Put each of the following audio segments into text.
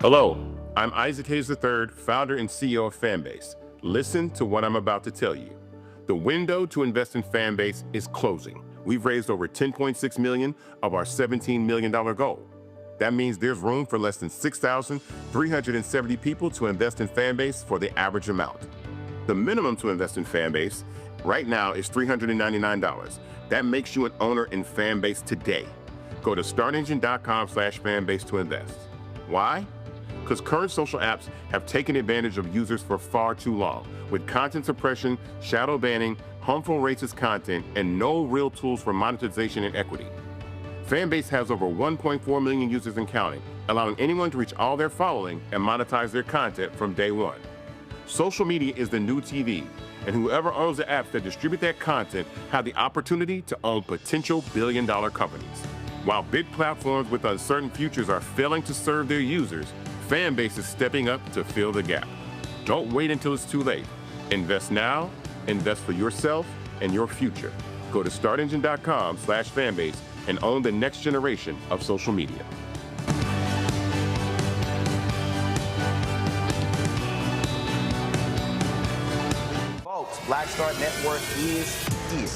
Hello, I'm Isaac Hayes III, founder and CEO of Fanbase. Listen to what I'm about to tell you. The window to invest in Fanbase is closing. We've raised over $10.6 million of our $17 million goal. That means there's room for less than 6,370 people to invest in Fanbase for the average amount. The minimum to invest in Fanbase Right now, it's $399. That makes you an owner in Fanbase today. Go to startengine.com/fanbase to invest. Why? Because current social apps have taken advantage of users for far too long, with content suppression, shadow banning, harmful racist content, and no real tools for monetization and equity. Fanbase has over 1.4 million users and counting, allowing anyone to reach all their following and monetize their content from day one. Social media is the new TV, and whoever owns the apps that distribute that content have the opportunity to own potential billion-dollar companies. While big platforms with uncertain futures are failing to serve their users, Fanbase is stepping up to fill the gap. Don't wait until it's too late. Invest now, invest for yourself and your future. Go to startengine.com/fanbase and own the next generation of social media. Folks, Black Star Network is here.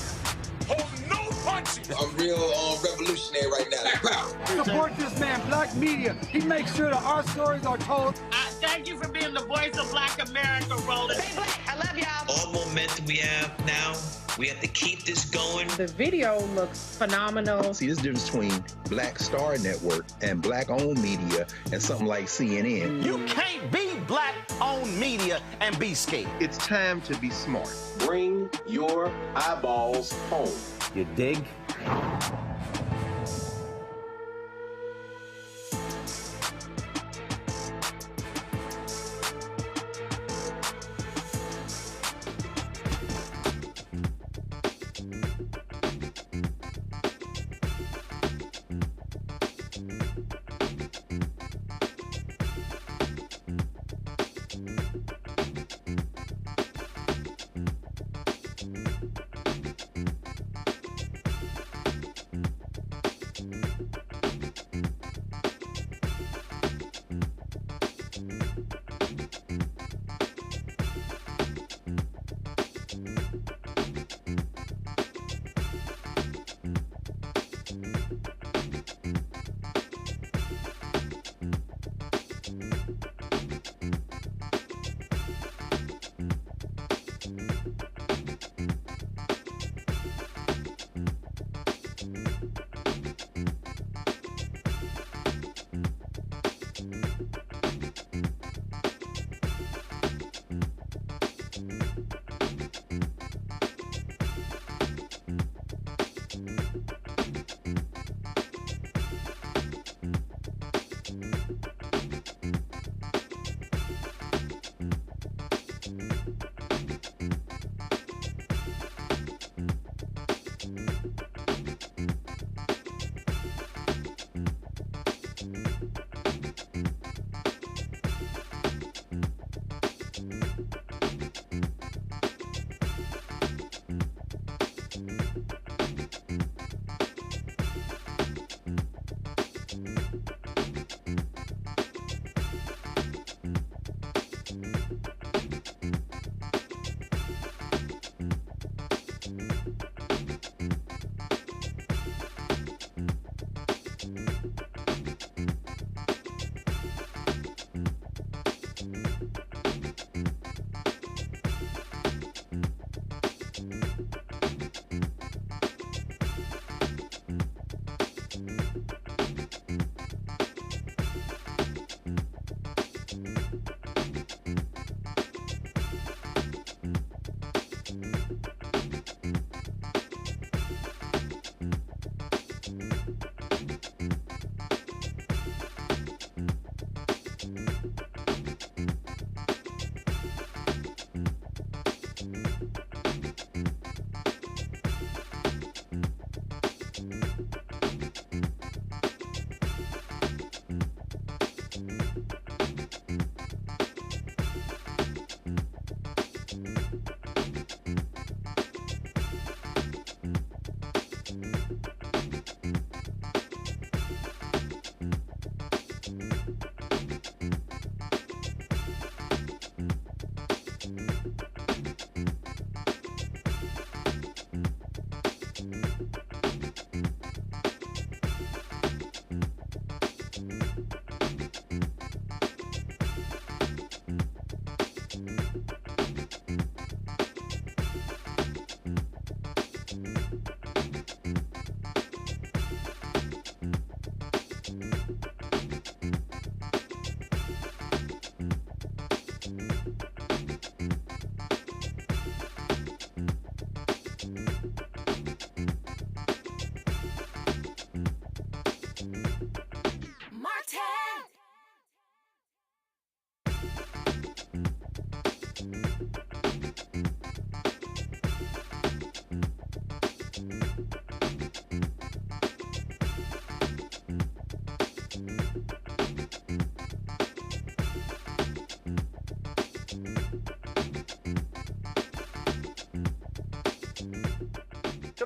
Hold no punches. I'm real revolutionary right now. Black power. Support this man, Black Media. He makes sure that our stories are told. Thank you for being the voice of Black America, Roland. Stay black. I love y'all. All momentum we have now, we have to keep this going. The video looks phenomenal. See, this difference between Black Star Network and Black-owned media and something like CNN. You can't be Black-owned media and be scared. It's time to be smart. Bring your eyeballs home. You dig?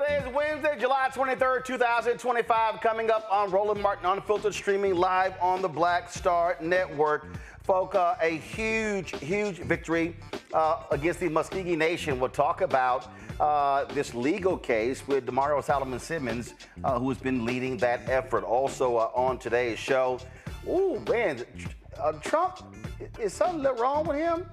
Today is Wednesday, July 23rd, 2025, coming up on Roland Martin Unfiltered, streaming live on the Black Star Network. Folk, a huge victory against the Muskogee Nation. We'll talk about this legal case with Damario Solomon-Simmons, who has been leading that effort. Also on today's show, ooh, man, Trump, is something wrong with him?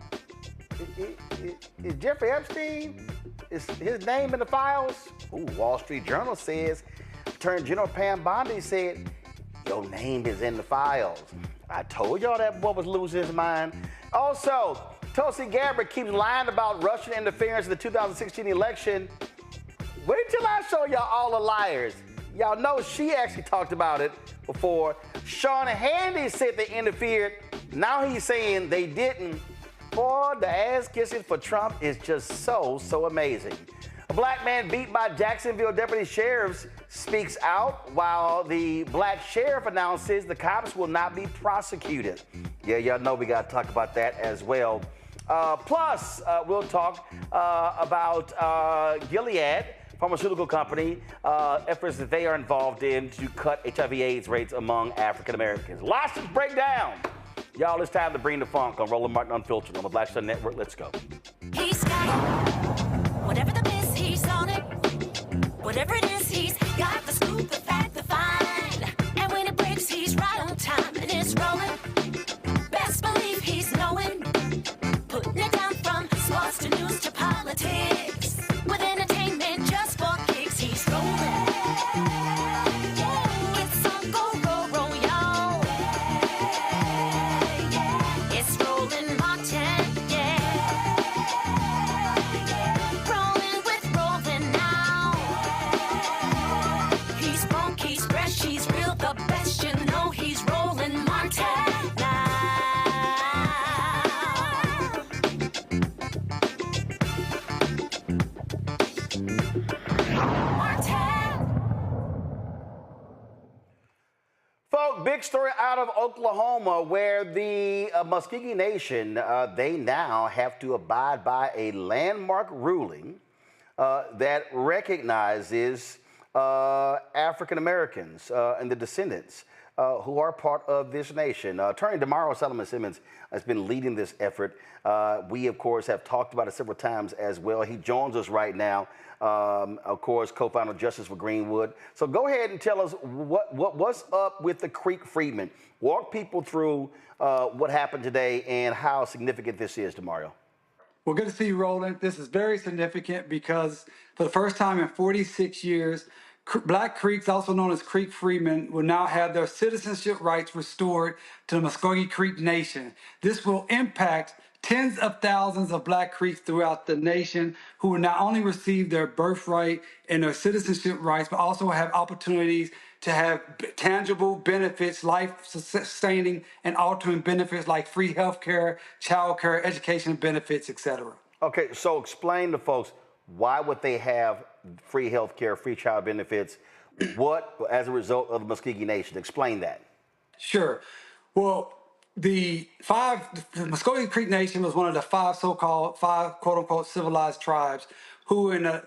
Is Jeffrey Epstein? Is his name in the files? Ooh, Wall Street Journal says, Attorney General Pam Bondi said, your name is in the files. I told y'all that boy was losing his mind. Also, Tulsi Gabbard keeps lying about Russian interference in the 2016 election. Wait till I show y'all all the liars. Y'all know she actually talked about it before. Sean Hannity said they interfered. Now he's saying they didn't. Boy, the ass kissing for Trump is just so amazing. A black man beat by Jacksonville deputy sheriffs speaks out while the black sheriff announces the cops will not be prosecuted. Yeah, y'all know we got to talk about that as well. Plus, we'll talk about Gilead pharmaceutical company, efforts that they are involved in to cut HIV/AIDS rates among African Americans. Lots to break down. Y'all, it's time to bring the funk on Roland Martin Unfiltered on the Black Star Network. Let's go. He's got whatever the miss, he's on it. Whatever it is, he's got the scoop, the fact, the find. And when it breaks, he's right on time and it's rolling. Best believe he's knowing. Putting it down from sports to news to politics. With entertainment just for kicks, he's rolling. It's on go, roll, y'all. It's Roland Martin, rolling with Roland now. He's funk, he's fresh, he's real, the best, you know he's Roland Martin now. Folk, big story out of Oklahoma where the Muskogee Nation, they now have to abide by a landmark ruling that recognizes African Americans and the descendants who are part of this nation. Attorney Damario Solomon-Simmons has been leading this effort. We, of course, have talked about it several times as well. He joins us right now. Of course, co-founder of Justice for Greenwood. So go ahead and tell us what's up with the Creek Freedmen. Walk people through what happened today and how significant this is, Damario. Well, good to see you, Roland. This is very significant because for the first time in 46 years, Black Creeks, also known as Creek Freedmen, will now have their citizenship rights restored to the Muskogee Creek Nation. This will impact tens of thousands of Black Creeks throughout the nation who will not only receive their birthright and their citizenship rights, but also have opportunities to have tangible benefits, life-sustaining and altering benefits like free health care, child care, education benefits, etc. Okay, so explain to folks, why would they have free health care, free child benefits? What, as a result of the Muskogee Nation? Explain that. Sure. Well, the Muskogee Creek Nation was one of the five quote-unquote civilized tribes who in the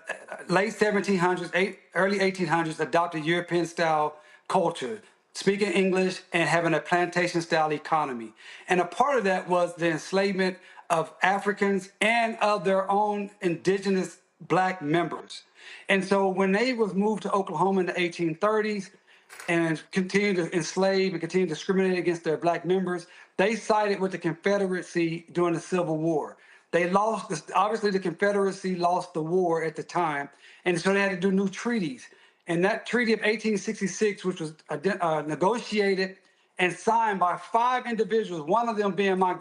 late 1700s, early 1800s adopted European-style culture, speaking English and having a plantation-style economy. And a part of that was the enslavement of Africans and of their own indigenous Black members. And so when they was moved to Oklahoma in the 1830s and continued to enslave and continue to discriminate against their Black members, they sided with the Confederacy during the Civil War. They lost, obviously the Confederacy lost the war at the time, and so they had to do new treaties. And that treaty of 1866, which was negotiated and signed by five individuals, one of them being my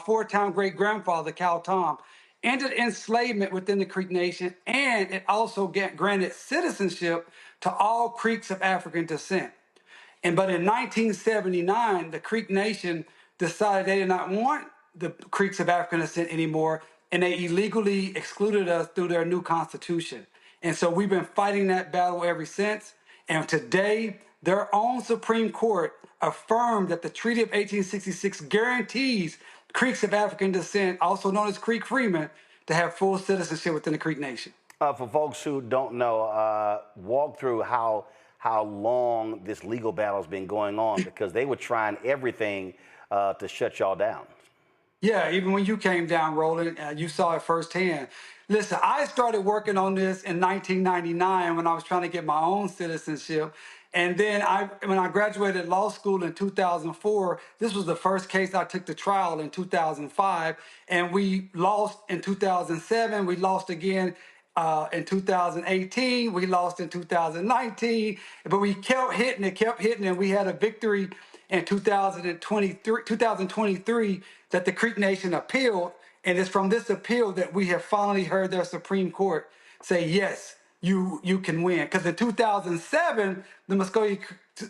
four-time great-grandfather, Cal Tom, ended enslavement within the Creek Nation, and it also granted citizenship to all Creeks of African descent. But in 1979, the Creek Nation decided they did not want the Creeks of African descent anymore, and they illegally excluded us through their new constitution. And so we've been fighting that battle ever since. And today, their own Supreme Court affirmed that the Treaty of 1866 guarantees Creeks of African descent, also known as Creek Freemen, to have full citizenship within the Creek Nation. For folks who don't know, walk through how long this legal battle has been going on, because they were trying everything to shut y'all down. Yeah, even when you came down, Roland, you saw it firsthand. Listen, I started working on this in 1999 when I was trying to get my own citizenship. And then when I graduated law school in 2004, this was the first case I took to trial in 2005. And we lost in 2007. We lost again in 2018. We lost in 2019. But we kept hitting, and we had a victory in 2023 that the Creek Nation appealed, and it's from this appeal that we have finally heard their Supreme Court say, yes, you can win. Because in 2007, the Muscogee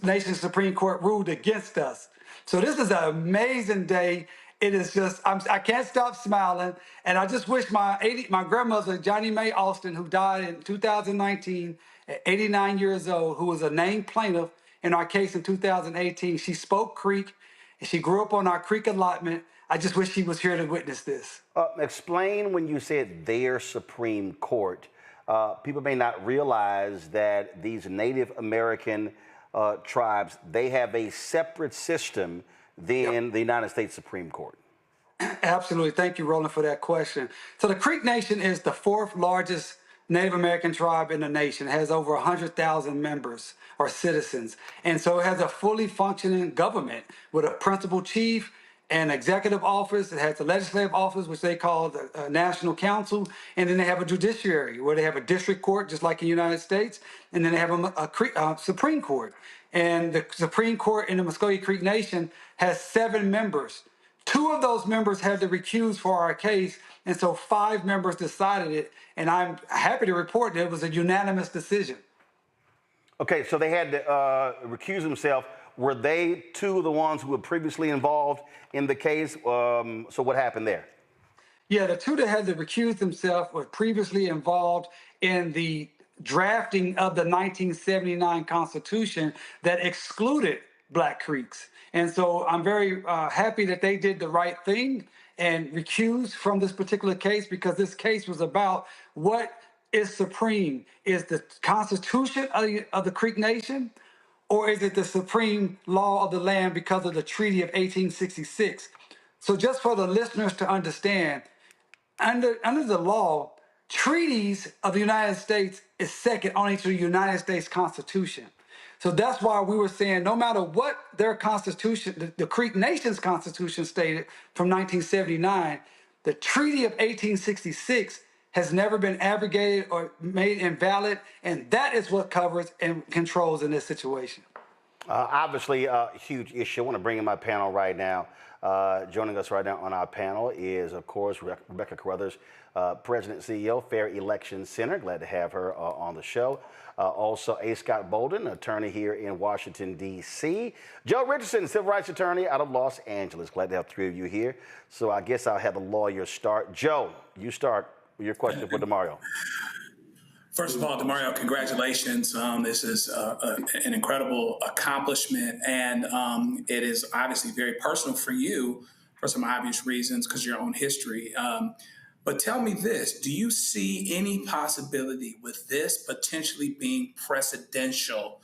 Nation Supreme Court ruled against us. So this is an amazing day. It is just, I can't stop smiling. And I just wish my grandmother, Johnny Mae Austin, who died in 2019 at 89 years old, who was a named plaintiff in our case in 2018, she spoke Creek, and she grew up on our Creek allotment. I just wish she was here to witness this. Explain when you said their Supreme Court. People may not realize that these Native American tribes, they have a separate system than the United States Supreme Court. Absolutely. Thank you, Roland, for that question. So the Creek Nation is the fourth largest Native American tribe in the nation. It has over 100,000 members or citizens. And so it has a fully functioning government with a principal chief and executive office. It has a legislative office, which they call the National Council. And then they have a judiciary where they have a district court, just like in the United States. And then they have a Supreme Court. And the Supreme Court in the Muscogee Creek Nation has 7 members. 2 of those members had to recuse for our case, and so 5 members decided it, and I'm happy to report that it was a unanimous decision. Okay, so they had to recuse themselves. Were they 2 of the ones who were previously involved in the case? So what happened there? Yeah, the 2 that had to recuse themselves were previously involved in the drafting of the 1979 Constitution that excluded Black Creeks. And so I'm very happy that they did the right thing and recused from this particular case, because this case was about what is supreme. Is the Constitution of the Creek Nation, or is it the supreme law of the land because of the Treaty of 1866? So just for the listeners to understand, under the law, treaties of the United States is second only to the United States Constitution. So that's why we were saying no matter what their constitution, the Creek Nation's constitution stated from 1979, the Treaty of 1866 has never been abrogated or made invalid, and that is what covers and controls in this situation. Obviously, a huge issue. I want to bring in my panel right now. Joining us right now on our panel is, of course, Rebecca Carruthers, President and CEO, Fair Election Center. Glad to have her on the show. Also, A. Scott Bolden, attorney here in Washington, D.C. Joe Richardson, civil rights attorney out of Los Angeles. Glad to have 3 of you here. So I guess I'll have the lawyer start. Joe, you start with your question for Damario. First of all, Damario, congratulations. This is an incredible accomplishment, and it is obviously very personal for you for some obvious reasons because of your own history. But tell me this, do you see any possibility with this potentially being precedential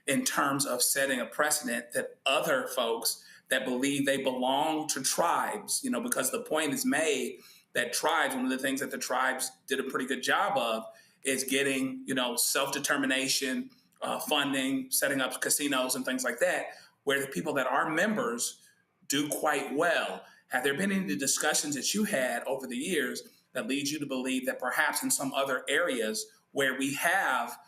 in terms of setting a precedent that other folks that believe they belong to tribes, because the point is made that tribes, one of the things that the tribes did a pretty good job of is getting, self-determination, funding, setting up casinos and things like that, where the people that are members do quite well. Have there been any discussions that you had over the years that lead you to believe that perhaps in some other areas where we have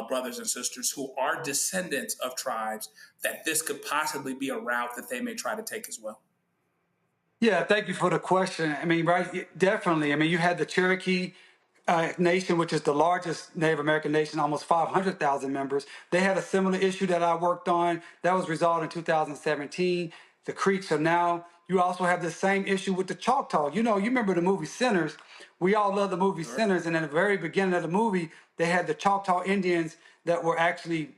brothers and sisters who are descendants of tribes, that this could possibly be a route that they may try to take as well? Yeah, thank you for the question. Right, definitely. You had the Cherokee Nation, which is the largest Native American nation, almost 500,000 members. They had a similar issue that I worked on. That was resolved in 2017. The Creeks are now. You also have the same issue with the Choctaw. You remember the movie Sinners. We all love the movie Sinners. And at the very beginning of the movie, they had the Choctaw Indians that were actually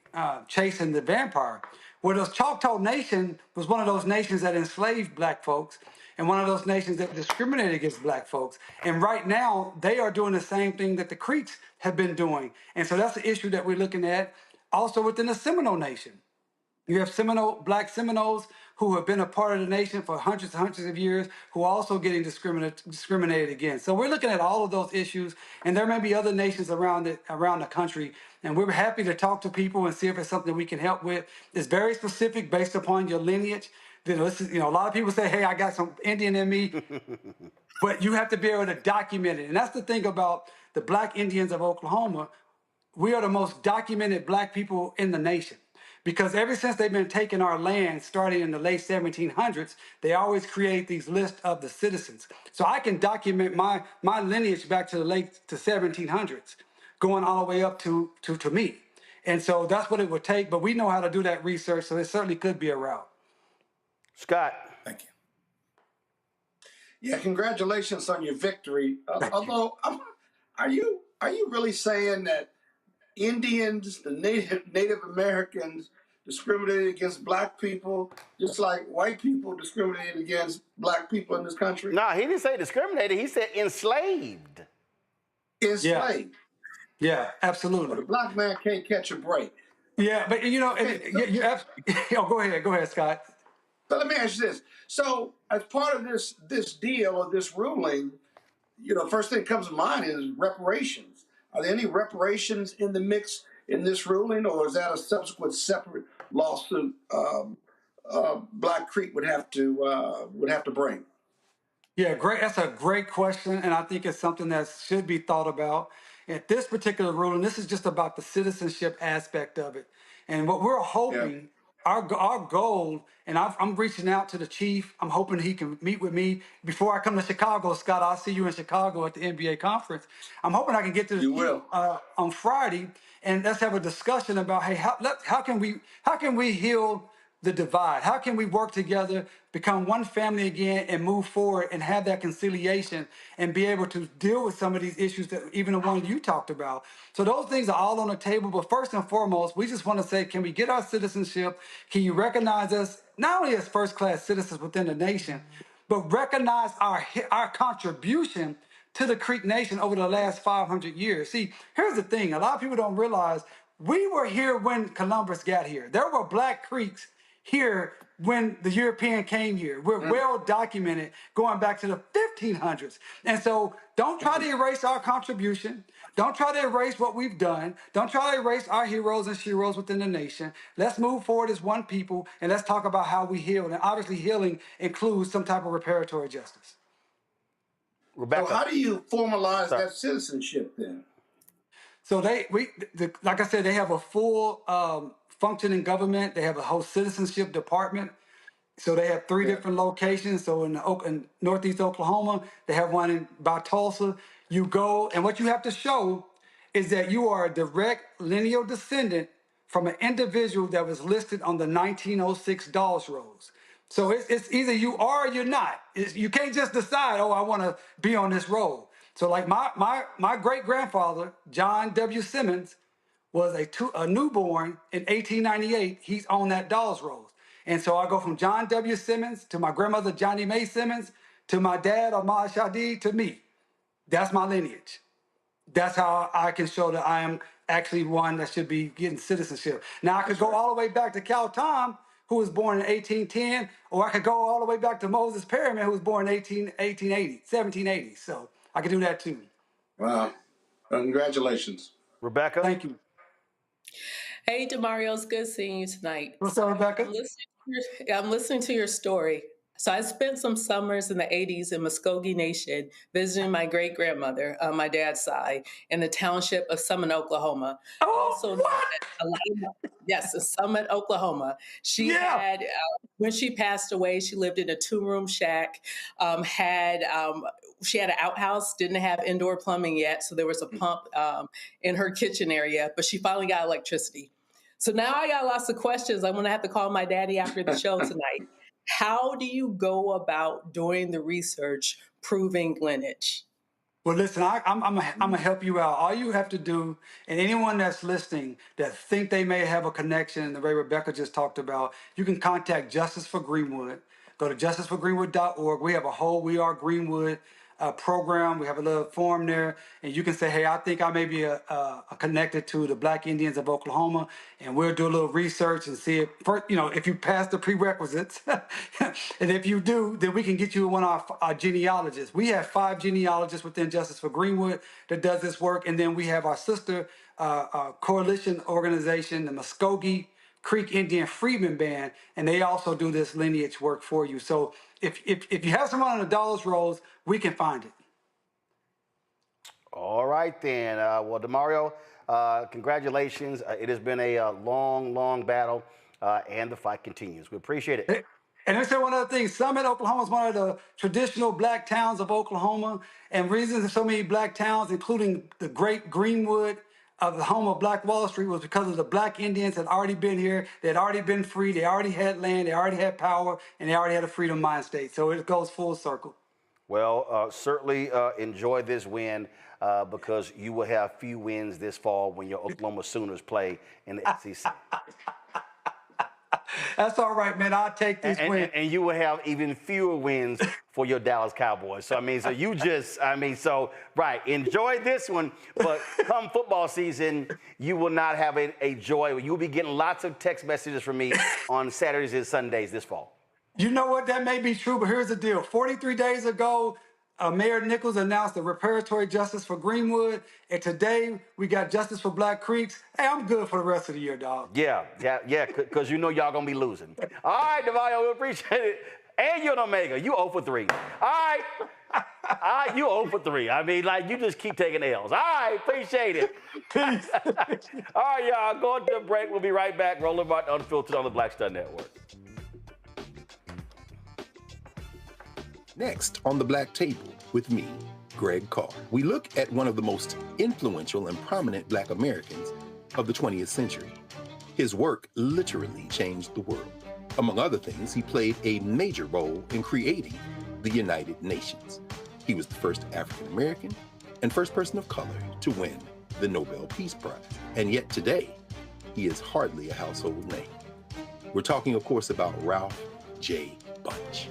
chasing the vampire. Well, the Choctaw Nation was one of those nations that enslaved Black folks. and one of those nations that discriminated against black folks. And right now, they are doing the same thing that the Creeks have been doing. And so that's the issue that we're looking at also within the Seminole Nation. You have black Seminoles who have been a part of the nation for hundreds and hundreds of years, who are also getting discriminated against. So we're looking at all of those issues, and there may be other nations around the country, and we're happy to talk to people and see if it's something we can help with. It's very specific based upon your lineage. A lot of people say, hey, I got some Indian in me, but you have to be able to document it. And that's the thing about the Black Indians of Oklahoma. We are the most documented black people in the nation. Because ever since they've been taking our land, starting in the late 1700s, they always create these lists of the citizens. So I can document my lineage back to the late 1700s, going all the way up to me. And so that's what it would take. But we know how to do that research, so it certainly could be a route. Scott. Thank you. Yeah, congratulations on your victory. Although, are you really saying that Indians, the Native Americans, discriminated against black people, just like white people discriminated against black people in this country? No, he didn't say discriminated. He said enslaved. Enslaved. Yeah, absolutely. Well, the black man can't catch a break. Yeah, but go ahead, Scott. So let me ask you this. So as part of this deal or this ruling, first thing that comes to mind is reparations. Are there any reparations in the mix in this ruling, or is that a subsequent separate lawsuit Black Creek would have to bring? Yeah, great. That's a great question, and I think it's something that should be thought about. At this particular ruling, this is just about the citizenship aspect of it, and what we're hoping. Our goal, and I'm reaching out to the chief. I'm hoping he can meet with me before I come to Chicago. Scott, I'll see you in Chicago at the NBA conference. I'm hoping I can get to the chief on Friday, and let's have a discussion about, hey, how can we heal the divide? How can we work together, become one family again, and move forward and have that conciliation and be able to deal with some of these issues that even the one you talked about? So those things are all on the table. But first and foremost, we just want to say, can we get our citizenship? Can you recognize us not only as first-class citizens within the nation, but recognize our contribution to the Creek Nation over the last 500 years? See, here's the thing. A lot of people don't realize we were here when Columbus got here. There were Black Creeks here when the European came here. We're well documented going back to the 1500s. And so don't try to erase our contribution. Don't try to erase what we've done. Don't try to erase our heroes and sheroes within the nation. Let's move forward as one people, and let's talk about how we heal. And obviously healing includes some type of reparatory justice. Rebecca. So how do you formalize that citizenship then? So like I said, they have a full functioning government. They have a whole citizenship department. So they have three different locations. So in Northeast Oklahoma, they have one by Tulsa. You go, and what you have to show is that you are a direct lineal descendant from an individual that was listed on the 1906 Dawes Rolls. So it's either you are or you're not. You can't just decide, oh, I want to be on this roll. So like my great-grandfather, John W. Simmons, was a newborn in 1898. He's on that Dawes Rolls. And so I go from John W. Simmons to my grandmother, Johnny Mae Simmons, to my dad, Ahmad Shadi, to me. That's my lineage. That's how I can show that I am actually one that should be getting citizenship. Now, I could go all the way back to Cal Tom, who was born in 1810, or I could go all the way back to Moses Perryman, who was born in 1780. So I could do that too. Wow. Congratulations. Rebecca. Thank you. Hey, Damario, it's good seeing you tonight. What's up, Rebecca? I'm listening to your story. So I spent some summers in the 80s in Muskogee Nation visiting my great-grandmother on my dad's side in the township of Summit, Oklahoma. Yes, in Summit, Oklahoma. She had, when she passed away, she lived in a 2-room shack, she had an outhouse, didn't have indoor plumbing yet, so there was a pump in her kitchen area, but she finally got electricity. So now I got lots of questions. I'm going to have to call my daddy after the show tonight. How do you go about doing the research, proving lineage? Well, listen, I'm gonna help you out. All you have to do, and anyone that's listening that think they may have a connection, the way Rebecca just talked about, you can contact Justice for Greenwood, Go to justiceforgreenwood.org. We have a whole We Are Greenwood program. We have a little form there, and you can say, hey, I think I may be connected to the Black Indians of Oklahoma, and we'll do a little research and see if you pass the prerequisites. And if you do, then we can get you one of our genealogists. We have 5 genealogists within Justice for Greenwood that does this work, and then we have our sister coalition organization, the Muskogee Creek Indian Freedmen Band, and they also do this lineage work for you. So if you have someone on the Dollar's Rolls, we can find it. All right then. Well, Damario, congratulations. It has been a long battle, and the fight continues. We appreciate it. And let me say one other thing. Summit, Oklahoma is one of the traditional black towns of Oklahoma, and reasons there's so many black towns, including the great Greenwood, of the home of Black Wall Street, was because of the Black Indians had already been here. They had already been free. They already had land. They already had power, and they already had a freedom mind state. So it goes full circle. Well, certainly enjoy this win because you will have few wins this fall when your Oklahoma Sooners play in the SEC. That's all right, man. I'll take this win. And you will have even fewer wins for your Dallas Cowboys. So, right, enjoy this one. But come football season, you will not have a joy. You'll be getting lots of text messages from me on Saturdays and Sundays this fall. You know what? That may be true, but here's the deal. 43 days ago, Mayor Nichols announced the reparatory justice for Greenwood, and today we got justice for Black Creeks. Hey, I'm good for the rest of the year, dog. Yeah, because you know y'all gonna be losing. All right, Damario, we appreciate it. And you're an Omega. You 0 for 3. All right, you 0 for 3. I mean, you just keep taking L's. All right, appreciate it. Peace. All right, y'all, going to a break. We'll be right back. Roland Martin Unfiltered on the Black Star Network. Next on the Black Table with me, Greg Carr, we look at one of the most influential and prominent Black Americans of the 20th century. His work literally changed the world. Among other things, he played a major role in creating the United Nations. He was the first African American and first person of color to win the Nobel Peace Prize. And yet today, he is hardly a household name. We're talking, of course, about Ralph J. Bunche.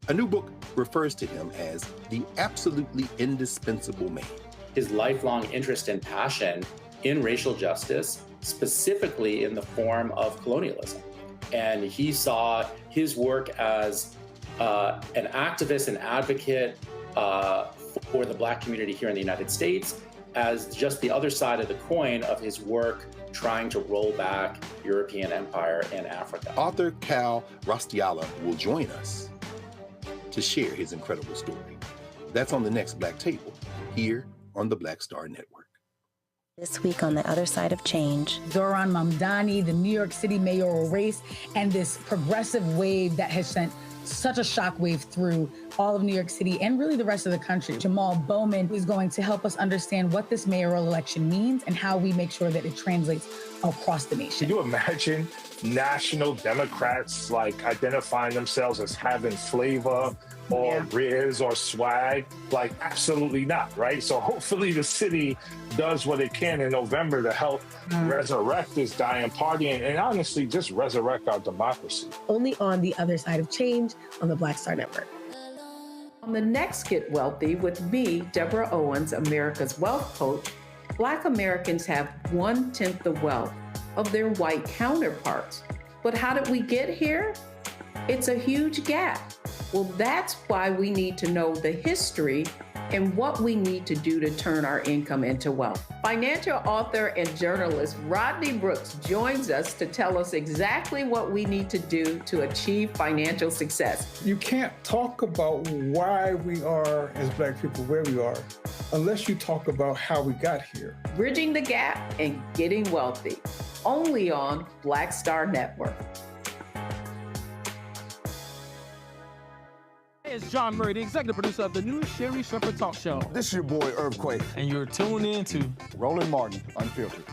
A new book refers to him as the absolutely indispensable man. His lifelong interest and passion in racial justice, specifically in the form of colonialism. And he saw his work as an activist and advocate for the Black community here in the United States as just the other side of the coin of his work trying to roll back European empire in Africa. Author Cal Rostiala will join us to share his incredible story. That's on the next Black Table, here on the Black Star Network. This week on The Other Side of Change. Zohran Mamdani, the New York City mayoral race, and this progressive wave that has sent such a shockwave through all of New York City and really the rest of the country. Jamal Bowman is going to help us understand what this mayoral election means and how we make sure that it translates across the nation. Can you imagine national Democrats identifying themselves as having flavor or riz or swag? Absolutely not, right? So hopefully the city does what it can in November to help resurrect this dying party and honestly just resurrect our democracy. Only on The Other Side of Change on the Black Star Network. On the next Get Wealthy with me, Deborah Owens, America's Wealth Coach, Black Americans have 1/10 the wealth of their white counterparts. But how did we get here? It's a huge gap. Well, that's why we need to know the history and what we need to do to turn our income into wealth. Financial author and journalist Rodney Brooks joins us to tell us exactly what we need to do to achieve financial success. You can't talk about why we are, as Black people, where we are, unless you talk about how we got here. Bridging the Gap and Getting Wealthy, only on Black Star Network. It's John Murray, the executive producer of the new Sherry Shepherd Talk Show. This is your boy, Earthquake. And you're tuned in to Roland Martin Unfiltered.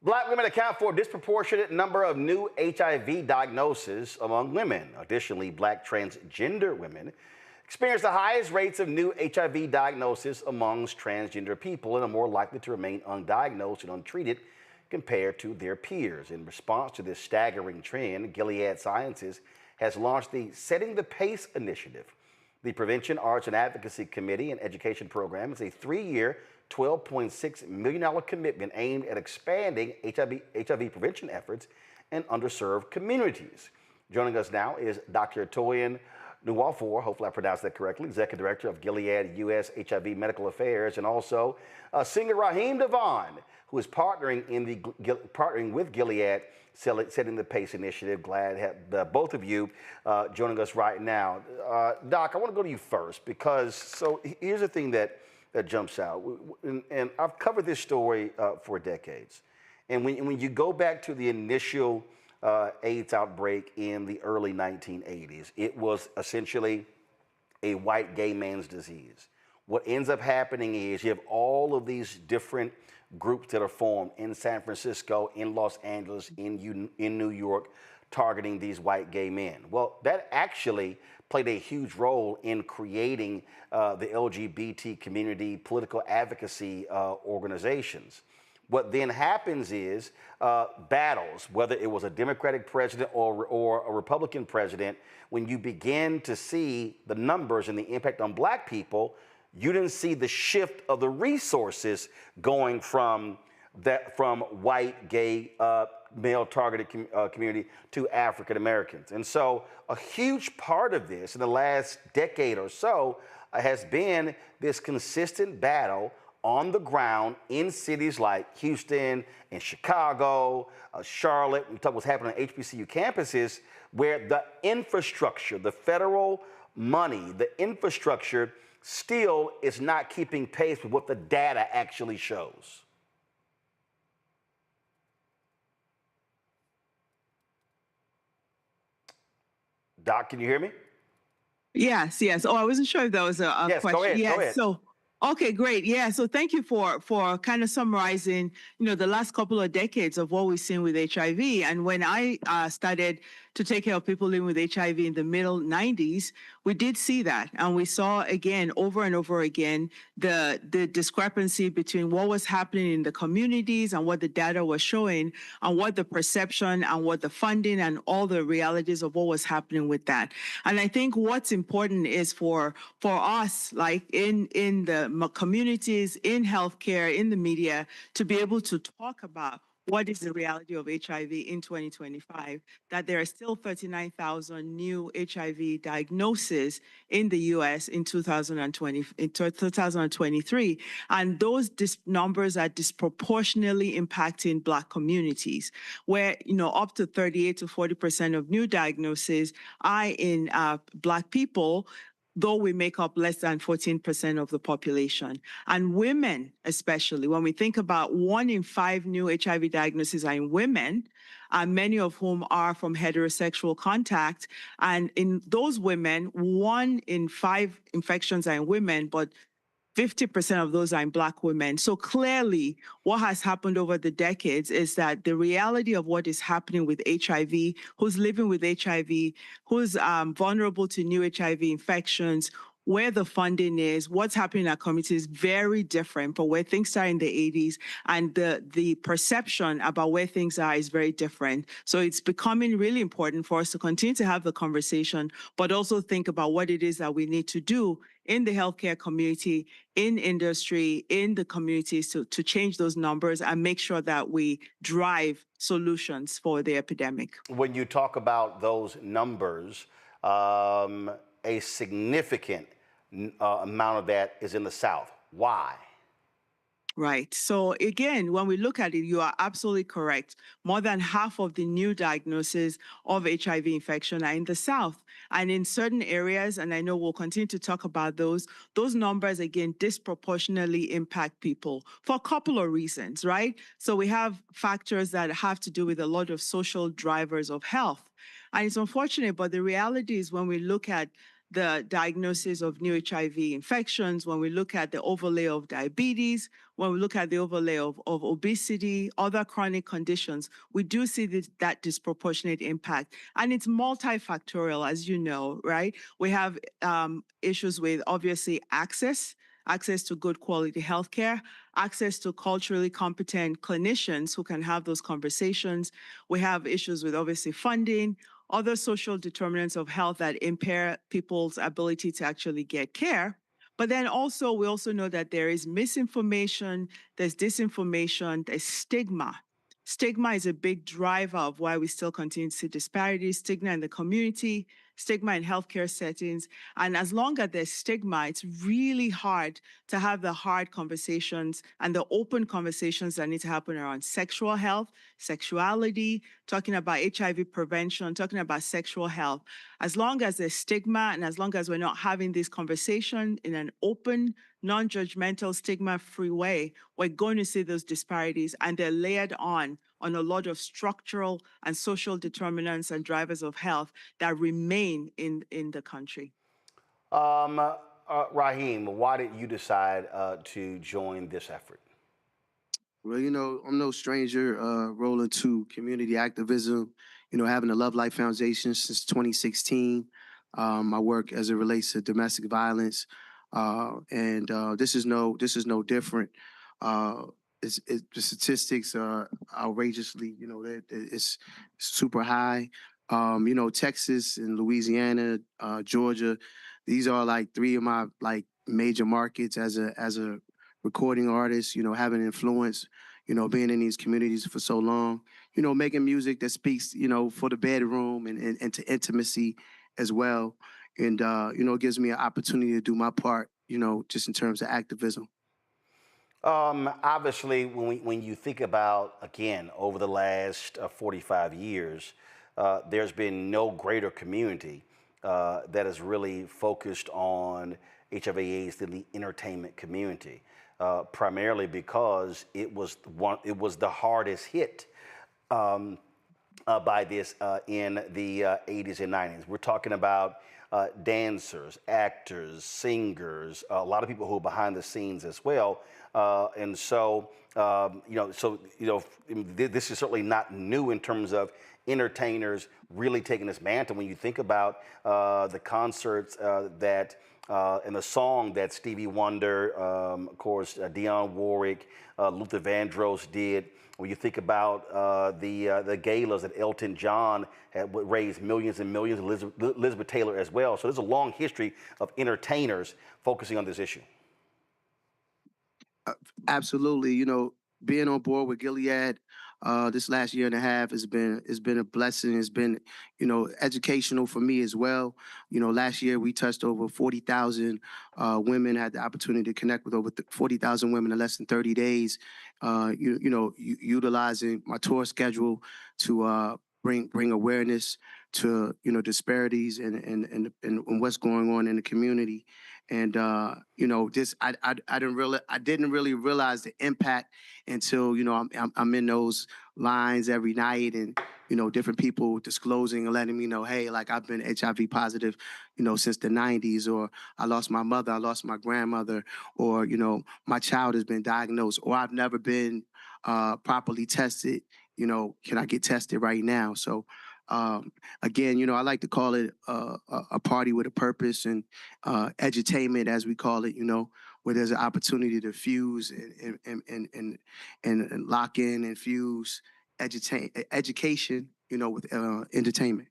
Black women account for a disproportionate number of new HIV diagnoses among women. Additionally, Black transgender women experience the highest rates of new HIV diagnosis amongst transgender people and are more likely to remain undiagnosed and untreated compared to their peers. In response to this staggering trend, Gilead Sciences has launched the Setting the Pace initiative. The Prevention, Arts, and Advocacy Committee and Education Program is a 3-year, $12.6 million commitment aimed at expanding HIV prevention efforts in underserved communities. Joining us now is Dr. Toyin Nwafor, hopefully I pronounced that correctly, Executive Director of Gilead U.S. HIV Medical Affairs, and also singer Raheem DeVaughn, who is partnering with Gilead, Setting the Pace initiative. Glad to have both of you joining us right now. Doc, I want to go to you first because here's the thing that jumps out, and I've covered this story for decades. And when you go back to the initial AIDS outbreak in the early 1980s, it was essentially a white gay man's disease. What ends up happening is you have all of these different groups that are formed in San Francisco, in Los Angeles, in New York, targeting these white gay men. Well, that actually played a huge role in creating the LGBT community, political advocacy organizations. What then happens is battles, whether it was a Democratic president or a Republican president, when you begin to see the numbers and the impact on Black people, you didn't see the shift of the resources going from white, gay, male-targeted community to African Americans. And so a huge part of this in the last decade or so has been this consistent battle on the ground in cities like Houston and Chicago, Charlotte. We talk what's happening on HBCU campuses, where the infrastructure, the federal money, the infrastructure still is not keeping pace with what the data actually shows. Doc, can you hear me? Yes. Oh, I wasn't sure if that was a yes, question. Go ahead, yes, go ahead. So, okay, great. Yeah, so thank you for kind of summarizing, the last couple of decades of what we've seen with HIV. And when I started to take care of people living with HIV in the middle 90s, we did see that. And we saw again, over and over again, the discrepancy between what was happening in the communities and what the data was showing and what the perception and what the funding and all the realities of what was happening with that. And I think what's important is for us, like in the communities, in healthcare, in the media, to be able to talk about what is the reality of HIV in 2025, that there are still 39,000 new HIV diagnoses in the US in 2023. And those numbers are disproportionately impacting Black communities, where, up to 38 to 40% of new diagnoses are in Black people, though we make up less than 14% of the population. And women, especially, when we think about 1 in 5 new HIV diagnoses are in women, many of whom are from heterosexual contact. And in those women, 1 in 5 infections are in women, but 50% of those are in Black women. So clearly, what has happened over the decades is that the reality of what is happening with HIV, who's living with HIV, who's vulnerable to new HIV infections, where the funding is, what's happening in our community is very different from where things are in the 80s, and the perception about where things are is very different. So it's becoming really important for us to continue to have the conversation, but also think about what it is that we need to do in the healthcare community, in industry, in the communities to change those numbers and make sure that we drive solutions for the epidemic. When you talk about those numbers, a significant amount of that is in the South. Why? Right. So again, when we look at it, you are absolutely correct. More than half of the new diagnoses of HIV infection are in the South. And in certain areas, and I know we'll continue to talk about those numbers, again, disproportionately impact people for a couple of reasons, right? So we have factors that have to do with a lot of social drivers of health. And it's unfortunate, but the reality is when we look at the diagnosis of new HIV infections, when we look at the overlay of diabetes, when we look at the overlay of obesity, other chronic conditions, we do see that disproportionate impact. And it's multifactorial, as you know, right? We have issues with, obviously, access to good quality healthcare, access to culturally competent clinicians who can have those conversations. We have issues with, obviously, funding, other social determinants of health that impair people's ability to actually get care. But then also, we also know that there is misinformation, there's disinformation, there's stigma. Stigma is a big driver of why we still continue to see disparities, stigma in the community, stigma in healthcare settings. And as long as there's stigma, it's really hard to have the hard conversations and the open conversations that need to happen around sexual health, sexuality, talking about HIV prevention, talking about sexual health. As long as there's stigma and as long as we're not having this conversation in an open, non-judgmental, stigma-free way, we're going to see those disparities, and they're layered on a lot of structural and social determinants and drivers of health that remain in the country. Raheem, why did you decide to join this effort? Well, you know, I'm no stranger, Roland, to community activism. You know, having the Love Life Foundation since 2016. My work as it relates to domestic violence, and this is no different. The statistics are outrageously, you know, it's super high. You know, Texas and Louisiana, Georgia, these are like three of my major markets as a recording artist, you know, having influence, you know, being in these communities for so long, you know, making music that speaks, you know, for the bedroom and to intimacy as well. And, you know, it gives me an opportunity to do my part, you know, just in terms of activism. Obviously, when you think about, again, over the last 45 years, there's been no greater community that has really focused on HIV/AIDS than the entertainment community. Primarily because it was the hardest hit by this in the 80s and 90s. We're talking about dancers, actors, singers, a lot of people who are behind the scenes as well. And so, this is certainly not new in terms of entertainers really taking this mantle. When you think about the concerts and the song that Stevie Wonder, of course, Dionne Warwick, Luther Vandross did. When you think about the galas that Elton John had raised millions and millions, Elizabeth Taylor as well. So there's a long history of entertainers focusing on this issue. Absolutely. You know, being on board with Gilead this last year and a half has been a blessing. It's been, you know, educational for me as well. You know, last year we touched over 40,000 women, had the opportunity to connect with over 40,000 women in less than 30 days. Utilizing my tour schedule to bring awareness to, you know, disparities and what's going on in the community. And you know, I didn't really realize the impact until, you know, I'm in those lines every night, and, you know, different people disclosing and letting me know, hey, like, I've been HIV positive, you know, since the 90s, or I lost my mother, I lost my grandmother, or, you know, my child has been diagnosed, or I've never been properly tested. You know, can I get tested right now? So again, you know, I like to call it a party with a purpose, and edutainment, as we call it, you know, where there's an opportunity to fuse and lock in and fuse education, you know, with entertainment.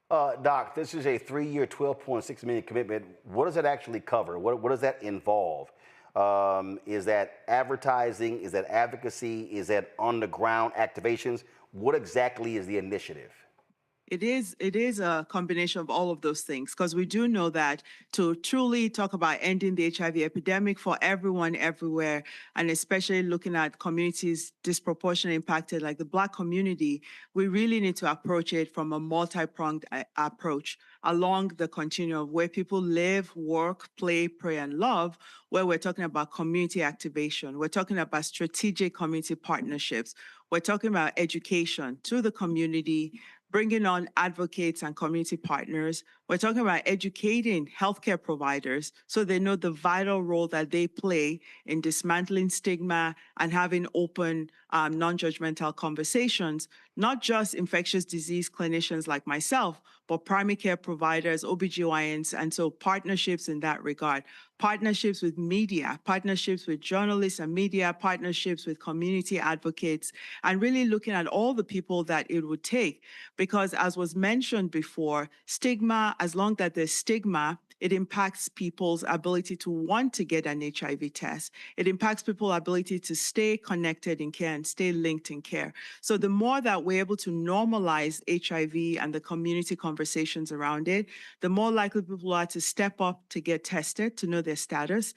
Doc, this is a 3-year, $12.6 million commitment. What does that actually cover? What does that involve? Is that advertising? Is that advocacy? Is that on-the-ground activations? What exactly is the initiative? It is a combination of all of those things, because we do know that to truly talk about ending the HIV epidemic for everyone, everywhere, and especially looking at communities disproportionately impacted like the Black community, we really need to approach it from a multi-pronged approach along the continuum of where people live, work, play, pray, and love, where we're talking about community activation. We're talking about strategic community partnerships. We're talking about education to the community, bringing on advocates and community partners. We're talking about educating healthcare providers so they know the vital role that they play in dismantling stigma and having open, non-judgmental conversations, not just infectious disease clinicians like myself, but primary care providers, OBGYNs, and so partnerships in that regard. Partnerships with media, partnerships with journalists and media, partnerships with community advocates, and really looking at all the people that it would take. Because as was mentioned before, stigma, as long as there's stigma, it impacts people's ability to want to get an HIV test. It impacts people's ability to stay connected in care and stay linked in care. So the more that we're able to normalize HIV and the community conversations around it, the more likely people are to step up to get tested, to know their status.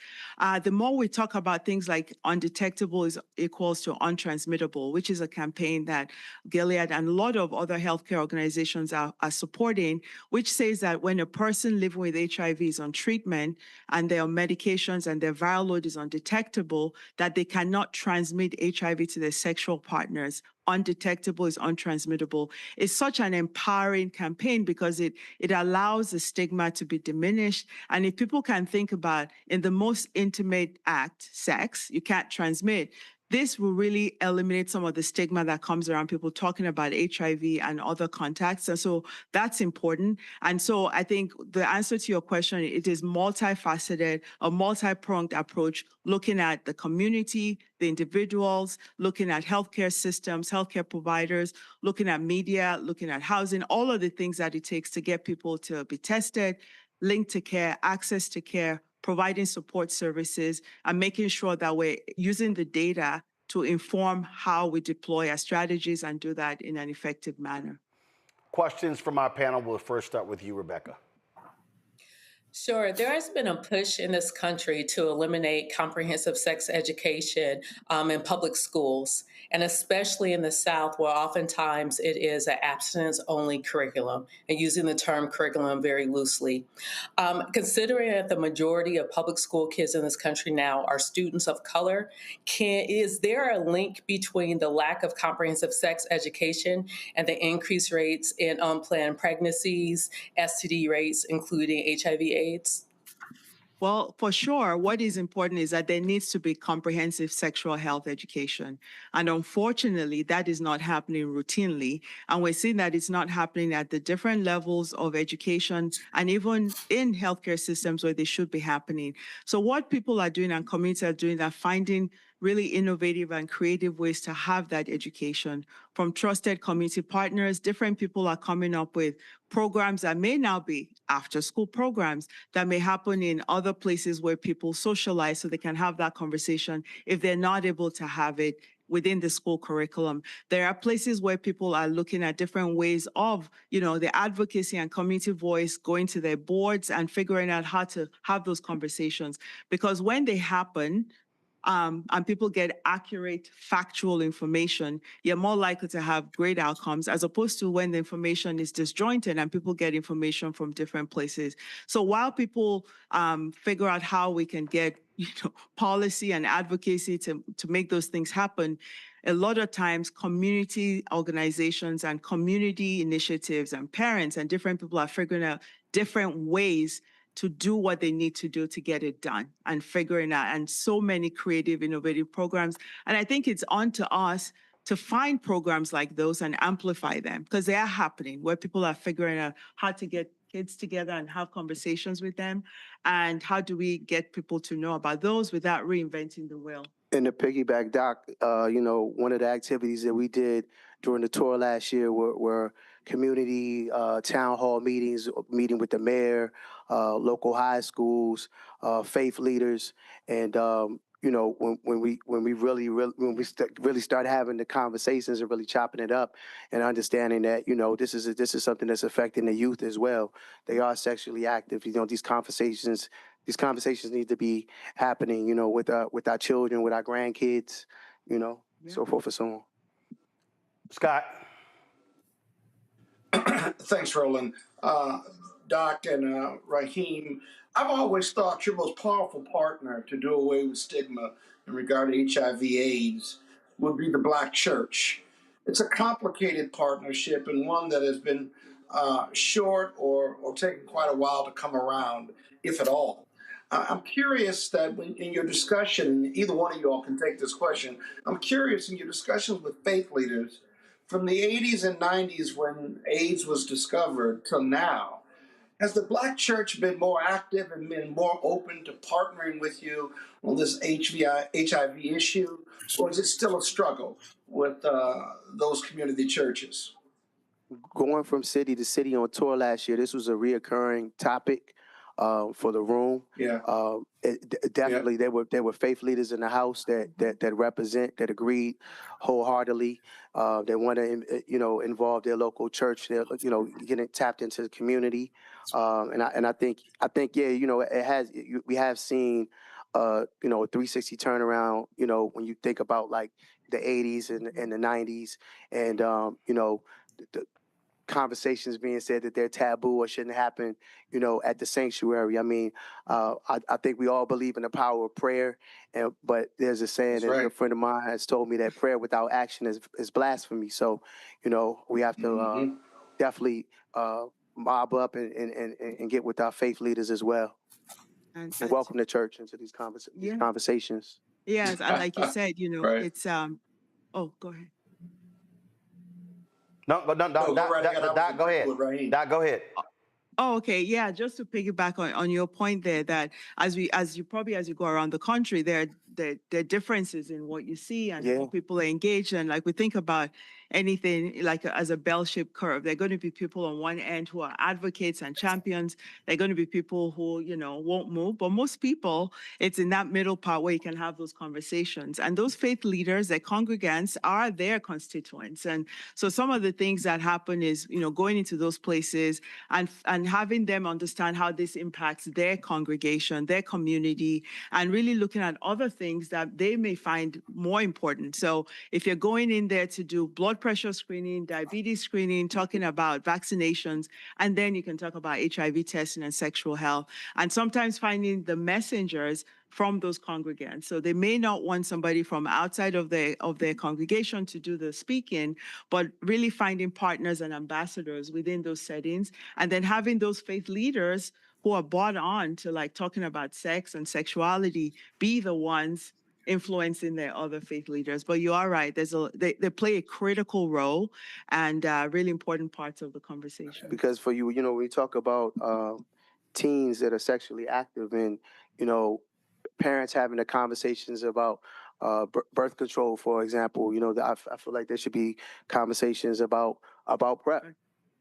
The more we talk about things like undetectable is equals to untransmittable, which is a campaign that Gilead and a lot of other healthcare organizations are supporting, which says that when a person living with HIV is on treatment and they're on medications and their viral load is undetectable, that they cannot transmit HIV to their sexual partners. Undetectable is untransmittable. It's such an empowering campaign because it allows the stigma to be diminished. And if people can think about in the most intimate act, sex, you can't transmit. This will really eliminate some of the stigma that comes around people talking about HIV and other contacts. And so that's important. And so I think the answer to your question, it is multifaceted, a multi-pronged approach, looking at the community, the individuals, looking at healthcare systems, healthcare providers, looking at media, looking at housing, all of the things that it takes to get people to be tested, linked to care, access to care, providing support services, and making sure that we're using the data to inform how we deploy our strategies and do that in an effective manner. Questions from our panel. We'll first start with you, Rebecca. Sure. There has been a push in this country to eliminate comprehensive sex education in public schools, and especially in the South, where oftentimes it is an abstinence-only curriculum, and using the term curriculum very loosely. Considering that the majority of public school kids in this country now are students of color, is there a link between the lack of comprehensive sex education and the increased rates in unplanned pregnancies, STD rates, including HIV/AIDS? Well, for sure, what is important is that there needs to be comprehensive sexual health education. And unfortunately, that is not happening routinely. And we're seeing that it's not happening at the different levels of education and even in healthcare systems where they should be happening. So what people are doing and communities are doing are finding really innovative and creative ways to have that education from trusted community partners. Different people are coming up with programs that may now be after-school programs that may happen in other places where people socialize so they can have that conversation if they're not able to have it within the school curriculum. There are places where people are looking at different ways of, the advocacy and community voice, going to their boards and figuring out how to have those conversations. Because when they happen, and people get accurate, factual information, you're more likely to have great outcomes, as opposed to when the information is disjointed and people get information from different places. So while people figure out how we can get policy and advocacy to make those things happen, a lot of times community organizations and community initiatives and parents and different people are figuring out different ways to do what they need to do to get it done and figuring out, and so many creative, innovative programs. And I think it's on to us to find programs like those and amplify them, because they are happening, where people are figuring out how to get kids together and have conversations with them. And how do we get people to know about those without reinventing the wheel? And to piggyback, Doc, one of the activities that we did during the tour last year were community town hall meetings, meeting with the mayor, local high schools, faith leaders, and when we really start having the conversations and really chopping it up and understanding that this is something that's affecting the youth as well. They are sexually active. These conversations need to be happening, with our children, with our grandkids, so forth and so on. Scott. Thanks, Roland. Doc and Raheem, I've always thought your most powerful partner to do away with stigma in regard to HIV/AIDS would be the Black church. it's a complicated partnership and one that has been short or taken quite a while to come around, if at all. I'm curious that in your discussion, either one of you all can take this question. I'm curious in your discussions with faith leaders from the 80s and 90s when AIDS was discovered till now, has the Black church been more active and been more open to partnering with you on this HIV issue, or is it still a struggle with those community churches? Going from city to city on tour last year, this was a reoccurring topic for the room. Yeah. Definitely, there were faith leaders in the house that agreed wholeheartedly. They want to involve their local church. They're getting tapped into the community, and I think we have seen a 360 turnaround. When you think about like the 80s and the 90s, and the conversations being said that they're taboo or shouldn't happen, at the sanctuary. I mean, I think we all believe in the power of prayer, but there's a saying that a friend of mine has told me that prayer without action is blasphemy. So, we have to definitely mob up and get with our faith leaders as well, and welcome the church into these conversations. Yes, and like you said, it's oh, go ahead. No, Doc, go ahead. Doc, go ahead. Oh, okay. Yeah, just to piggyback on your point there, that as you go around the country, there are differences in what you see and how people are engaged. And like we think about anything like as a bell-shaped curve, there are going to be people on one end who are advocates and champions. There are going to be people who, won't move. But most people, it's in that middle part where you can have those conversations. And those faith leaders, their congregants, are their constituents. And so some of the things that happen is, going into those places and having them understand how this impacts their congregation, their community, and really looking at other things that they may find more important. So if you're going in there to do blood pressure screening, diabetes screening, talking about vaccinations, and then you can talk about HIV testing and sexual health, and sometimes finding the messengers from those congregants. So they may not want somebody from outside of their congregation to do the speaking, but really finding partners and ambassadors within those settings, and then having those faith leaders who are bought on to like talking about sex and sexuality be the ones influencing their other faith leaders. But you are right. They play a critical role and really important parts of the conversation. Because for you, when we talk about teens that are sexually active and, parents having the conversations about birth control, for example, I feel like there should be conversations about PrEP.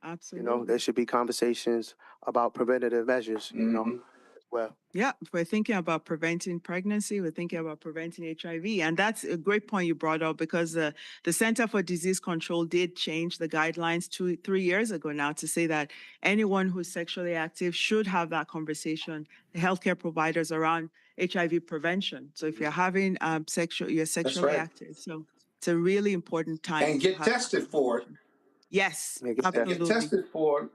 Absolutely. There should be conversations about preventative measures, as well. Yeah, if we're thinking about preventing pregnancy, we're thinking about preventing HIV. And that's a great point you brought up, because the Center for Disease Control did change the guidelines 2-3 years ago now to say that anyone who's sexually active should have that conversation, the healthcare providers, around HIV prevention. So if you're having you're sexually active. So it's a really important time. And get tested for it. Yes, absolutely. Get tested for it.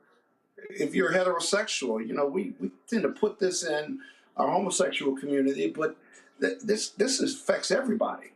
If you're heterosexual, we tend to put this in our homosexual community, but this affects everybody.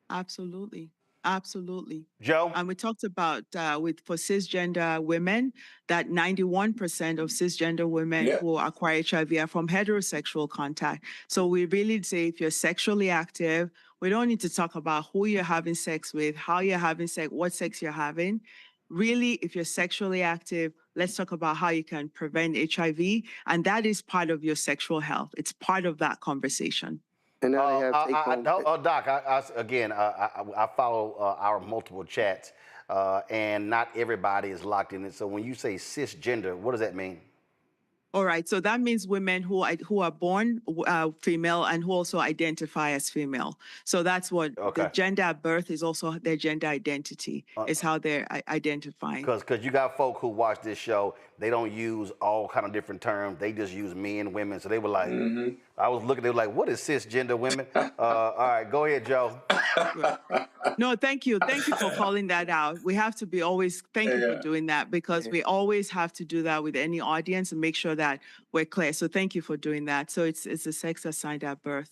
Absolutely. Absolutely. Joe? And we talked about for cisgender women, that 91% of cisgender women who acquire HIV are from heterosexual contact. So we really say if you're sexually active, we don't need to talk about who you're having sex with, how you're having sex, what sex you're having. Really, if you're sexually active, let's talk about how you can prevent HIV. And that is part of your sexual health. It's part of that conversation. And now they have Doc, I follow our multiple chats, and not everybody is locked in it. So when you say cisgender, what does that mean? All right, so that means women who are born female and who also identify as female. So that's what the gender at birth is, also their gender identity, is how they're identifying. Because you got folk who watch this show, they don't use all kind of different terms. They just use men, women. So they were like, I was looking, they were like, what is cisgender women? All right, go ahead, Joe. No, thank you. Thank you for calling that out. We have to be always, thank you for doing that, because we always have to do that with any audience and make sure that we're clear. So thank you for doing that. So it's the sex assigned at birth.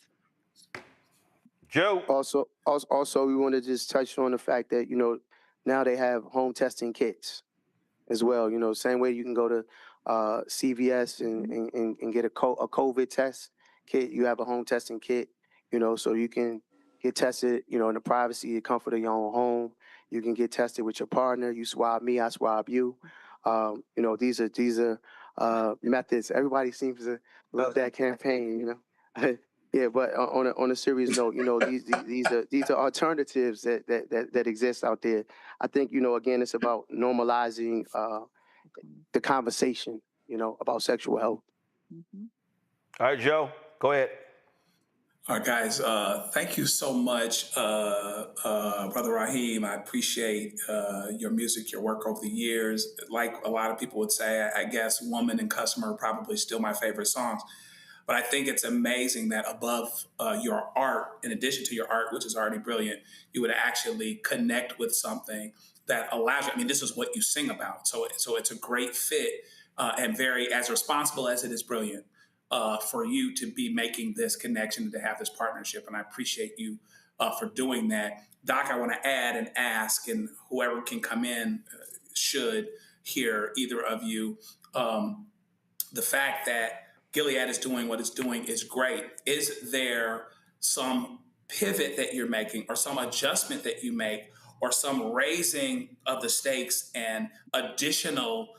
Joe. Also, we want to just touch on the fact that, now they have home testing kits as well. You know, same way you can go to CVS and get a COVID test kit. You have a home testing kit, you know, so you can get tested, you know, in the privacy and comfort of your own home. You can get tested with your partner. You swab me, I swab you. You know, these are methods. Everybody seems to love that campaign, you know. Yeah, but on a serious note, you know, these are alternatives that exist out there. I think, you know, again, it's about normalizing the conversation, you know, about sexual health. All right, Joe, go ahead. All right, guys, thank you so much, Brother Raheem. I appreciate your music, your work over the years. Like a lot of people would say, I guess Woman and Customer are probably still my favorite songs. But I think it's amazing that above your art, in addition to your art, which is already brilliant, you would actually connect with something that allows you. I mean, this is what you sing about. So it's a great fit and very as responsible as it is brilliant for you to be making this connection and to have this partnership. And I appreciate you for doing that. Doc, I want to add and ask, and whoever can come in should hear either of you, the fact that Gilead is doing what it's doing is great. Is there some pivot that you're making or some adjustment that you make or some raising of the stakes and additional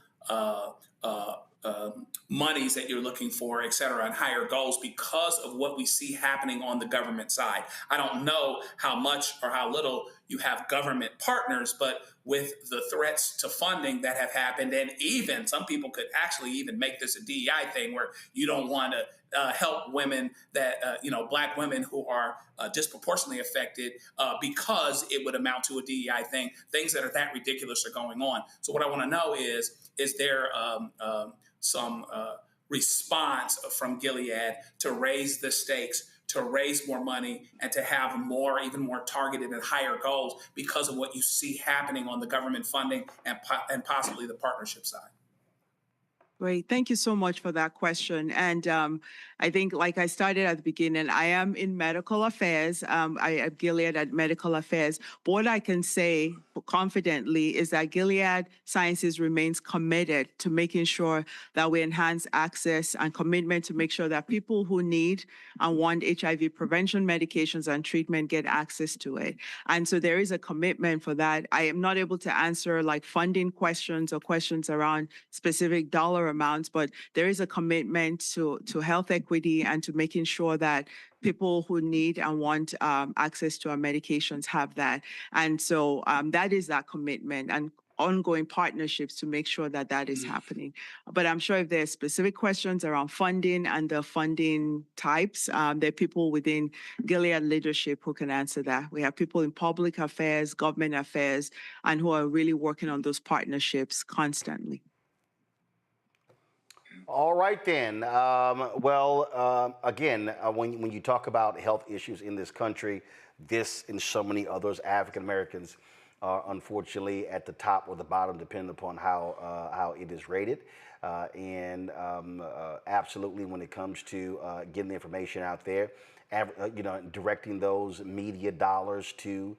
monies that you're looking for, et cetera, and higher goals because of what we see happening on the government side? I don't know how much or how little you have government partners, but with the threats to funding that have happened, and even some people could actually even make this a DEI thing where you don't want to help women that, Black women who are disproportionately affected because it would amount to a DEI thing. Things that are that ridiculous are going on. So what I want to know is there some response from Gilead to raise the stakes, to raise more money, and to have even more targeted and higher goals because of what you see happening on the government funding and possibly the partnership side? Great. Thank you so much for that question. And I think, like I started at the beginning, I am in medical affairs. I am Gilead at medical affairs. But what I can say confidently is that Gilead Sciences remains committed to making sure that we enhance access and commitment to make sure that people who need and want HIV prevention medications and treatment get access to it. And so there is a commitment for that. I am not able to answer like funding questions or questions around specific dollar amounts, but there is a commitment to health equity and to making sure that people who need and want access to our medications have that. And so that is that commitment and ongoing partnerships to make sure that that is happening. But I'm sure if there are specific questions around funding and the funding types, there are people within Gilead leadership who can answer that. We have people in public affairs, government affairs, and who are really working on those partnerships constantly. All right, then. Again, when you talk about health issues in this country, this and so many others, African Americans are unfortunately at the top or the bottom, depending upon how it is rated. Absolutely, when it comes to getting the information out there, directing those media dollars to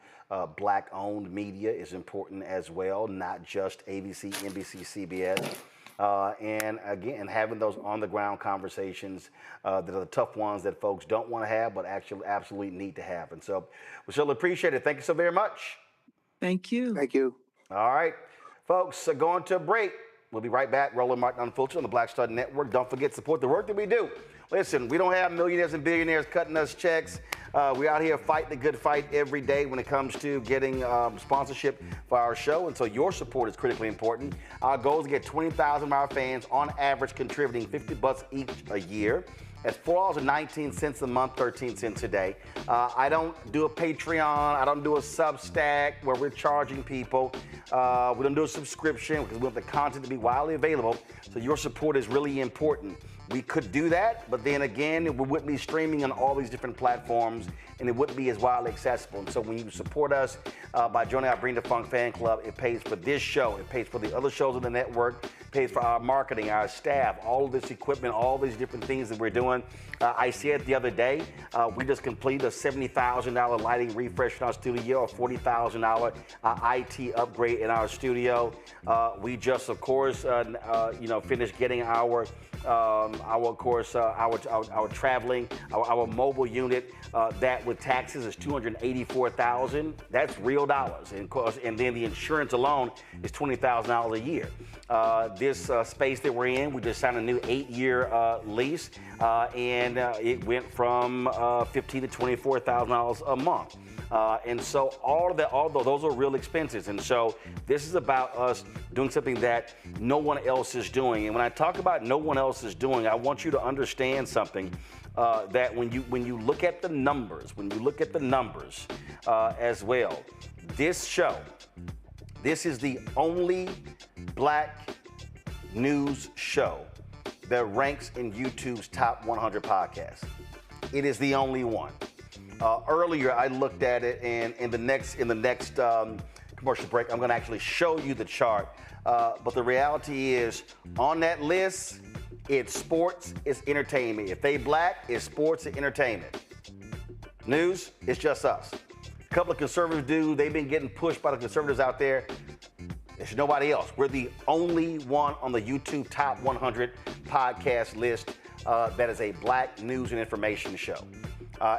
Black-owned media is important as well, not just ABC, NBC, CBS. And again, having those on-the-ground conversations that are the tough ones that folks don't want to have, but actually absolutely need to have. And so we still appreciate it. Thank you so very much. Thank you. Thank you. All right, folks, going to a break. We'll be right back. Roland Martin Unfiltered on the Black Star Network. Don't forget to support the work that we do. Listen, we don't have millionaires and billionaires cutting us checks. We're out here fighting the good fight every day when it comes to getting sponsorship for our show, and so your support is critically important. Our goal is to get 20,000 of our fans on average contributing $50 each a year. That's $4.19 a month, 13 cents a day. I don't do a Patreon. I don't do a Substack where we're charging people. We don't do a subscription because we want the content to be widely available. So your support is really important. we could do that, but then again, we wouldn't be streaming on all these different platforms, and it wouldn't be as widely accessible. And so when you support us by joining our Bring the Funk fan club, it pays for this show, it pays for the other shows on the network, pays for our marketing, our staff, all of this equipment, all these different things that we're doing. I said the other day, we just completed a $70,000 lighting refresh in our studio, a $40,000 IT upgrade in our studio. We just, of course, finished getting our traveling, our mobile unit. That with taxes is $284,000. That's real dollars, and then the insurance alone is $20,000 a year. This space that we're in, we just signed a new 8-year lease, and it went from $15,000 to $24,000 a month. And so all of that, although those are real expenses, and so this is about us doing something that no one else is doing. And when I talk about no one else is doing, I want you to understand something. That when you look at the numbers, as well, this show, this is the only black news show that ranks in YouTube's top 100 podcasts. It is the only one. Earlier, I looked at it, and in the next commercial break, I'm going to actually show you the chart. But the reality is, on that list, it's sports, it's entertainment. If they black, it's sports and entertainment. News, it's just us. A couple of conservative dudes, they've been getting pushed by the conservatives out there. There's nobody else. We're the only one on the YouTube Top 100 podcast list that is a black news and information show.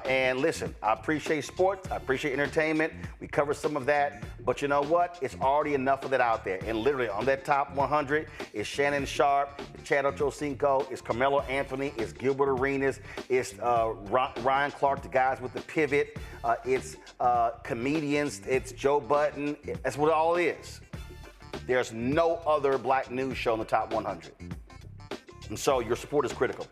And listen, I appreciate sports, I appreciate entertainment. We cover some of that, but you know what? It's already enough of that out there. And literally on that top 100 is Shannon Sharp, Chad Ochocinco, it's Carmelo Anthony, it's Gilbert Arenas, it's Ryan Clark, the guys with the pivot, it's comedians, it's Joe Budden. That's what it all is. There's no other black news show in the top 100. And so your support is critical.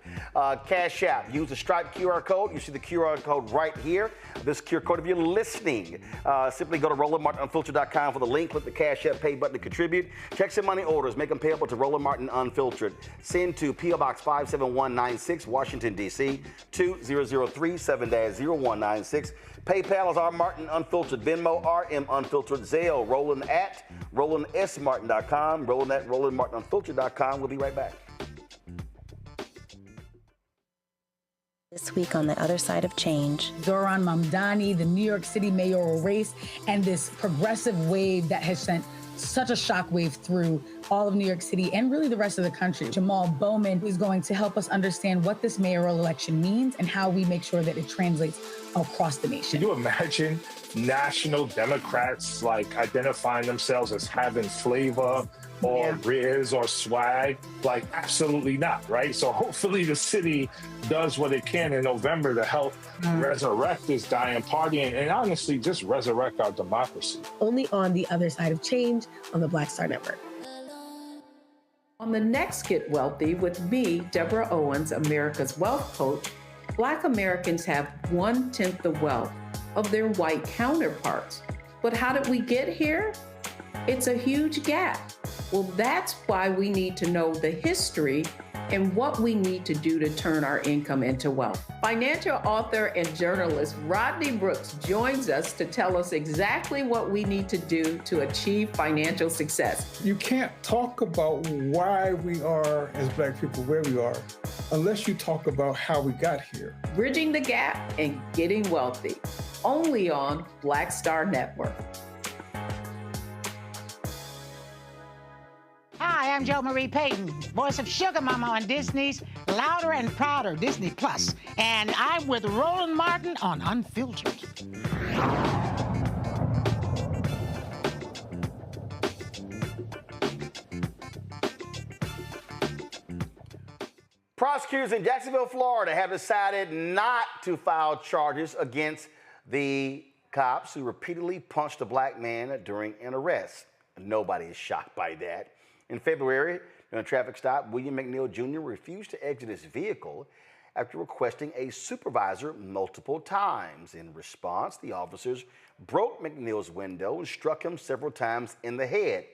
Cash App, use the Stripe QR code. You see the QR code right here. This QR code, if you're listening, simply go to RolandMartinUnfiltered.com for the link. Click the Cash App pay button to contribute. Checks and money orders, make them payable to Roland Martin Unfiltered. Send to P.O. Box 57196, Washington, D.C. 20037-0196. PayPal is R Martin Unfiltered. Venmo, RM Unfiltered. Zelle, Roland at RolandSMartin.com. Roland at RolandMartinUnfiltered.com. We'll be right back. This week on the other side of change, Zohran Mamdani, the New York City mayoral race, and this progressive wave that has sent such a shockwave through all of New York City and really the rest of the country. Jamal Bowman is going to help us understand what this mayoral election means and how we make sure that it translates across the nation. Can you imagine national Democrats like identifying themselves as having flavor or riz or swag? Like, absolutely not, right? So hopefully the city does what it can in November to help resurrect this dying party and honestly just resurrect our democracy. Only on the other side of change on the Black Star Network. On the next Get Wealthy with me, Deborah Owens, America's Wealth Coach, Black Americans have 1/10 the wealth of their white counterparts. But how did we get here? It's a huge gap. Well, that's why we need to know the history and what we need to do to turn our income into wealth. Financial author and journalist Rodney Brooks joins us to tell us exactly what we need to do to achieve financial success. You can't talk about why we are, as Black people, where we are, unless you talk about how we got here. Bridging the Gap and Getting Wealthy, only on Black Star Network. Hi, I'm Jo Marie Payton, voice of Sugar Mama on Disney's Louder and Prouder Disney Plus, and I'm with Roland Martin on Unfiltered. Prosecutors in Jacksonville, Florida have decided not to file charges against the cops who repeatedly punched a black man during an arrest. Nobody is shocked by that. In February, during a traffic stop, William McNeil Jr. refused to exit his vehicle after requesting a supervisor multiple times. In response, the officers broke McNeil's window and struck him several times in the head.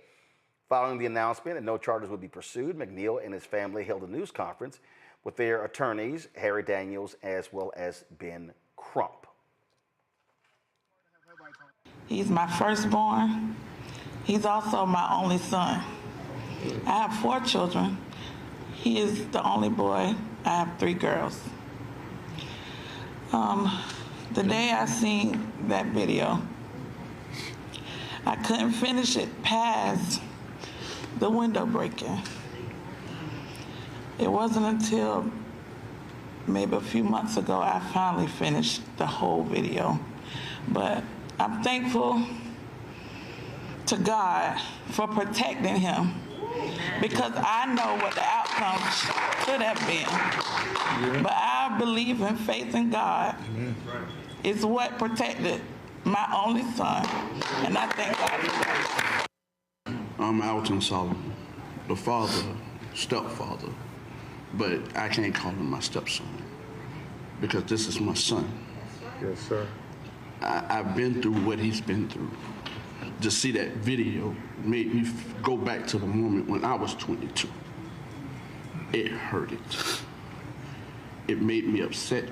Following the announcement that no charges would be pursued, McNeil and his family held a news conference with their attorneys, Harry Daniels, as well as Ben Crump. He's my firstborn. He's also my only son. I have 4 children. He is the only boy. I have 3 girls. The day I seen that video, I couldn't finish it past the window breaking. It wasn't until maybe a few months ago I finally finished the whole video. But I'm thankful to God for protecting him, because I know what the outcome could have been. But I believe in faith in God. It's what protected my only son, and I thank God for that. I'm Alton Solomon, the father, stepfather, but I can't call him my stepson because this is my son. Yes, sir. I've been through what he's been through. To see that video made me go back to the moment when I was 22. It hurted. It made me upset.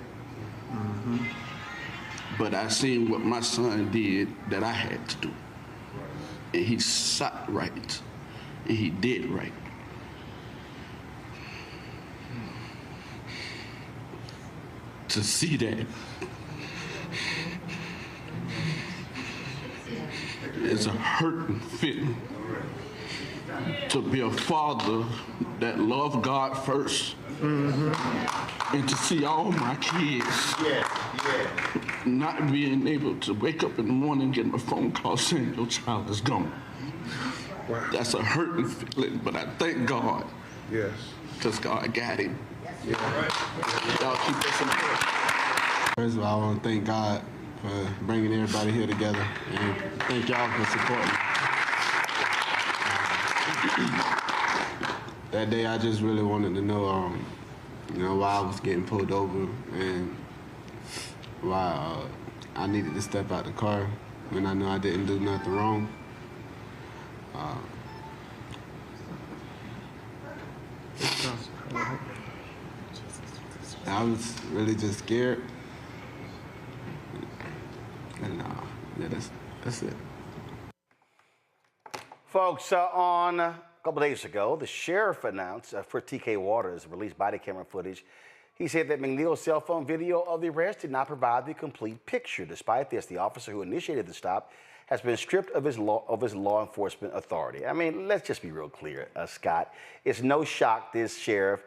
But I seen what my son did that I had to do. And he sat right, and he did right. To see that, it's a hurting feeling to be a father that loved God first, and to see all my kids not being able to wake up in the morning and get a phone call saying your child is gone. Wow. That's a hurting feeling, but I thank God. Yes. Because God got him. Yeah. Y'all keep us in prayer. First of all, I want to thank God for bringing everybody here together, and thank y'all for supporting. That day, I just really wanted to know, why I was getting pulled over and why I needed to step out the car when I knew I didn't do nothing wrong. I was really just scared. And that's it. Folks, on a couple days ago, the sheriff announced for TK Waters released body camera footage. He said that McNeil's cell phone video of the arrest did not provide the complete picture. Despite this, the officer who initiated the stop has been stripped of his law enforcement authority. I mean, let's just be real clear, Scott. It's no shock this sheriff,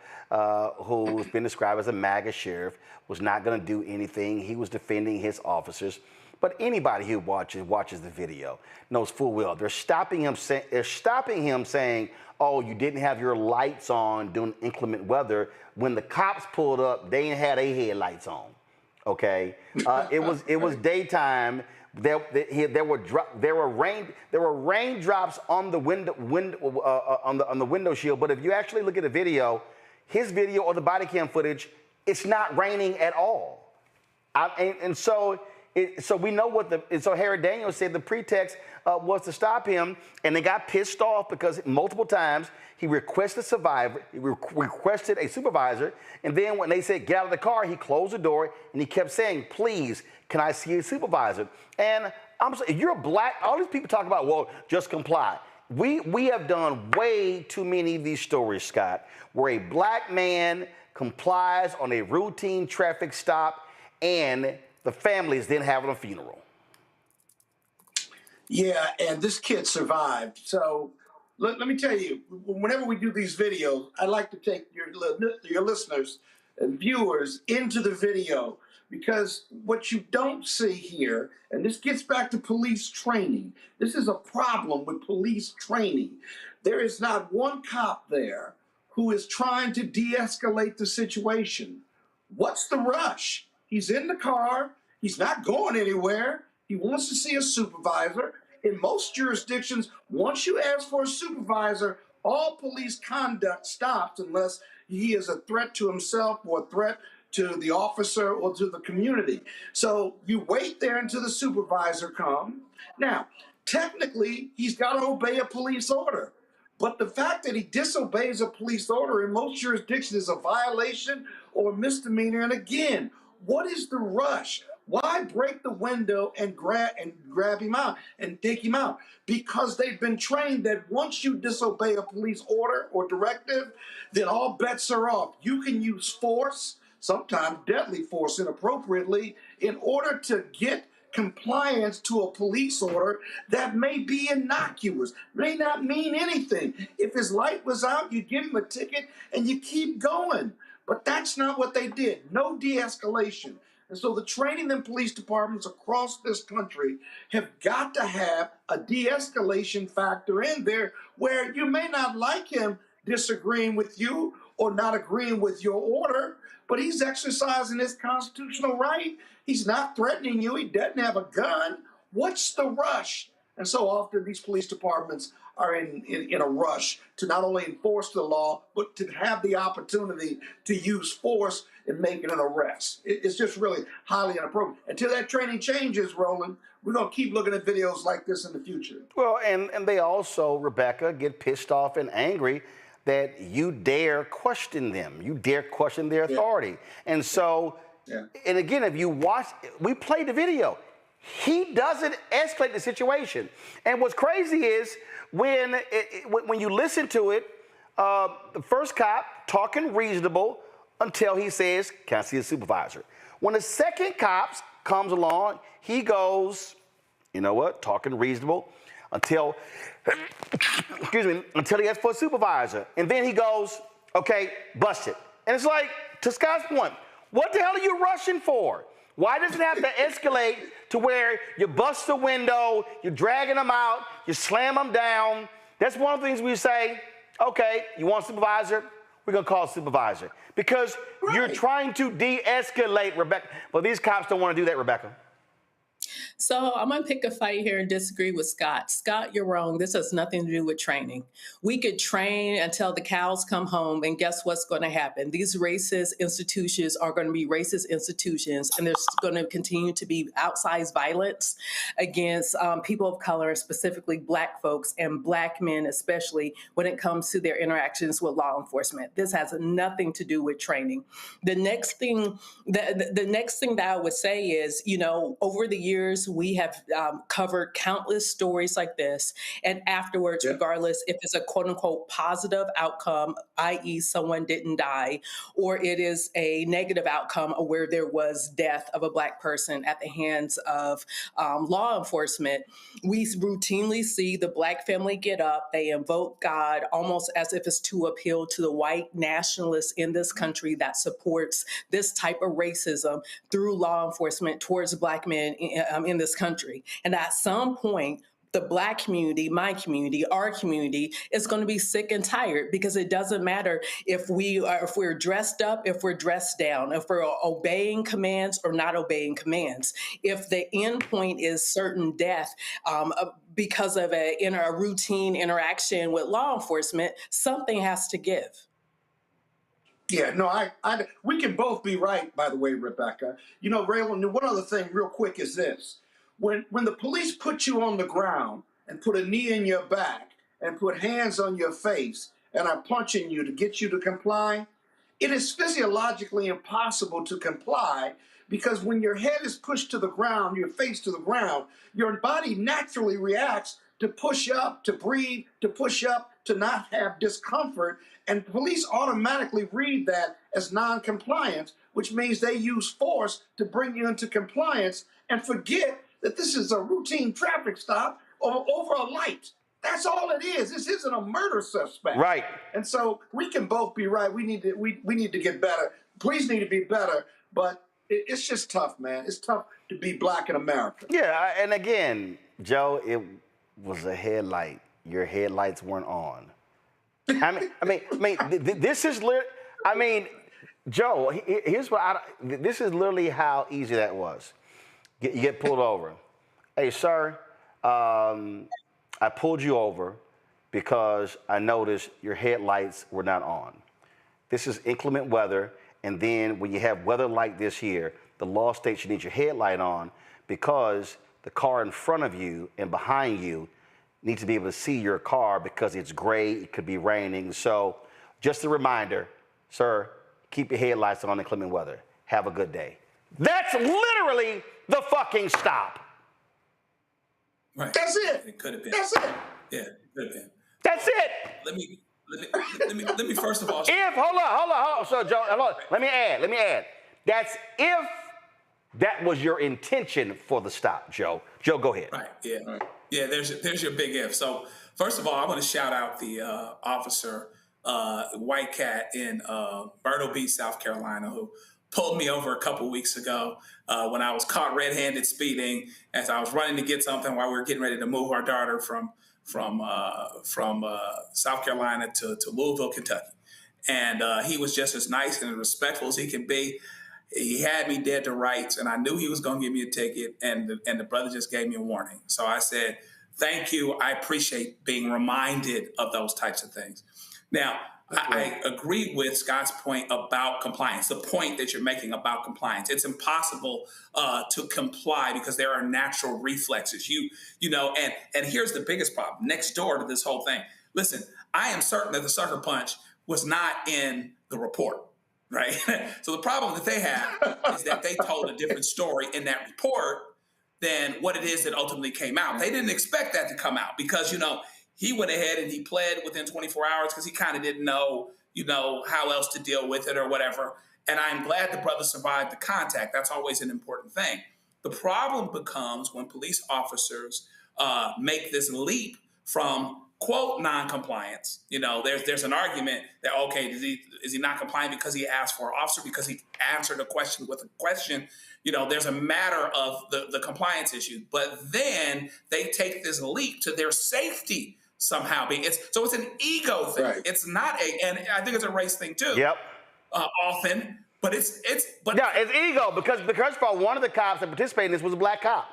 who's been described as a MAGA sheriff, was not going to do anything. He was defending his officers. But anybody who watches the video knows full well they're stopping him saying, "Oh, you didn't have your lights on during inclement weather." When the cops pulled up, they ain't had their headlights on. Okay, it was daytime. There were raindrops on the on the window shield. But if you actually look at the video, his video or the body cam footage, it's not raining at all. So we know so Harry Daniels said the pretext was to stop him, and they got pissed off because multiple times he requested a supervisor, and then when they said get out of the car, he closed the door and he kept saying, "Please, can I see a supervisor?" And I'm saying, if you're a black, all these people talk about, well, just comply. We have done way too many of these stories, Scott, where a black man complies on a routine traffic stop and the family is then having a funeral. Yeah, and this kid survived. So let me tell you, whenever we do these videos, I like to take your listeners and viewers into the video, because what you don't see here, and this gets back to police training, this is a problem with police training. There is not one cop there who is trying to de-escalate the situation. What's the rush? He's in the car. He's not going anywhere. He wants to see a supervisor. In most jurisdictions, once you ask for a supervisor, all police conduct stops unless he is a threat to himself or a threat to the officer or to the community. So you wait there until the supervisor comes. Now, technically, he's got to obey a police order. But the fact that he disobeys a police order in most jurisdictions is a violation or a misdemeanor. And again, what is the rush? Why break the window and grab him out and take him out? Because they've been trained that once you disobey a police order or directive, then all bets are off. You can use force, sometimes deadly force inappropriately, in order to get compliance to a police order that may be innocuous, may not mean anything. If his light was out, you give him a ticket and you keep going. But that's not what they did. No de-escalation. And so the training in police departments across this country have got to have a de-escalation factor in there where you may not like him disagreeing with you or not agreeing with your order, but he's exercising his constitutional right. He's not threatening you. He doesn't have a gun. What's the rush? And so often these police departments are in a rush to not only enforce the law, but to have the opportunity to use force in making an arrest. It's just really highly inappropriate. Until that training changes, Roland, we're going to keep looking at videos like this in the future. Well, and they also, Rebecca, get pissed off and angry that you dare question them. You dare question their authority. And so, and again, if you watch, we played the video. He doesn't escalate the situation. And what's crazy is when you listen to it, the first cop talking reasonable until he says, "Can I see a supervisor?" When the second cop comes along, he goes, "You know what? Talking reasonable until, excuse me, until he asks for a supervisor." And then he goes, "Okay, bust it." And it's like, to Scott's point, what the hell are you rushing for? Why does it have to escalate to where you bust the window, you're dragging them out, you slam them down? That's one of the things we say, okay, you want a supervisor? We're going to call a supervisor. Because you're trying to de-escalate, Rebecca. But these cops don't want to do that, Rebecca. So I'm going to pick a fight here and disagree with Scott. Scott, you're wrong. This has nothing to do with training. We could train until the cows come home, and guess what's going to happen? These racist institutions are going to be racist institutions, and there's going to continue to be outsized violence against people of color, specifically Black folks and Black men, especially when it comes to their interactions with law enforcement. This has nothing to do with training. The next thing that I would say is, you know, over the years, we have covered countless stories like this. And afterwards, regardless if it's a quote unquote positive outcome, i.e. someone didn't die, or it is a negative outcome where there was death of a Black person at the hands of law enforcement, we routinely see the Black family get up, they invoke God almost as if it's to appeal to the white nationalists in this country that supports this type of racism through law enforcement towards Black men in this country. And at some point, the Black community, my community, our community is going to be sick and tired, because it doesn't matter if we're dressed up, if we're dressed down, if we're obeying commands or not obeying commands. If the end point is certain death because of a routine interaction with law enforcement, something has to give. Yeah, no, we can both be right, by the way, Rebecca. You know, Roland, one other thing real quick is this. When the police put you on the ground and put a knee in your back and put hands on your face and are punching you to get you to comply, it is physiologically impossible to comply, because when your head is pushed to the ground, your face to the ground, your body naturally reacts to push up, to breathe, to push up, to not have discomfort. And police automatically read that as non-compliance, which means they use force to bring you into compliance and forget that this is a routine traffic stop over a light. That's all it is. This isn't a murder suspect. Right. And so we can both be right. We need to get better. Police need to be better, but it's just tough, man. It's tough to be Black in America. Yeah, and again, Joe, it was a headlight. Your headlights weren't on. I mean, this is Joe, here's what this is literally how easy that was. You get pulled over. Hey, sir, I pulled you over because I noticed your headlights were not on. This is inclement weather, and then when you have weather like this here, the law states you need your headlight on because the car in front of you and behind you need to be able to see your car because it's gray, it could be raining. So just a reminder, sir, keep your headlights on in inclement weather. Have a good day. That's literally the fucking stop. Right. That's it. It could have been. That's it. Yeah, it could have been. That's it. Let me first of all. Hold on. So, Joe, hold on. Let me add. That's if that was your intention for the stop, Joe. Joe, go ahead. Right. Yeah. Right. Yeah. There's your big if. So, first of all, I want to shout out the officer, white cat in Myrtle Beach, South Carolina, who pulled me over a couple weeks ago when I was caught red-handed speeding as I was running to get something while we were getting ready to move our daughter from South Carolina to Louisville, Kentucky. And he was just as nice and as respectful as he can be. He had me dead to rights, and I knew he was going to give me a ticket, and the brother just gave me a warning. So I said, thank you. I appreciate being reminded of those types of things. Now, I agree with Scott's point about compliance, the point that you're making about compliance. It's impossible to comply because there are natural reflexes. You know, and here's the biggest problem next door to this whole thing. Listen, I am certain that the sucker punch was not in the report, right? So the problem that they have is that they told a different story in that report than what it is that ultimately came out. They didn't expect that to come out because, you know, he went ahead and he pled within 24 hours because he kind of didn't know, you know, how else to deal with it or whatever. And I'm glad the brother survived the contact. That's always an important thing. The problem becomes when police officers make this leap from, quote, non-compliance. You know, there's an argument that, okay, is he not compliant because he asked for an officer, because he answered a question with a question? You know, there's a matter of the compliance issue. But then they take this leap to their safety somehow it's an ego thing. Right. It's not and I think it's a race thing too. Yep. Often, but it's ego because for one of the cops that participated in this was a black cop.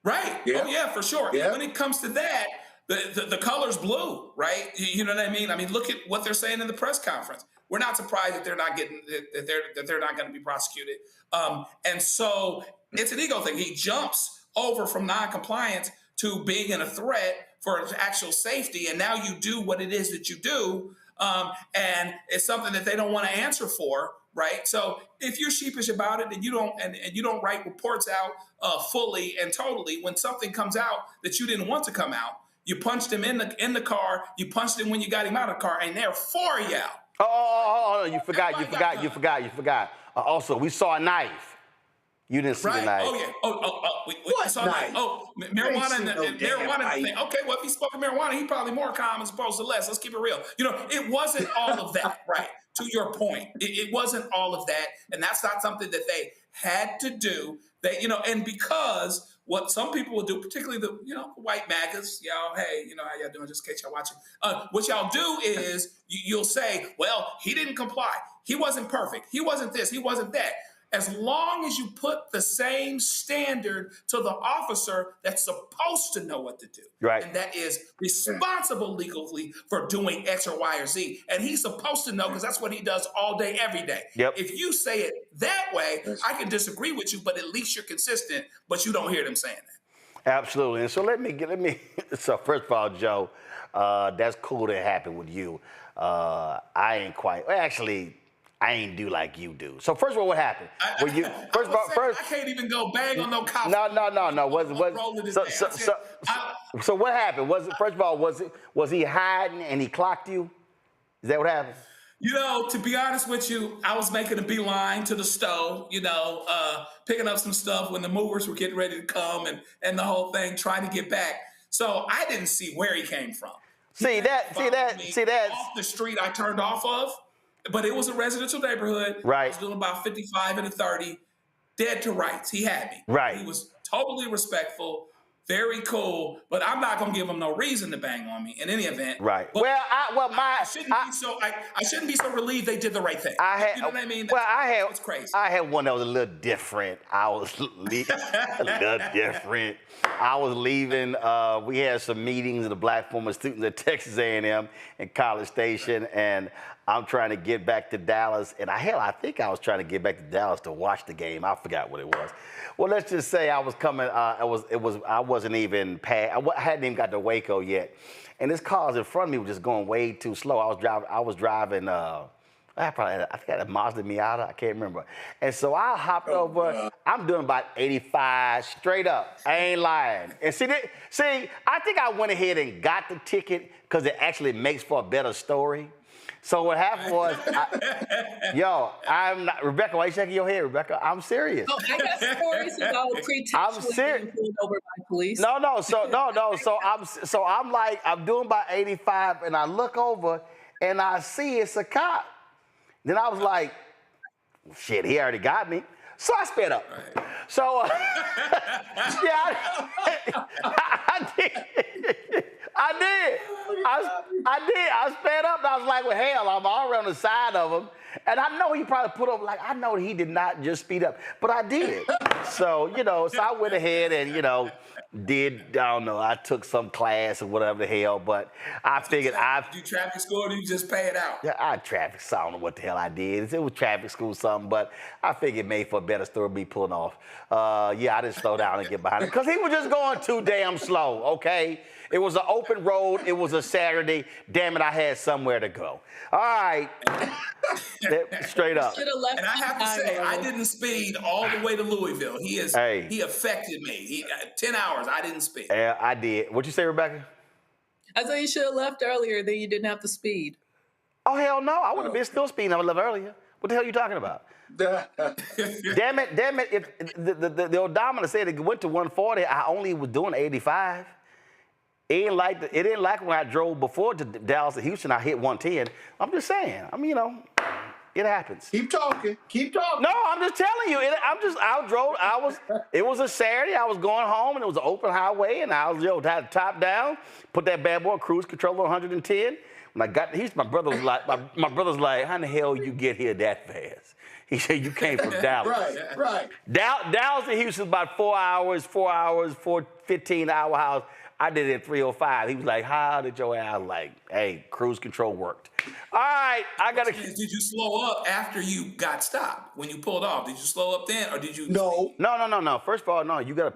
Right. Yeah. Oh yeah, for sure. Yeah. When it comes to that, the color's blue, right? You know what I mean? I mean, look at what they're saying in the press conference. We're not surprised that they're not getting that they're not going to be prosecuted. And so it's an ego thing. He jumps over from non-compliance to being in a threat for actual safety, and now you do what it is that you do, and it's something that they don't want to answer for, right? So if you're sheepish about it and you don't write reports out fully and totally, when something comes out that you didn't want to come out, you punched him in the car, you punched him when you got him out of the car, and they're for you. Oh, you forgot. Also, we saw a knife. You didn't see the knife. Oh, yeah. We saw knife? Marijuana and marijuana thing. Okay, well, if he spoke of marijuana, he probably more calm as opposed to less. Let's keep it real. You know, it wasn't all of that, right? To your point, it wasn't all of that. And that's not something that they had to do. They, you know, and because what some people will do, particularly the, you know, white MAGAs, y'all, hey, you know, how y'all doing, just in case y'all watching. What y'all do is you'll say, well, he didn't comply. He wasn't perfect. He wasn't this. He wasn't that. As long as you put the same standard to the officer that's supposed to know what to do. Right. And that is responsible legally for doing X or Y or Z. And he's supposed to know because that's what he does all day, every day. Yep. If you say it that way, I can disagree with you, but at least you're consistent, but you don't hear them saying that. Absolutely. And so let me, so first of all, Joe, that's cool that happened with you. I ain't do like you do. So first of all, what happened? I can't even go bang on no cop. No. So what happened? Was he hiding and he clocked you? Is that what happened? You know, to be honest with you, I was making a beeline to the stove, you know, picking up some stuff when the movers were getting ready to come and the whole thing, trying to get back. So I didn't see where he came from. See that. Off the street I turned off of. But it was a residential neighborhood. Right. I was doing about 55 and a 30, dead to rights. He had me. Right. He was totally respectful, very cool, but I'm not going to give him no reason to bang on me in any event. Right. But I shouldn't be so relieved they did the right thing. You know what I mean? It's crazy. I had one that was a little different. I was a little different. I was leaving. We had some meetings of the black former students at Texas A&M in College Station, and I'm trying to get back to Dallas, and I think I was trying to get back to Dallas to watch the game. I forgot what it was. Well, let's just say I was coming. I wasn't even past. I hadn't even got to Waco yet, and this car in front of me was just going way too slow. I was driving. I think I had a Mazda Miata. I can't remember. And so I hopped over. I'm doing about 85 straight up. I ain't lying. And see, I think I went ahead and got the ticket because it actually makes for a better story. So what happened was, I'm not, Rebecca, why are you shaking your head, Rebecca? I'm serious. Oh, I got stories about pretextually being pulled over by police. No. So I'm like, I'm doing about 85, and I look over, and I see it's a cop. Then I was like, shit, he already got me. So I sped up. Right. So, I did. I sped up, and I was like, well, hell, I'm already on the side of him. And I know he probably put over, like, I know he did not just speed up, but I did. So, so I went ahead and, I took some class or whatever the hell, but I figured do traffic school or do you just pay it out? Yeah, I don't know what the hell I did. It was traffic school something, but I figured it made for a better story me pulling off. I didn't slow down and get behind him because he was just going too damn slow, okay? It was an open road. It was a Saturday. Damn it, I had somewhere to go. All right. Straight up. And I have to say, I didn't speed all the way to Louisville. He affected me. 10 hours, I didn't speed. Yeah, I did. What'd you say, Rebecca? I thought you should have left earlier, then you didn't have to speed. Oh, hell no. I would have been still speeding. I would have left earlier. What the hell are you talking about? Damn it. If the odometer said it went to 140, I only was doing 85. It didn't like when I drove before to Dallas to Houston, I hit 110. I'm just saying. It happens. Keep talking. No, I'm just telling you. It was a Saturday. I was going home, and it was an open highway, and I was, had the top down, put that bad boy cruise control on 110. When I got to Houston, my brother was like, how in the hell you get here that fast? He said, you came from Dallas. Right. Dallas to Houston is about 4 hours, 15-hour house. I did it in 3:05. He was like, how did your ass? Like, hey, cruise control worked. All right, Did you slow up after you got stopped? When you pulled off, did you slow up then, or did you? No. First of all, no. You gotta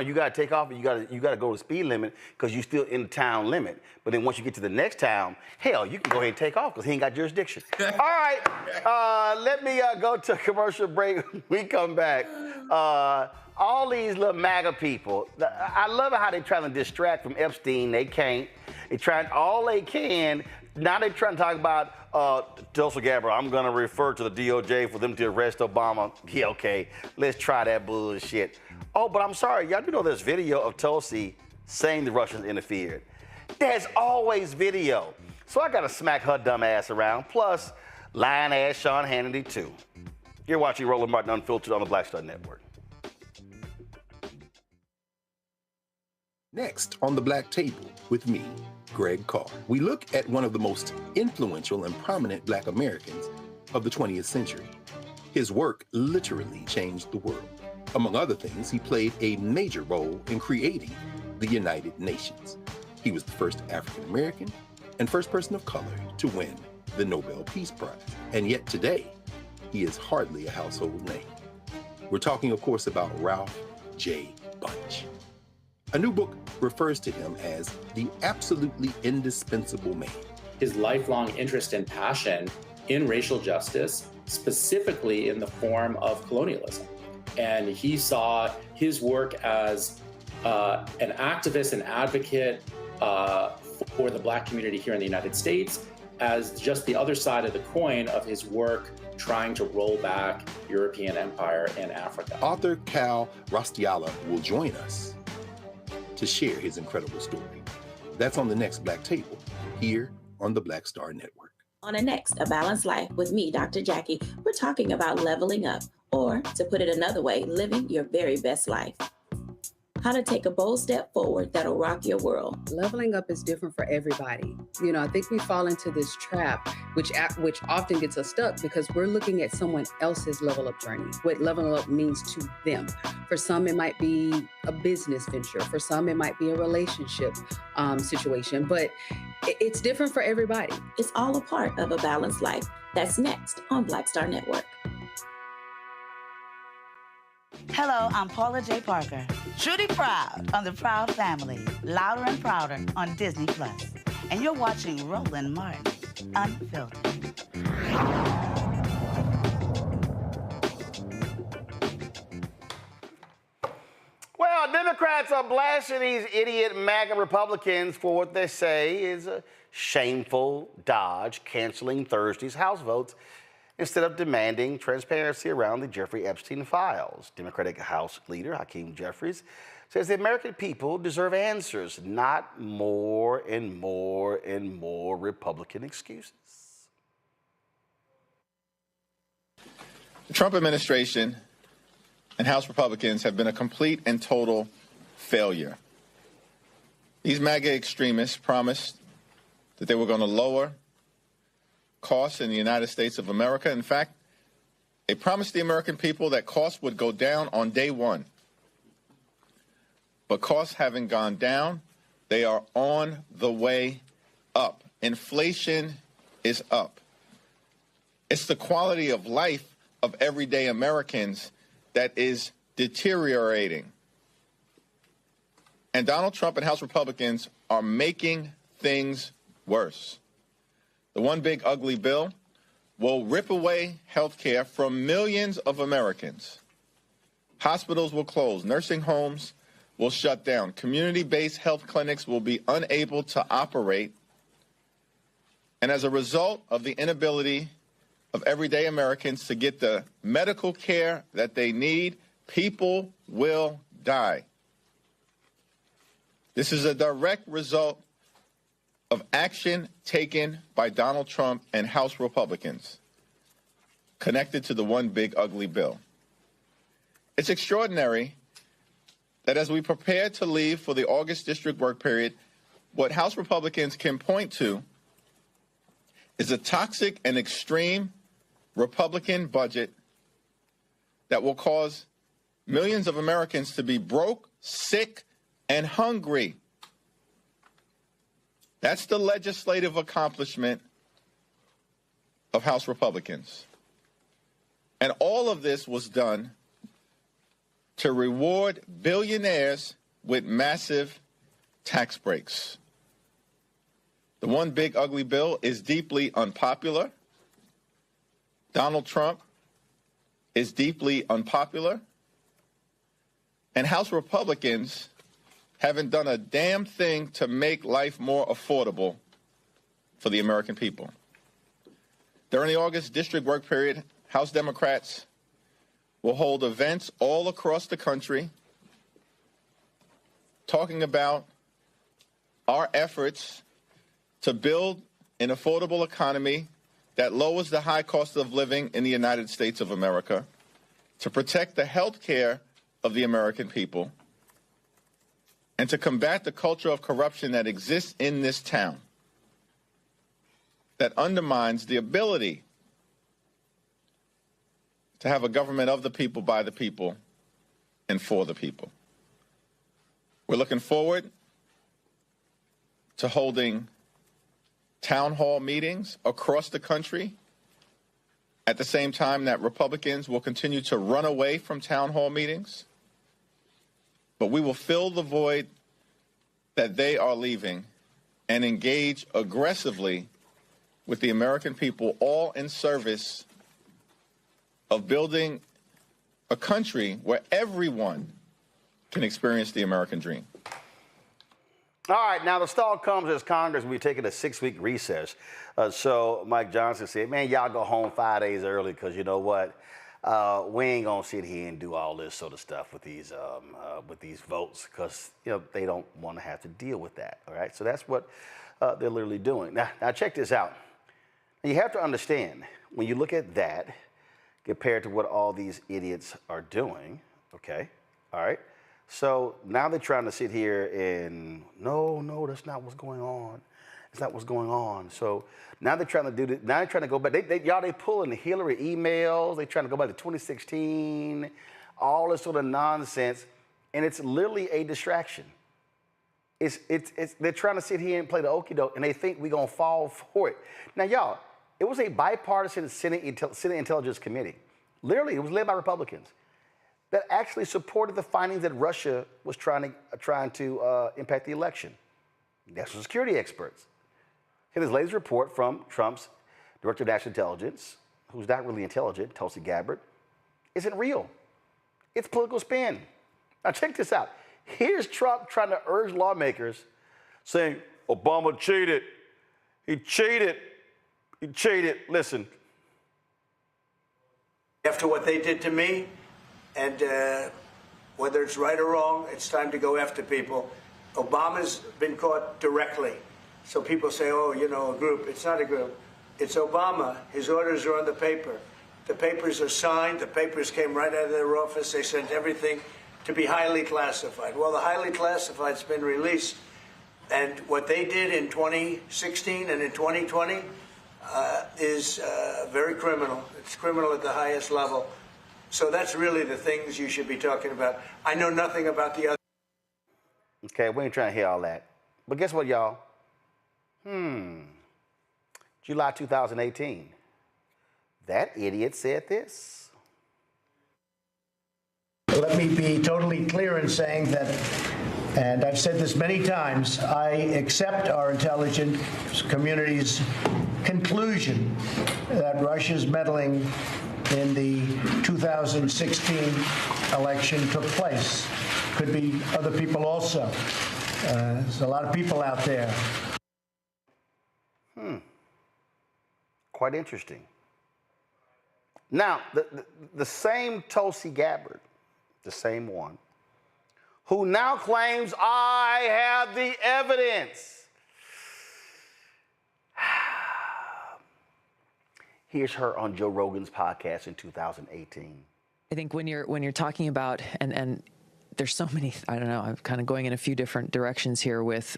you gotta take off, and you gotta go to the speed limit because you're still in the town limit. But then once you get to the next town, hell, you can go ahead and take off because he ain't got jurisdiction. All right, let me go to a commercial break. We come back. All these little MAGA people, I love how they trying to distract from Epstein. They can't. They trying all they can. Now they're trying to talk about Tulsi Gabbard. I'm going to refer to the DOJ for them to arrest Obama. Yeah, okay. Let's try that bullshit. Oh, but I'm sorry. Y'all do know there's video of Tulsi saying the Russians interfered. There's always video. So I got to smack her dumb ass around. Plus, lying ass Sean Hannity, too. You're watching Roland Martin Unfiltered on the Black Star Network. Next on the Black Table with me, Greg Carr, we look at one of the most influential and prominent Black Americans of the 20th century. His work literally changed the world. Among other things, he played a major role in creating the United Nations. He was the first African American and first person of color to win the Nobel Peace Prize. And yet today, he is hardly a household name. We're talking, of course, about Ralph J. Bunche. A new book refers to him as the absolutely indispensable man. His lifelong interest and passion in racial justice, specifically in the form of colonialism. And he saw his work as an activist and advocate for the Black community here in the United States as just the other side of the coin of his work trying to roll back European empire in Africa. Author Cal Rostiala will join us to share his incredible story. That's on the next Black Table, here on the Black Star Network. On the next A Balanced Life with me, Dr. Jackie, we're talking about leveling up, or to put it another way, living your very best life. how to take a bold step forward that'll rock your world. Leveling up is different for everybody. You know, I think we fall into this trap, which often gets us stuck because we're looking at someone else's level up journey, what leveling up means to them. For some, it might be a business venture. For some, it might be a relationship situation, but it's different for everybody. It's all a part of a balanced life. That's next on Black Star Network. Hello, I'm Paula J. Parker. Truly proud of the Proud Family, Louder and Prouder on Disney+. And you're watching Roland Martin, Unfiltered. Well, Democrats are blasting these idiot MAGA Republicans for what they say is a shameful dodge, canceling Thursday's House votes instead of demanding transparency around the Jeffrey Epstein files. Democratic House Leader Hakeem Jeffries says the American people deserve answers, not more and more and more Republican excuses. The Trump administration and House Republicans have been a complete and total failure. These MAGA extremists promised that they were going to lower costs in the United States of America. In fact, they promised the American people that costs would go down on day one. But costs haven't gone down. They are on the way up. Inflation is up. It's the quality of life of everyday Americans that is deteriorating. And Donald Trump and House Republicans are making things worse. The one big ugly bill will rip away health care from millions of Americans. Hospitals will close. Nursing homes will shut down. Community-based health clinics will be unable to operate. And as a result of the inability of everyday Americans to get the medical care that they need, people will die. This is a direct result of action taken by Donald Trump and House Republicans connected to the one big ugly bill. It's extraordinary that as we prepare to leave for the August district work period, what House Republicans can point to is a toxic and extreme Republican budget that will cause millions of Americans to be broke, sick, and hungry. That's the legislative accomplishment of House Republicans. And all of this was done to reward billionaires with massive tax breaks. The one big ugly bill is deeply unpopular. Donald Trump is deeply unpopular. And House Republicans haven't done a damn thing to make life more affordable for the American people. During the August district work period, House Democrats will hold events all across the country talking about our efforts to build an affordable economy that lowers the high cost of living in the United States of America, to protect the health care of the American people, and to combat the culture of corruption that exists in this town that undermines the ability to have a government of the people, by the people, and for the people. We're looking forward to holding town hall meetings across the country at the same time that Republicans will continue to run away from town hall meetings. But we will fill the void that they are leaving and engage aggressively with the American people, all in service of building a country where everyone can experience the American dream. All right, now the stall comes as Congress will be taking a 6-week recess. So Mike Johnson said, man, y'all go home 5 days early because you know what? We ain't gonna sit here and do all this sort of stuff with these votes because you know they don't want to have to deal with that. All right, so that's what they're literally doing. Now check this out. You have to understand when you look at that compared to what all these idiots are doing. Okay, all right. So now they're trying to sit here and, no, that's not what's going on. It's not what's going on. So now they're trying to do this. Now they're trying to go back. They pulling the Hillary emails. They're trying to go back to 2016, all this sort of nonsense. And it's literally a distraction. They're trying to sit here and play the okie doke, and they think we're going to fall for it. Now, y'all, it was a bipartisan Senate Intelligence Committee. Literally, it was led by Republicans that actually supported the findings that Russia was trying to impact the election. National security experts. Here, this latest report from Trump's Director of National Intelligence, who's not really intelligent, Tulsi Gabbard, isn't real. It's political spin. Now, check this out. Here's Trump trying to urge lawmakers, saying, Obama cheated. He cheated. He cheated. Listen. After what they did to me, and whether it's right or wrong, it's time to go after people. Obama's been caught directly. So people say, oh, you know, a group. It's not a group. It's Obama. His orders are on the paper. The papers are signed. The papers came right out of their office. They sent everything to be highly classified. Well, the highly classified's been released. And what they did in 2016 and in 2020 is very criminal. It's criminal at the highest level. So that's really the things you should be talking about. I know nothing about the other. Okay, we ain't trying to hear all that. But guess what, y'all? July 2018. That idiot said this. Let me be totally clear in saying that, and I've said this many times, I accept our intelligence community's conclusion that Russia's meddling in the 2016 election took place. Could be other people also. There's a lot of people out there. Quite interesting. Now, the same Tulsi Gabbard, the same one, who now claims I have the evidence. Here's her on Joe Rogan's podcast in 2018. I think when you're talking about and there's so many, I don't know, I'm kind of going in a few different directions here with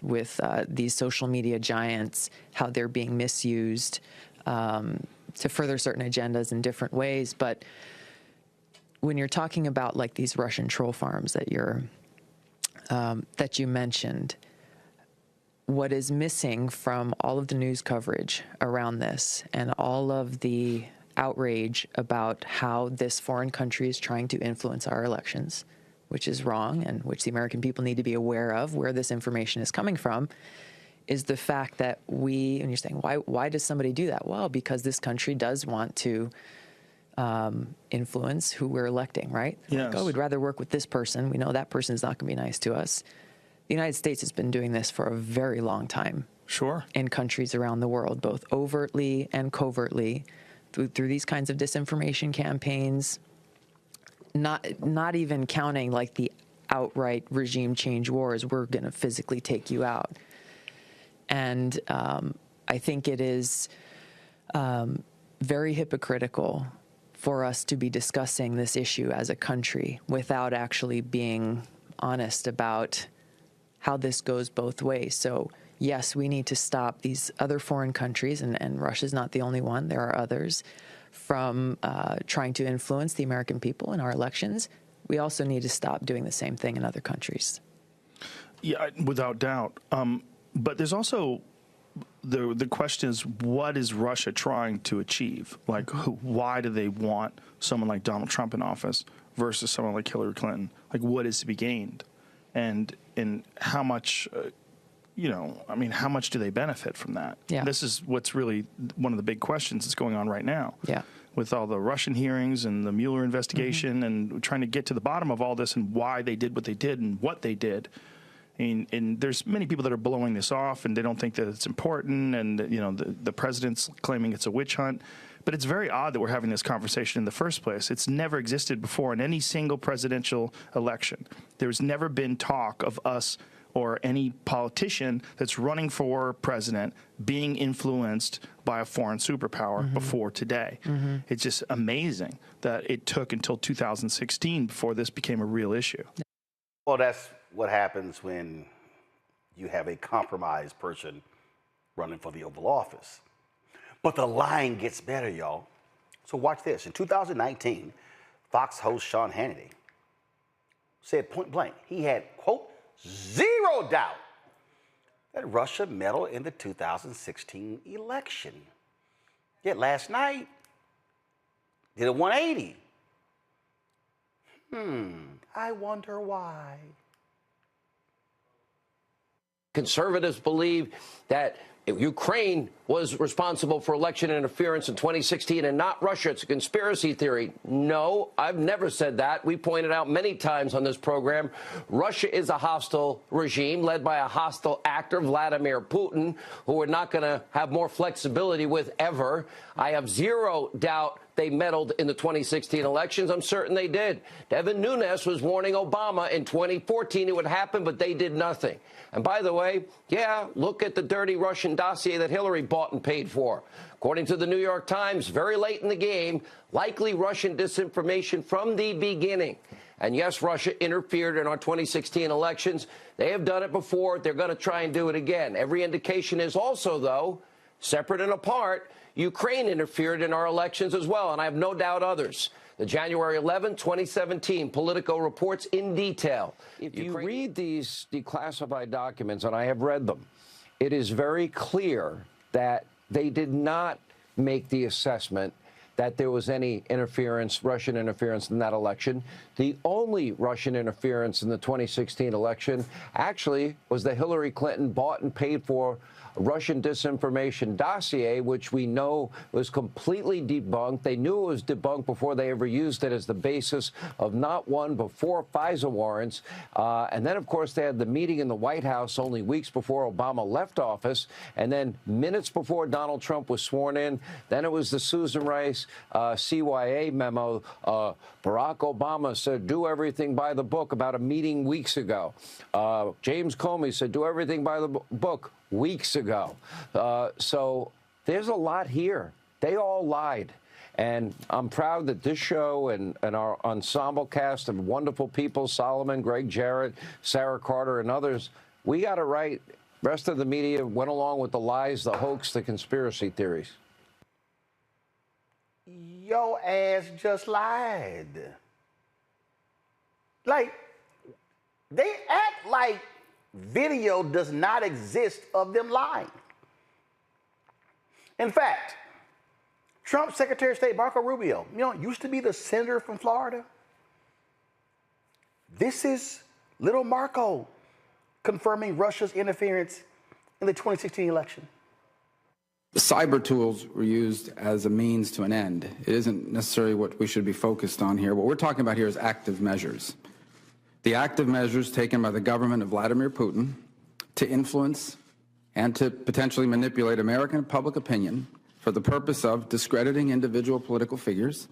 these social media giants, how they're being misused to further certain agendas in different ways. But when you're talking about like these Russian troll farms that you mentioned, what is missing from all of the news coverage around this and all of the outrage about how this foreign country is trying to influence our elections, which is wrong and which the American people need to be aware of where this information is coming from, is the fact that and you're saying, why does somebody do that? Well, because this country does want to influence who we're electing, right? Yes. Like, we'd rather work with this person. We know that person's not going to be nice to us. The United States has been doing this for a very long time. Sure. In countries around the world, both overtly and covertly, through these kinds of disinformation campaigns, not even counting like the outright regime change wars, we're going to physically take you out. And I think it is very hypocritical for us to be discussing this issue as a country without actually being honest about how this goes both ways. So yes, we need to stop these other foreign countries, and Russia's not the only one, there are others, from trying to influence the American people in our elections. We also need to stop doing the same thing in other countries. Yeah, without doubt. But there's also the question is, what is Russia trying to achieve? Like, why do they want someone like Donald Trump in office versus someone like Hillary Clinton? Like, what is to be gained? And how much, how much do they benefit from that? Yeah. This is what's really one of the big questions that's going on right now. Yeah. With all the Russian hearings and the Mueller investigation and trying to get to the bottom of all this and why they did what they did and what they did. And there's many people that are blowing this off and they don't think that it's important, and the president's claiming it's a witch hunt. But it's very odd that we're having this conversation in the first place. It's never existed before in any single presidential election. There's never been talk of us or any politician that's running for president being influenced by a foreign superpower before today. It's just amazing that it took until 2016 before this became a real issue. Well, that's what happens when you have a compromised person running for the Oval Office. But the lying gets better, y'all. So watch this. In 2019, Fox host Sean Hannity said point blank, he had, quote, zero doubt that Russia meddled in the 2016 election. Yet last night, did a 180. I wonder why. Conservatives believe that Ukraine was responsible for election interference in 2016 and not Russia. It's a conspiracy theory. No, I've never said that. We pointed out many times on this program, Russia is a hostile regime led by a hostile actor, Vladimir Putin, who we're not going to have more flexibility with ever. I have zero doubt they meddled in the 2016 elections. I'm certain they did. Devin Nunes was warning Obama in 2014 it would happen, but they did nothing. And by the way, yeah, look at the dirty Russian dossier that Hillary bought and paid for. According to the New York Times, very late in the game, likely Russian disinformation from the beginning. And yes, Russia interfered in our 2016 elections. They have done it before. They're going to try and do it again. Every indication is also, though, separate and apart, Ukraine interfered in our elections as well, and I have no doubt others. The January 11, 2017 Politico reports in detail. If you read these declassified documents, and I have read them, it is very clear that they did not make the assessment that there was any interference, Russian interference in that election. The only Russian interference in the 2016 election actually was the Hillary Clinton bought and paid for Russian disinformation dossier, which we know was completely debunked. They knew it was debunked before they ever used it as the basis of not one but four FISA warrants. And then, of course, they had the meeting in the White House only weeks before Obama left office. And then minutes before Donald Trump was sworn in, then it was the Susan Rice CYA memo. Barack Obama said, do everything by the book about a meeting weeks ago. James Comey said, do everything by the book weeks ago. So there's a lot here. They all lied. And I'm proud that this show and our ensemble cast of wonderful people, Solomon, Greg Jarrett, Sarah Carter, and others, we got it right. Rest of the media went along with the lies, the hoax, the conspiracy theories. Your ass just lied. Like, they act like video does not exist of them lying. In fact, Trump's Secretary of State, Marco Rubio, used to be the senator from Florida. This is little Marco confirming Russia's interference in the 2016 election. The cyber tools were used as a means to an end. It isn't necessarily what we should be focused on here. What we're talking about here is active measures. The active measures taken by the government of Vladimir Putin to influence and to potentially manipulate American public opinion for the purpose of discrediting individual political figures,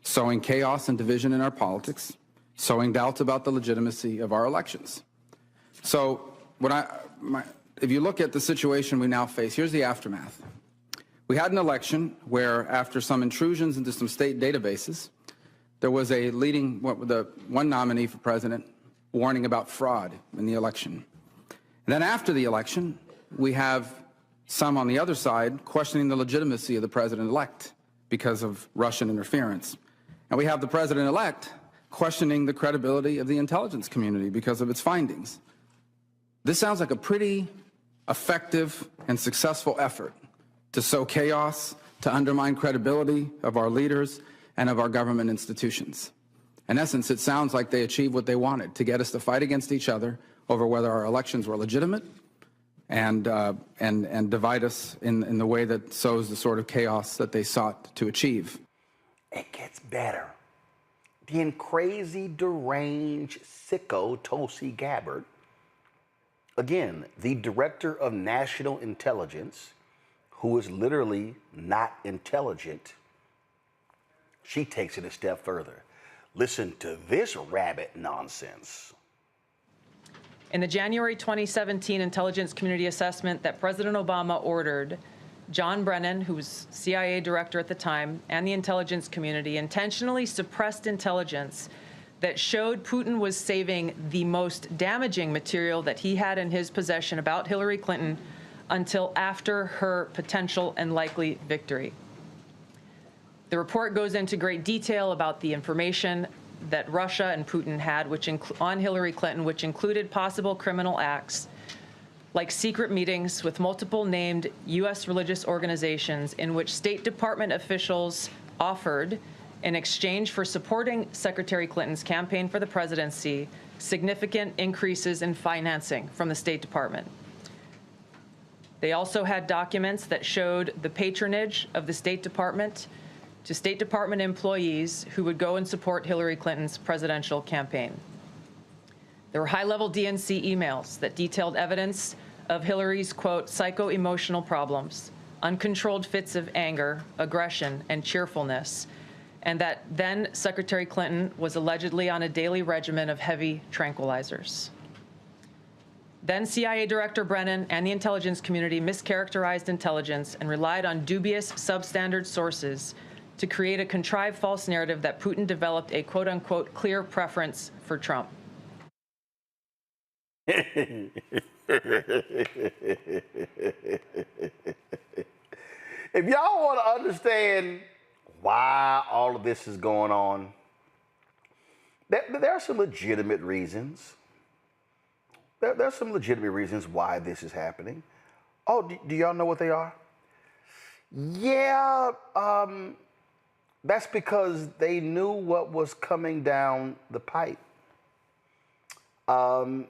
sowing chaos and division in our politics, sowing doubts about the legitimacy of our elections. So if you look at the situation we now face, here's the aftermath. We had an election where, after some intrusions into some state databases, there was a one nominee for president warning about fraud in the election. And then after the election, we have some on the other side questioning the legitimacy of the president-elect because of Russian interference. And we have the president-elect questioning the credibility of the intelligence community because of its findings. This sounds like a pretty effective and successful effort to sow chaos, to undermine credibility of our leaders and of our government institutions. In essence, it sounds like they achieved what they wanted, to get us to fight against each other over whether our elections were legitimate and divide us in the way that sows the sort of chaos that they sought to achieve. It gets better. The crazy, deranged, sicko Tulsi Gabbard, again, the director of national intelligence, who is literally not intelligent, she takes it a step further. Listen to this rabbit nonsense. In the January 2017 intelligence community assessment that President Obama ordered, John Brennan, who was CIA director at the time, and the intelligence community intentionally suppressed intelligence that showed Putin was saving the most damaging material that he had in his possession about Hillary Clinton until after her potential and likely victory. The report goes into great detail about the information that Russia and Putin had on Hillary Clinton, which included possible criminal acts like secret meetings with multiple named U.S. religious organizations in which State Department officials offered, in exchange for supporting Secretary Clinton's campaign for the presidency, significant increases in financing from the State Department. They also had documents that showed the patronage of the State Department to State Department employees who would go and support Hillary Clinton's presidential campaign. There were high-level DNC emails that detailed evidence of Hillary's, quote, psycho-emotional problems, uncontrolled fits of anger, aggression, and cheerfulness, and that then Secretary Clinton was allegedly on a daily regimen of heavy tranquilizers. Then CIA Director Brennan and the intelligence community mischaracterized intelligence and relied on dubious substandard sources to create a contrived false narrative that Putin developed a quote-unquote clear preference for Trump. If y'all want to understand why all of this is going on, there are some legitimate reasons. There are some legitimate reasons why this is happening. Oh, do y'all know what they are? Yeah, that's because they knew what was coming down the pipe.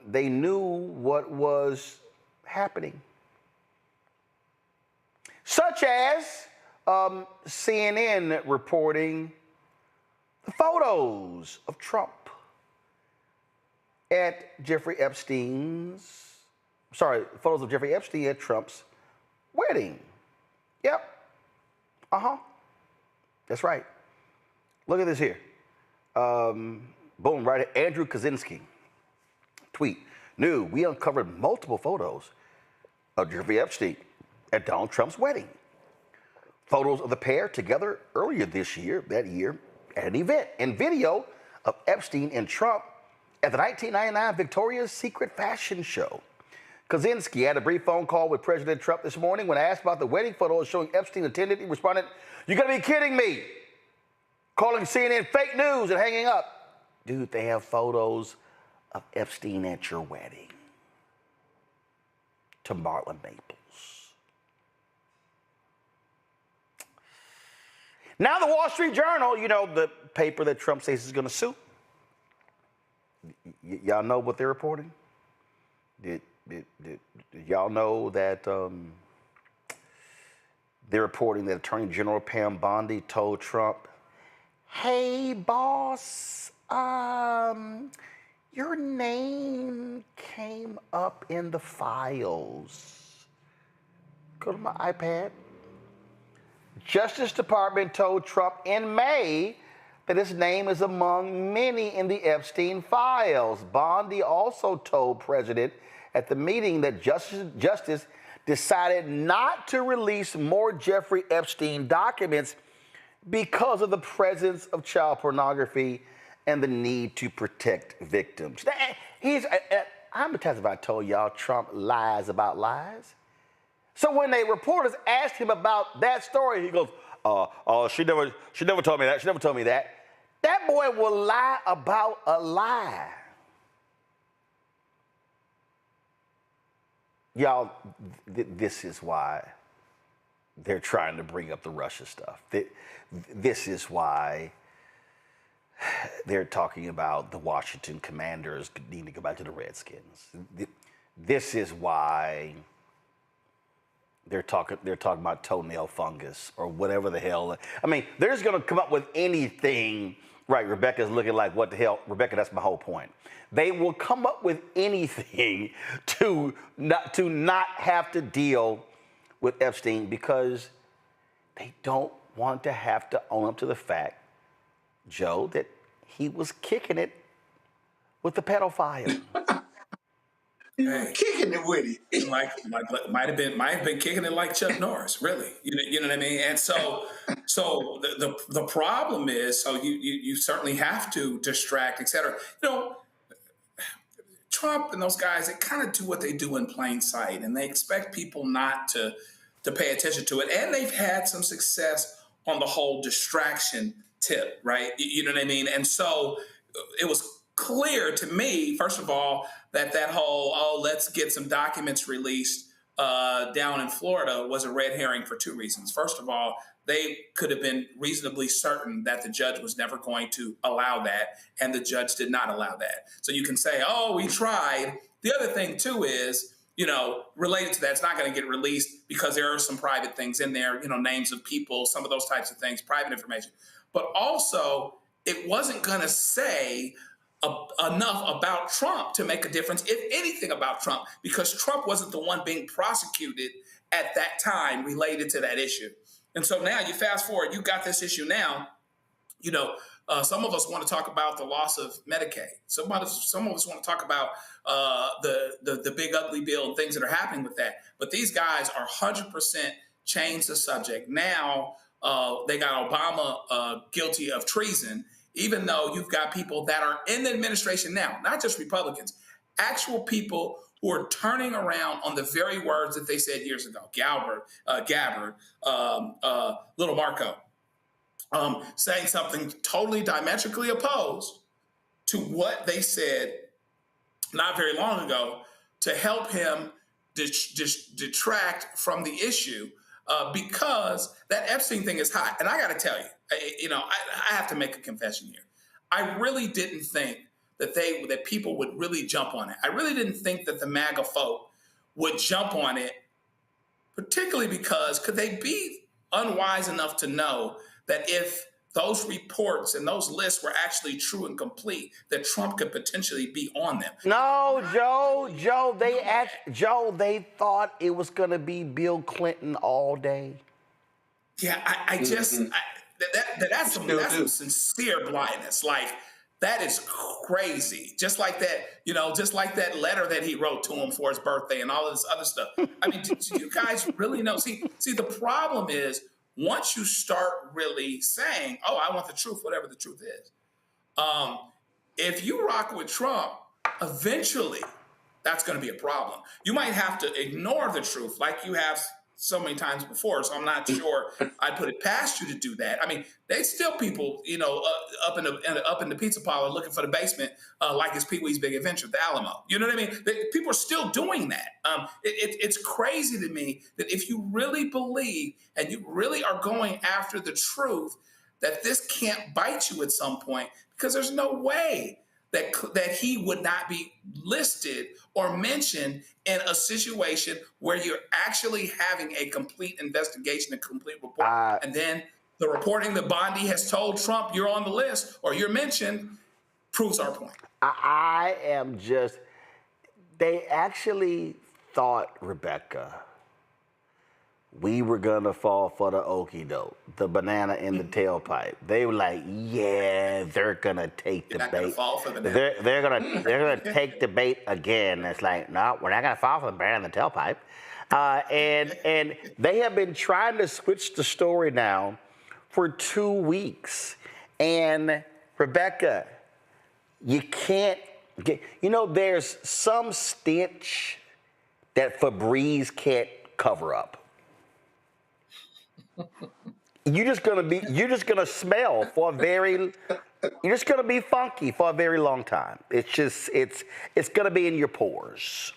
They knew what was happening. Such as CNN reporting the photos of Trump at Jeffrey Epstein at Trump's wedding. Yep. That's right. Look at this here. Boom, right at Andrew Kaczynski. Tweet, new, we uncovered multiple photos of Jeffrey Epstein at Donald Trump's wedding. Photos of the pair together earlier that year, at an event, and video of Epstein and Trump at the 1999 Victoria's Secret fashion show. Kaczynski had a brief phone call with President Trump this morning. When asked about the wedding photos showing Epstein attended, he responded, "You gotta be kidding me," calling CNN fake news and hanging up. Dude, they have photos of Epstein at your wedding. To Marla Maples. Now the Wall Street Journal, you know, the paper that Trump says is going to sue. Y'all know what they're reporting? Did y'all know that they're reporting that Attorney General Pam Bondi told Trump, "Hey, boss, your name came up in the files." Go to my iPad. Justice Department told Trump in May that his name is among many in the Epstein files. Bondi also told President at the meeting that Justice decided not to release more Jeffrey Epstein documents because of the presence of child pornography and the need to protect victims. How many times have I told y'all Trump lies about lies? So when the reporters asked him about that story, he goes, she never told me that. She never told me that. That boy will lie about a lie. Y'all, this is why they're trying to bring up the Russia stuff. This is why they're talking about the Washington Commanders needing to go back to the Redskins. This is why they're talking about toenail fungus or whatever the hell. I mean, they're just going to come up with anything. Right, Rebecca's looking like, what the hell? Rebecca, that's my whole point. They will come up with anything to not have to deal with Epstein because they don't want to have to own up to the fact, Joe, that he was kicking it with the pedophile. You were kicking it with it. might have been kicking it like Chuck Norris, really. You know what I mean? And so the problem is, so you certainly have to distract, et cetera. You know, Trump and those guys, they kind of do what they do in plain sight, and they expect people not to pay attention to it. And they've had some success on the whole distraction tip, right? You know what I mean? And so it was clear to me, first of all, that whole, let's get some documents released down in Florida was a red herring for two reasons. First of all, they could have been reasonably certain that the judge was never going to allow that, and the judge did not allow that. So you can say, oh, we tried. The other thing, too, is, you know, related to that, it's not going to get released because there are some private things in there, you know, names of people, some of those types of things, private information. But also, it wasn't going to say enough about Trump to make a difference, if anything, about Trump, because Trump wasn't the one being prosecuted at that time related to that issue. And so now you fast forward, you got this issue now. You know, some of us want to talk about the loss of Medicaid. Some of us want to talk about the big ugly bill and things that are happening with that. But these guys are 100% changed the subject. Now they got Obama guilty of treason, even though you've got people that are in the administration now, not just Republicans, actual people who are turning around on the very words that they said years ago. Gabbard, Little Marco, saying something totally diametrically opposed to what they said not very long ago to help him detract from the issue because that Epstein thing is hot. And I got to tell you, you know, I have to make a confession here. I really didn't think that people would really jump on it. I really didn't think that the MAGA folk would jump on it, particularly because could they be unwise enough to know that if those reports and those lists were actually true and complete, that Trump could potentially be on them? No, Joe, they thought it was going to be Bill Clinton all day. Yeah, I just, that's some sincere blindness. Like, that is crazy. Just like that, you know, just like that letter that he wrote to him for his birthday and all of this other stuff. I mean, do you guys really know? See, the problem is once you start really saying, oh, I want the truth, whatever the truth is. If you rock with Trump, eventually that's going to be a problem. You might have to ignore the truth like you have so many times before. So I'm not sure I put it past you to do that. I mean, they still people, you know, up in the pizza parlor looking for the basement, like it's Pee-wee's Big Adventure, the Alamo. You know what I mean? People are still doing that. It's crazy to me that if you really believe and you really are going after the truth, that this can't bite you at some point, because there's no way that he would not be listed or mentioned in a situation where you're actually having a complete investigation, a complete report. And then the reporting that Bondi has told Trump you're on the list or you're mentioned proves our point. I am just, they actually thought, Rebecca, we were going to fall for the okie doke, the banana in the tailpipe. They were like, yeah, they're going to take the bait. They're going to take the bait again. It's like, no, we're not going to fall for the banana in the tailpipe. And they have been trying to switch the story now for 2 weeks. And Rebecca, you can't get, you know, there's some stench that Febreze can't cover up. You're just gonna smell for a very, you're just gonna be funky for a very long time. It's just, it's gonna be in your pores.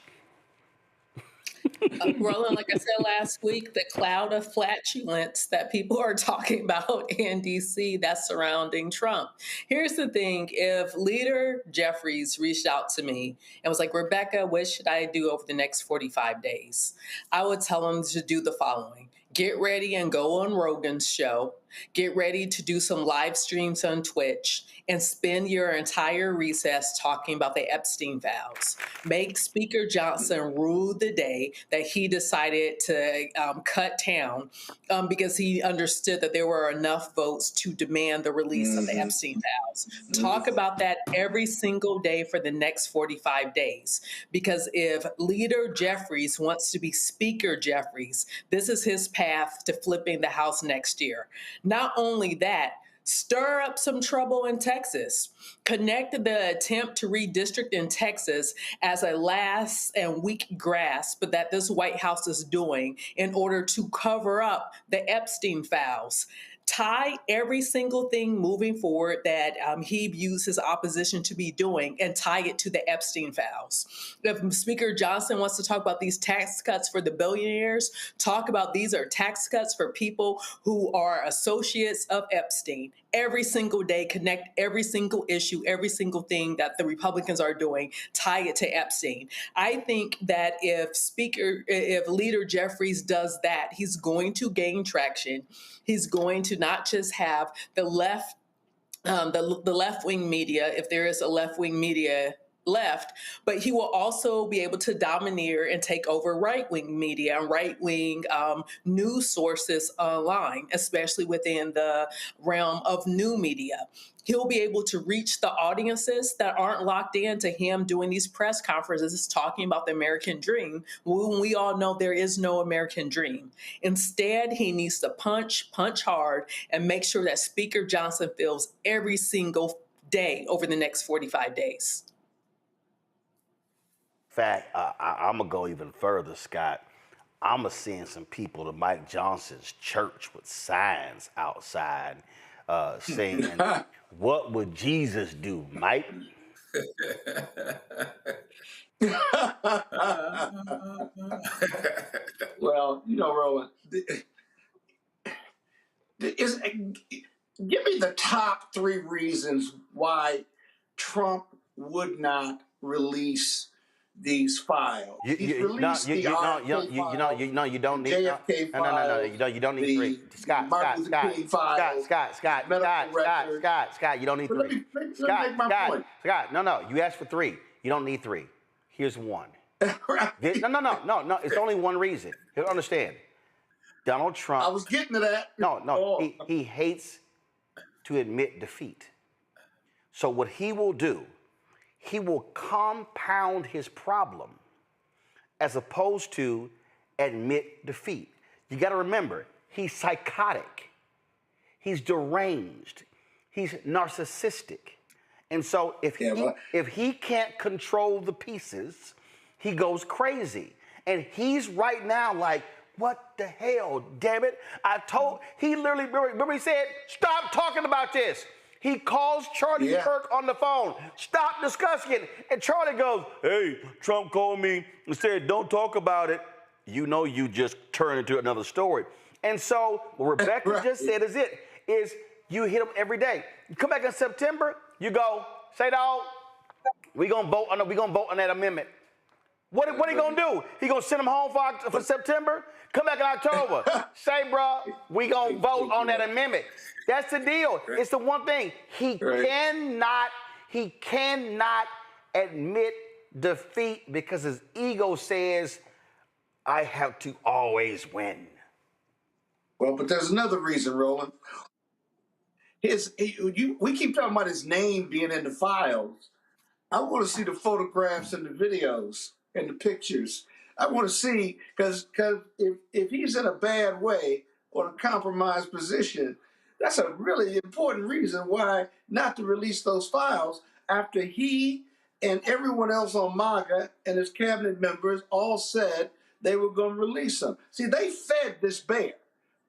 Roland, like I said last week, the cloud of flatulence that people are talking about in DC that's surrounding Trump. Here's the thing. If Leader Jeffries reached out to me and was like, Rebecca, what should I do over the next 45 days? I would tell him to do the following. Get ready and go on Rogan's show Get ready to do some live streams on Twitch and spend your entire recess talking about the Epstein files. Make Speaker Johnson rue the day that he decided to cut town because he understood that there were enough votes to demand the release of the Epstein files. Talk about that every single day for the next 45 days. Because if Leader Jeffries wants to be Speaker Jeffries, this is his path to flipping the House next year. Not only that, stir up some trouble in Texas. Connect the attempt to redistrict in Texas as a last and weak grasp that this White House is doing in order to cover up the Epstein files. Tie every single thing moving forward that he views his opposition to be doing and tie it to the Epstein files. If Speaker Johnson wants to talk about these tax cuts for the billionaires, talk about these are tax cuts for people who are associates of Epstein. Every single day, connect every single issue, every single thing that the Republicans are doing, tie it to Epstein. I think that if Leader Jeffries does that, he's going to gain traction. He's going to not just have the left-wing media, if there is a left-wing media left, but he will also be able to domineer and take over right-wing media and right-wing news sources online, especially within the realm of new media. He'll be able to reach the audiences that aren't locked into him doing these press conferences talking about the American dream, when we all know there is no American dream. Instead, he needs to punch hard, and make sure that Speaker Johnson feels every single day over the next 45 days. Fact, I'm going to go even further, Scott. I'm going to send some people to Mike Johnson's church with signs outside saying, what would Jesus do, Mike? Well, Roland, give me the top 3 reasons why Trump would not release these files. You don't need JFK files, you don't need 3. Scott, you don't need 3. Let me make my point. Scott, no, you asked for 3. You don't need 3. Here's 1. No, it's only one reason. You don't understand. Donald Trump. I was getting to that. No, he hates to admit defeat. So what he will do, he will compound his problem as opposed to admit defeat. You got to remember, he's psychotic. He's deranged. He's narcissistic. And so if he can't control the pieces, he goes crazy. And he's right now like, what the hell, damn it? He literally, remember he said, stop talking about this. He calls Charlie Kirk on the phone. Stop discussing it. And Charlie goes, hey, Trump called me and said, don't talk about it. You know you just turned into another story. And so what Rebecca just said is you hit him every day. You come back in September, you go, say, dog, we're going to vote on that amendment. What are you going to do? He going to send him home for September? Come back in October. Say, bro, we going to vote on that amendment. That's the deal. It's the one thing. He cannot admit defeat because his ego says, I have to always win. Well, but there's another reason, Roland. We keep talking about his name being in the files. I want to see the photographs and the videos and the pictures. I want to see, because if he's in a bad way or a compromised position, that's a really important reason why not to release those files after he and everyone else on MAGA and his cabinet members all said they were going to release them. See, they fed this bear.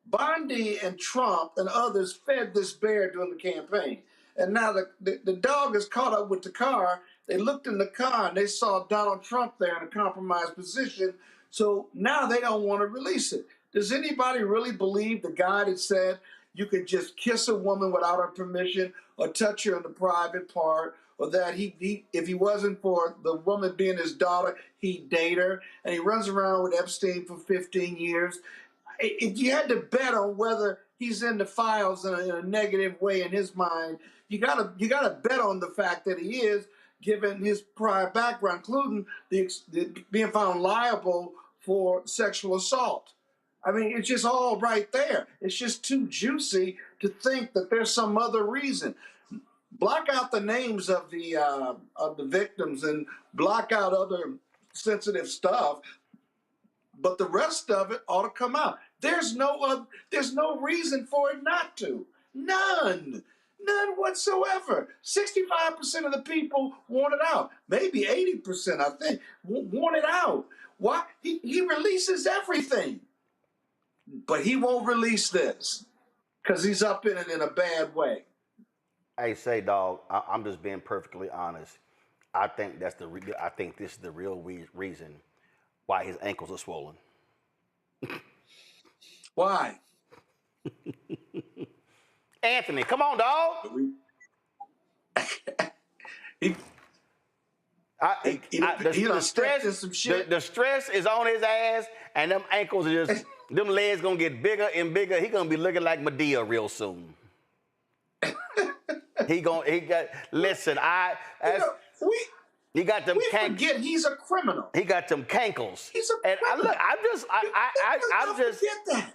Bondi and Trump and others fed this bear during the campaign. And now the dog is caught up with the car. They looked in the car and they saw Donald Trump there in a compromised position. So now they don't want to release it. Does anybody really believe the guy that said you could just kiss a woman without her permission or touch her in the private part, or that if he wasn't for the woman being his daughter, he'd date her, and he runs around with Epstein for 15 years? if you had to bet on whether he's in the files in a negative way in his mind, you gotta bet on the fact that he is, given his prior background, including the being found liable for sexual assault. I mean, it's just all right there. It's just too juicy to think that there's some other reason. Block out the names of the victims and block out other sensitive stuff, but the rest of it ought to come out. There's no reason for it not to. None whatsoever. 65% of the people want it out. Maybe 80%, I think, want it out. Why? He releases everything, but he won't release this because he's up in it in a bad way. Hey, say, dog, I'm just being perfectly honest. I think this is the real reason why his ankles are swollen. Why? Anthony, come on, dog. The stress is on his ass, and them ankles are just, them legs gonna get bigger and bigger. He gonna be looking like Medea real soon. He got them cankles. Forget he's a criminal. He got them cankles. He's a criminal.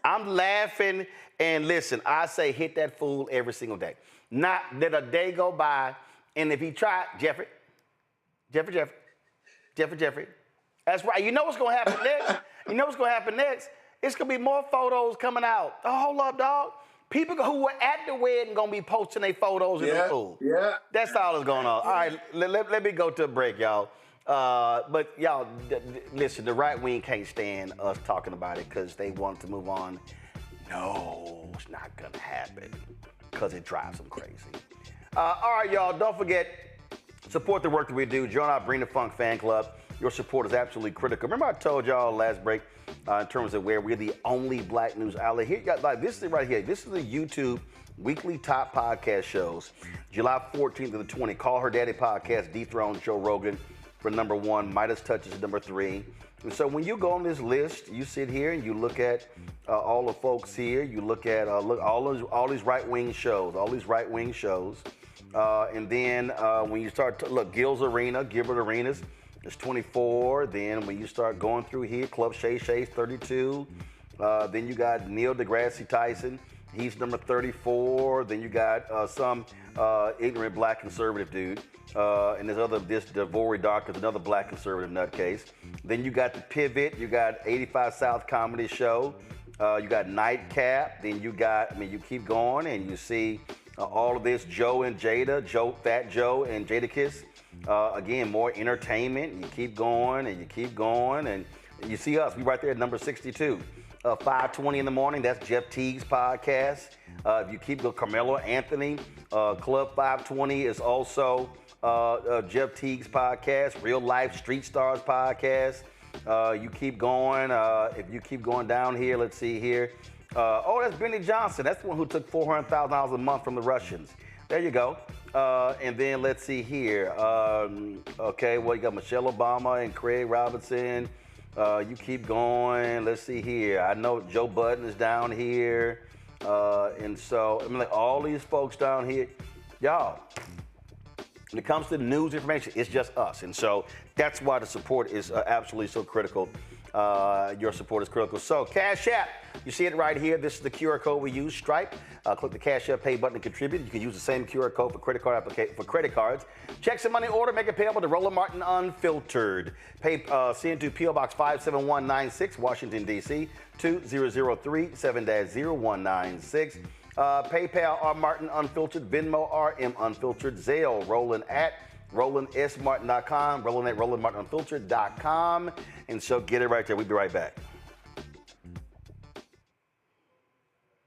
I'm laughing, and listen, I say hit that fool every single day. Not let a day go by, and if he tried, Jeffrey. That's right. You know what's gonna happen next? It's gonna be more photos coming out. Oh, hold up, dog. People who were at the wedding gonna be posting their photos in the pool. Yeah. That's all that's going on. All right, let me go to a break, y'all. But y'all, listen, the right wing can't stand us talking about it because they want to move on. No, it's not gonna happen because it drives them crazy. All right, y'all, don't forget, support the work that we do. Join our Bring the Funk fan club. Your support is absolutely critical. Remember I told y'all last break in terms of where we're the only black news outlet. Here, this is it right here. This is the YouTube weekly top podcast shows. July 14th to the 20th. Call Her Daddy podcast dethroned Joe Rogan for number 1. Midas Touch is number 3. And so when you go on this list, you sit here and you look at all the folks here. You look at all these right-wing shows, and then when you start to look, Gilbert Arenas is 24. Then when you start going through here, Club Shay Shay's 32. Then you got Neil deGrasse Tyson. He's number 34. Then you got some ignorant black conservative dude. And this DeVaughn Doc is another black conservative nutcase. Then you got The Pivot. You got 85 South Comedy Show. You got Nightcap. Then you got, you keep going and you see all of this, Joe and Jada, Fat Joe and Jadakiss. Again, more entertainment. You keep going and you keep going, and you see us. We right there at number 62. 5:20 in the morning. That's Jeff Teague's podcast. If you keep going, Carmelo Anthony, Club 520 is also Jeff Teague's podcast. Real Life Street Stars podcast. You keep going. If you keep going down here, let's see here. That's Benny Johnson. That's the one who took $400,000 a month from the Russians. There you go. And then let's see here. You got Michelle Obama and Craig Robinson. You keep going. Let's see here. I know Joe Budden is down here. And so, all these folks down here, y'all, when it comes to news information, it's just us. And so that's why the support is absolutely so critical. Your support is critical. So Cash App, you see it right here. This is the QR code we use, Stripe. Click the Cash App Pay button to contribute. You can use the same QR code for credit cards. Check some money order, make it payable to Roland Martin Unfiltered. Send to P.O. Box 57196, Washington, D.C. 2003 7-0196. PayPal R Martin Unfiltered, Venmo RM Unfiltered, Zelle Roland at RolandSMartin.com, Roland at RolandMartinUnfiltered.com. And so get it right there. We'll be right back.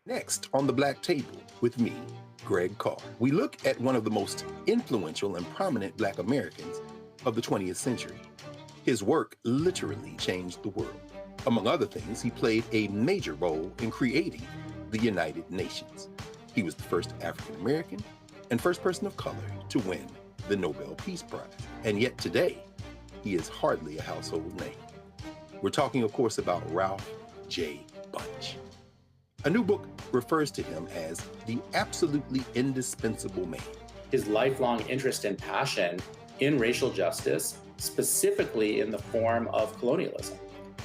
Next on the Black Table with me, Greg Carr, we look at one of the most influential and prominent Black Americans of the 20th century. His work literally changed the world. Among other things, he played a major role in creating the United Nations. He was the first African American and first person of color to win the Nobel Peace Prize. And yet today, he is hardly a household name. We're talking, of course, about Ralph J. Bunche. A new book refers to him as the absolutely indispensable man. His lifelong interest and passion in racial justice, specifically in the form of colonialism.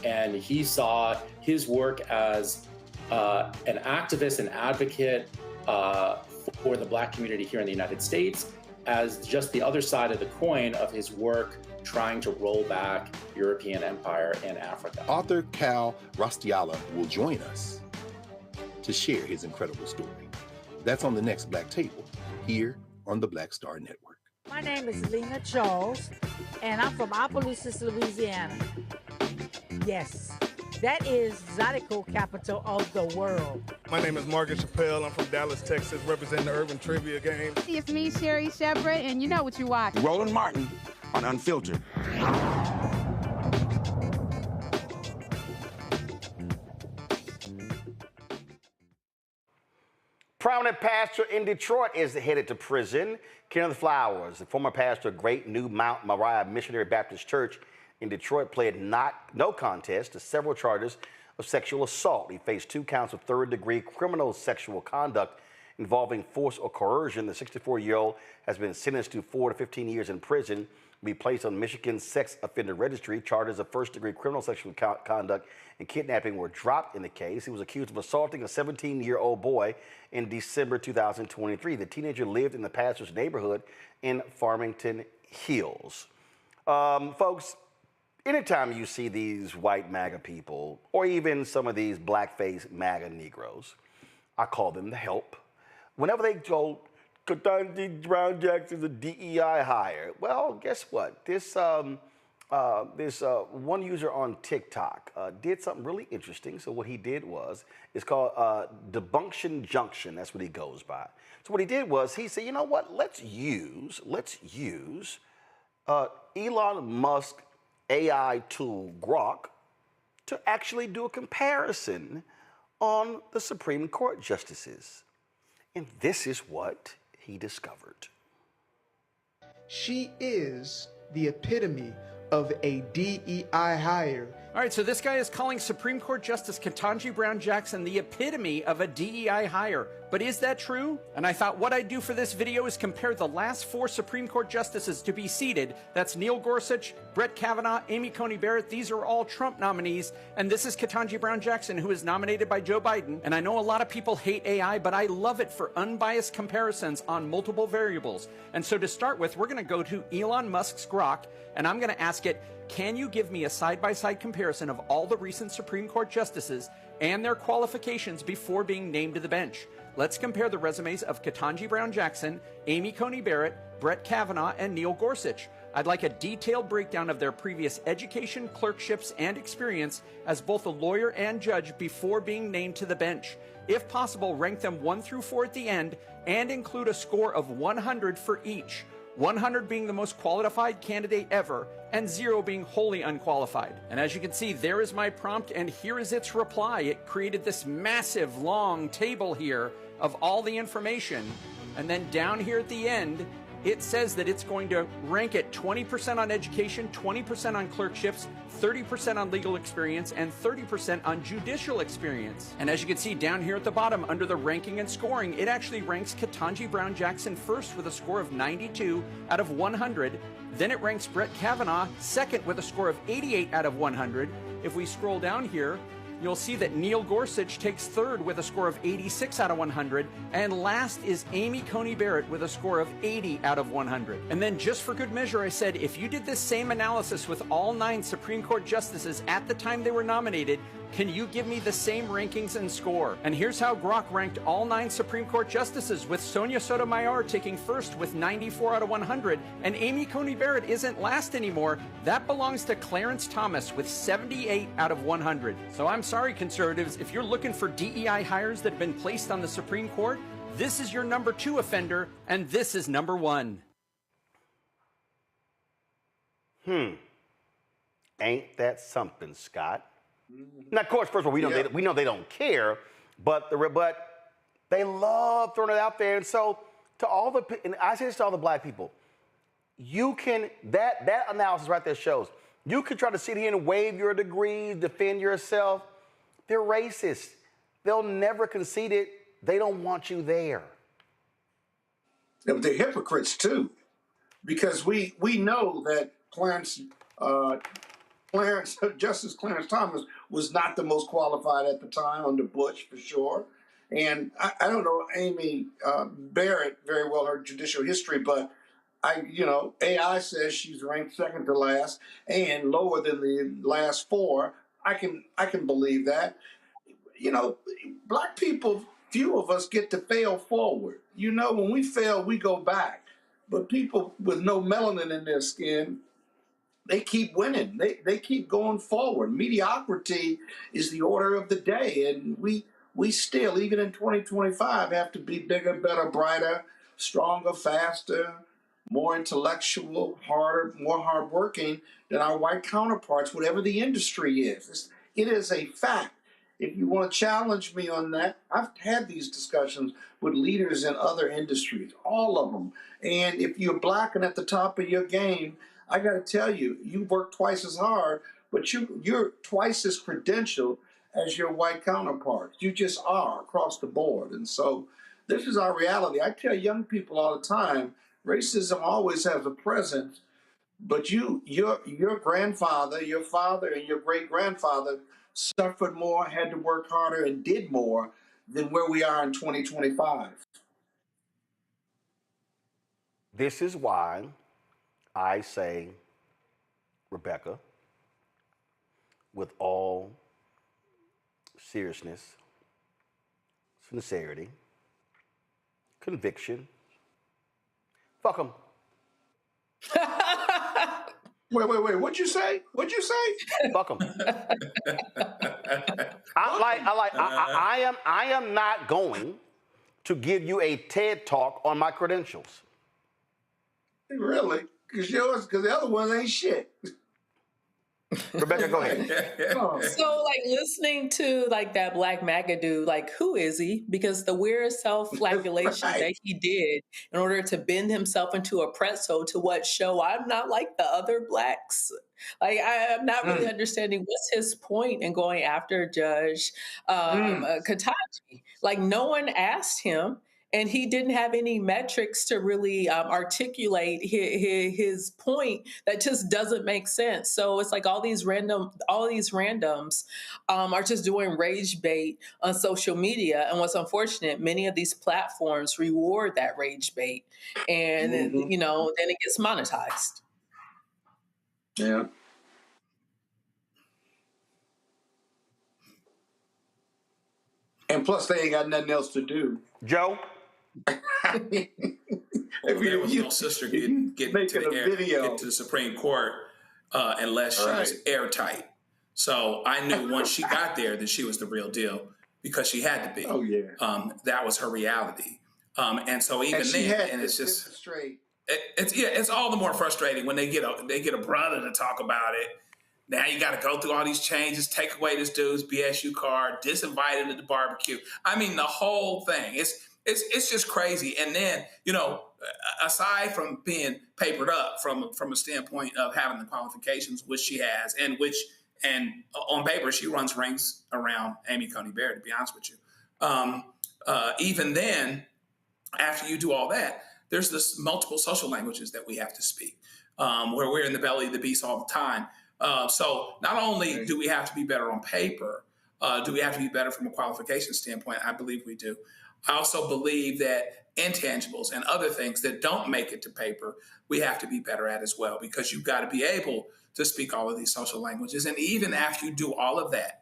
And he saw his work as an activist and advocate for the Black community here in the United States as just the other side of the coin of his work trying to roll back European empire in Africa. Author Cal Rostiala will join us to share his incredible story. That's on the next Black Table, here on the Black Star Network. My name is Lena Charles, and I'm from Opelousas, Louisiana. Yes, that is Zydeco capital of the world. My name is Margaret Chappelle. I'm from Dallas, Texas, representing the Urban Trivia Game. It's me, Sherry Shepherd, and you know what you watch. Roland Martin on Unfiltered. Prominent pastor in Detroit is headed to prison. Kenneth Flowers, the former pastor of Great New Mount Moriah Missionary Baptist Church in Detroit, pled no contest to several charges of sexual assault. He faced 2 counts of third-degree criminal sexual conduct involving force or coercion. The 64-year-old has been sentenced to 4 to 15 years in prison. Be placed on Michigan's sex offender registry. Charges of first-degree criminal sexual conduct and kidnapping were dropped in the case. He was accused of assaulting a 17-year-old boy in December 2023. The teenager lived in the pastor's neighborhood in Farmington Hills. Folks, anytime you see these white MAGA people, or even some of these blackface MAGA Negroes, I call them the help. Whenever they go, Ketanji Brown Jackson's a DEI hire. Well, guess what? This one user on TikTok did something really interesting. So what he did was, it's called Debunction Junction. That's what he goes by. So what he did was, he said, you know what? Let's use Elon Musk AI tool Grok to actually do a comparison on the Supreme Court justices. And this is what he discovered. She is the epitome of a DEI hire. All right, so this guy is calling Supreme Court Justice Ketanji Brown Jackson the epitome of a DEI hire. But is that true? And I thought what I'd do for this video is compare the last 4 Supreme Court justices to be seated. That's Neil Gorsuch, Brett Kavanaugh, Amy Coney Barrett. These are all Trump nominees. And this is Ketanji Brown Jackson, who is nominated by Joe Biden. And I know a lot of people hate AI, but I love it for unbiased comparisons on multiple variables. And so to start with, we're going to go to Elon Musk's Grok, and I'm going to ask it, can you give me a side-by-side comparison of all the recent Supreme Court justices and their qualifications before being named to the bench? Let's compare the resumes of Ketanji Brown Jackson, Amy Coney Barrett, Brett Kavanaugh, and Neil Gorsuch. I'd like a detailed breakdown of their previous education, clerkships, and experience as both a lawyer and judge before being named to the bench. If possible, rank them 1 through 4 at the end and include a score of 100 for each. 100 being the most qualified candidate ever, and 0 being wholly unqualified. And as you can see, there is my prompt, and here is its reply. It created this massive, long table here of all the information, and then down here at the end, it says that it's going to rank it 20% on education, 20% on clerkships, 30% on legal experience, and 30% on judicial experience. And as you can see down here at the bottom, under the ranking and scoring, it actually ranks Ketanji Brown Jackson first with a score of 92 out of 100. Then it ranks Brett Kavanaugh second with a score of 88 out of 100. If we scroll down here, you'll see that Neil Gorsuch takes third with a score of 86 out of 100, and last is Amy Coney Barrett with a score of 80 out of 100. And then just for good measure, I said, if you did this same analysis with all 9 Supreme Court justices at the time they were nominated, can you give me the same rankings and score? And here's how Grok ranked all 9 Supreme Court justices, with Sonia Sotomayor taking first with 94 out of 100, and Amy Coney Barrett isn't last anymore. That belongs to Clarence Thomas with 78 out of 100. So I'm sorry, conservatives, if you're looking for DEI hires that have been placed on the Supreme Court, this is your number 2 offender, and this is number 1. Ain't that something, Scott? Now, of course, first of all, we know they don't care, but they love throwing it out there. And so, and I say this to all the black people, you can, that analysis right there shows, you can try to sit here and wave your degrees, defend yourself. They're racist. they'll never concede it. They don't want you there. Yeah, but they're hypocrites too, because we know that Justice Clarence Thomas was not the most qualified at the time under Bush, for sure. And I don't know Amy Barrett very well, her judicial history, but AI says she's ranked second to last and lower than the last four. I can believe that. Black people, few of us get to fail forward. When we fail, we go back. But people with no melanin in their skin, they keep winning. They keep going forward. Mediocrity is the order of the day. And we still, even in 2025, have to be bigger, better, brighter, stronger, faster, more intellectual, harder, more hardworking than our white counterparts, whatever the industry is. It is a fact. If you want to challenge me on that, I've had these discussions with leaders in other industries, all of them. And if you're black and at the top of your game, I got to tell you, you work twice as hard, but you're twice as credentialed as your white counterparts. You just are across the board. And so this is our reality. I tell young people all the time, racism always has a presence, but your grandfather, your father, and your great-grandfather suffered more, had to work harder, and did more than where we are in 2025. This is why I say, Rebecca, with all seriousness, sincerity, conviction, fuck them. Wait. What'd you say? Fuck them. I am not going to give you a TED talk on my credentials. Really? Because the other ones ain't shit. Rebecca, go ahead. So, listening to that Black MAGA dude, who is he? Because the weird self-flagellation that he did in order to bend himself into a pretzel to what show I'm not like the other blacks. I'm not really understanding what's his point in going after Judge Ketanji. No one asked him. And he didn't have any metrics to really articulate his point. That just doesn't make sense. So it's all these randoms are just doing rage bait on social media. And what's unfortunate, many of these platforms reward that rage bait, and then it gets monetized. Yeah. And plus, they ain't got nothing else to do. Joe? There was no sister getting to the Supreme Court unless she was airtight. So I knew once she got there that she was the real deal because she had to be. Oh yeah. That was her reality. And so even then, it's just straight. It's all the more frustrating when they get a brother to talk about it. Now you got to go through all these changes, take away this dude's BSU card, disinvite him to the barbecue. I mean, the whole thing. It's just crazy. And then, aside from being papered up from a standpoint of having the qualifications, which she has, and on paper, she runs rings around Amy Coney Barrett, to be honest with you. Even then, after you do all that, there's this multiple social languages that we have to speak, where we're in the belly of the beast all the time. So not only do we have to be better on paper, do we have to be better from a qualification standpoint? I believe we do. I also believe that intangibles and other things that don't make it to paper, we have to be better at as well, because you've got to be able to speak all of these social languages. And even after you do all of that,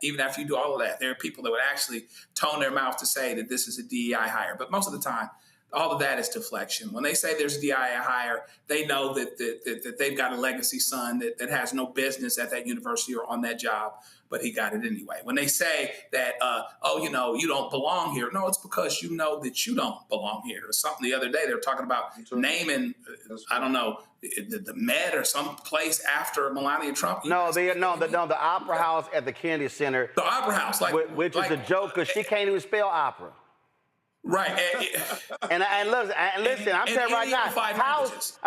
there are people that would actually tone their mouth to say that this is a DEI hire. But most of the time, all of that is deflection. When they say there's a DEI hire, they know that they've got a legacy son that has no business at that university or on that job, but he got it anyway. When they say that, you don't belong here, no, it's because you know that you don't belong here. Or something the other day, they were talking about naming, I don't know, the Met or some place after Melania Trump. The Opera House at the Kennedy Center. The Opera House, which is a joke because she can't even spell opera. Right. And listen, I'm telling you right now, House,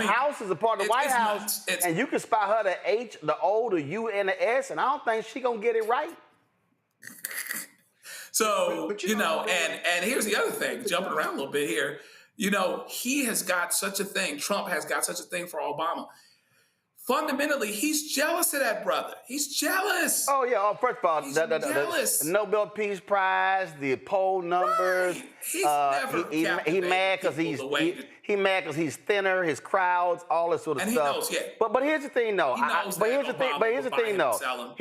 House is a part of the White House, and you can spell her the H, the O, the U, and the S, and I don't think she gonna get it right. So, But you know, and here's the other thing, jumping around a little bit here, you know, he has got such a thing, Trump has got such a thing for Obama. Fundamentally, he's jealous of that brother. He's jealous. Oh yeah. Oh, first of all, jealous. the Nobel Peace Prize, the poll numbers. Right. He's never he mad because he mad because he's thinner. His crowds, all this sort of and stuff. He knows, yeah. But here's the thing, though. Here's